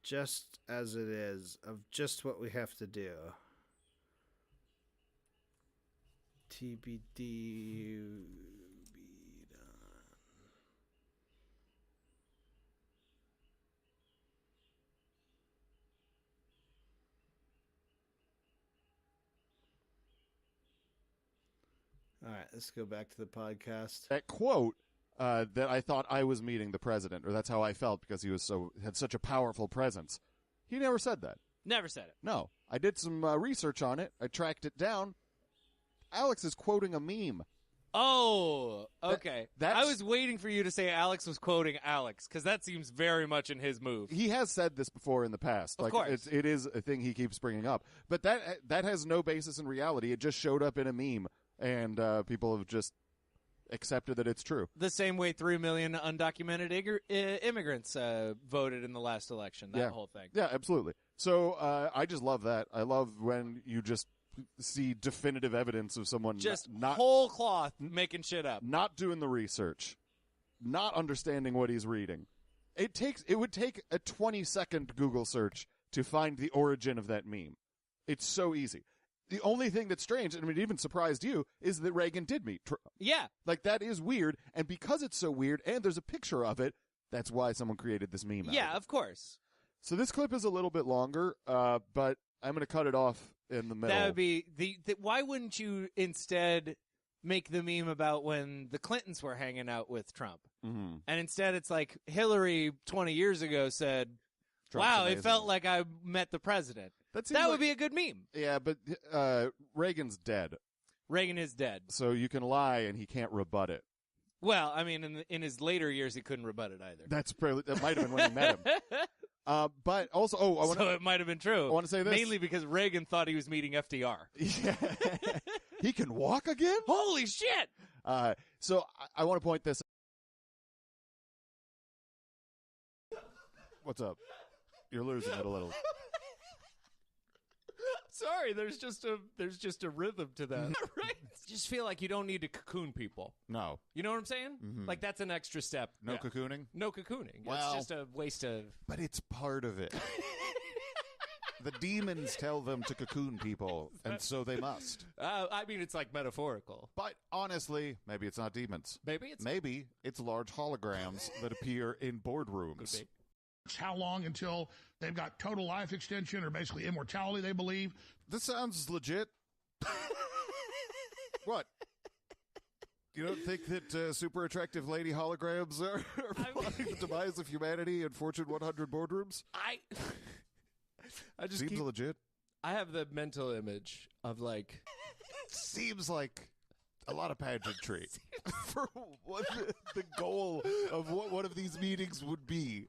just as it is, of just what we have to do. TBD. All right, let's go back to the podcast. That quote that I thought I was meeting the president, or that's how I felt because he was had such a powerful presence. He never said that. Never said it. No. I did some research on it. I tracked it down. Alex is quoting a meme. Oh, okay. That's- I was waiting for you to say Alex was quoting Alex, because that seems very much in his move. He has said this before in the past. Of course. It is a thing he keeps bringing up. But that has no basis in reality. It just showed up in a meme, and people have just accepted that it's true. The same way 3 million undocumented immigrants voted in the last election. That whole thing. Yeah, absolutely. So I just love that. I love when you just see definitive evidence of someone Just not whole cloth making shit up. not doing the research, not understanding what he's reading. It would take a 20-second Google search to find the origin of that meme. It's so easy. The only thing that's strange, and it even surprised you, is that Reagan did meet Trump. Yeah. Like, that is weird, and because it's so weird, and there's a picture of it, that's why someone created this meme. Yeah, of course. So this clip is a little bit longer, but I'm going to cut it off in the middle. That would be why wouldn't you instead make the meme about when the Clintons were hanging out with Trump? Mm-hmm. And instead it's like Hillary 20 years ago said, Trump's wow, amazing. it felt like I met the president. That would be a good meme. Yeah, but Reagan's dead. Reagan is dead. So you can lie and he can't rebut it. Well, I mean, in his later years, he couldn't rebut it either. That might have been when he met him. But also, so it might have been true. I want to say this. Mainly because Reagan thought he was meeting FDR. Yeah. He can walk again? Holy shit! So I want to point this. What's up? You're losing it a little. Sorry, there's just a rhythm to that. Right? Just feel like you don't need to cocoon people. No. You know what I'm saying? Mm-hmm. Like, that's an extra step. No cocooning? No cocooning. Well, it's just a waste of... But it's part of it. The demons tell them to cocoon people, and so they must. I mean, it's like metaphorical. But honestly, maybe it's not demons. Maybe it's large holograms that appear in boardrooms. Could be. How long until they've got total life extension or basically immortality, they believe? This sounds legit. What? You don't think that super attractive lady holograms are plotting the demise of humanity in Fortune 100 boardrooms? I just Seems legit. I have the mental image of like Seems like a lot of pageantry for what the goal of what one of these meetings would be.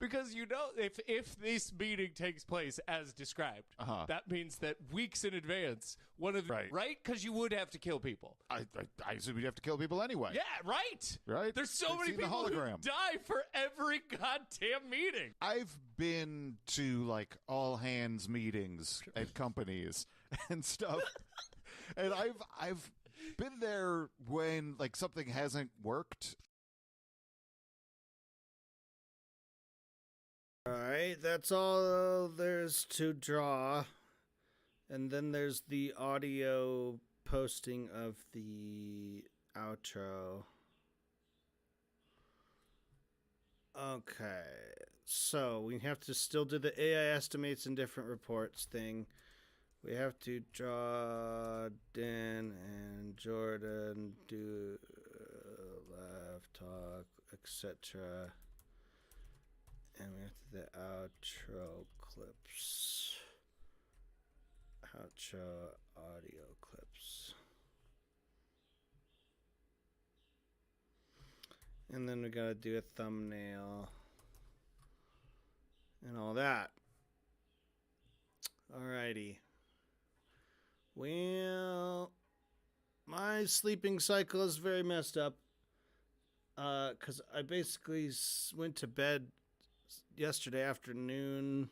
because you know if this meeting takes place as described, that means that weeks in advance right because you would have to kill people. I assume you'd have to kill people anyway. Yeah, right. There's so many seen the people who hologram. die for every goddamn meeting. I've been to like all hands meetings at companies and stuff. And I've been there when like something hasn't worked. All right, that's all there's to draw. And then there's the audio posting of the outro. Okay, so we have to still do the AI estimates and different reports thing. We have to draw Dan and Jordan, do laugh, talk, etc. And we have to do the outro clips. Outro audio clips. And then we gotta do a thumbnail. And all that. Alrighty. Well, my sleeping cycle is very messed up. Because I basically went to bed yesterday afternoon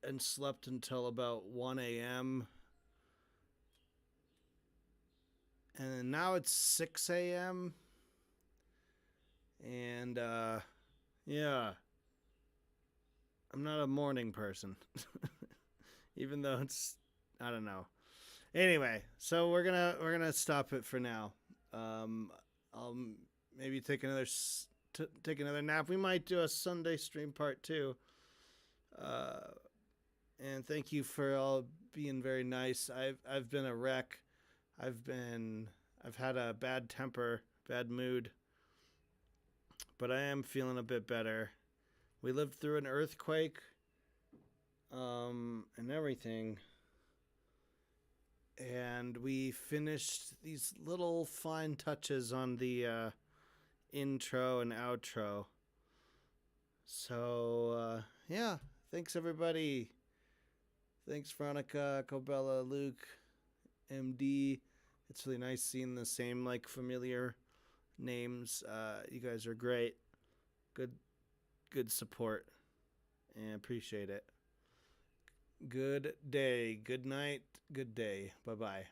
and slept until about 1 a.m. And now it's 6 a.m. And, yeah. I'm not a morning person. Even though it's, I don't know. Anyway, so we're gonna stop it for now. I'll maybe take another nap. We might do a Sunday stream part 2. And thank you for all being very nice. I've been a wreck. I've had a bad temper, bad mood. But I am feeling a bit better. We lived through an earthquake. And everything. And we finished these little fine touches on the intro and outro. So, yeah. Thanks, everybody. Thanks, Veronica, Cobella, Luke, MD. It's really nice seeing the same, like, familiar names. You guys are great. Good support. And appreciate it. Good day. Good night. Good day. Bye-bye.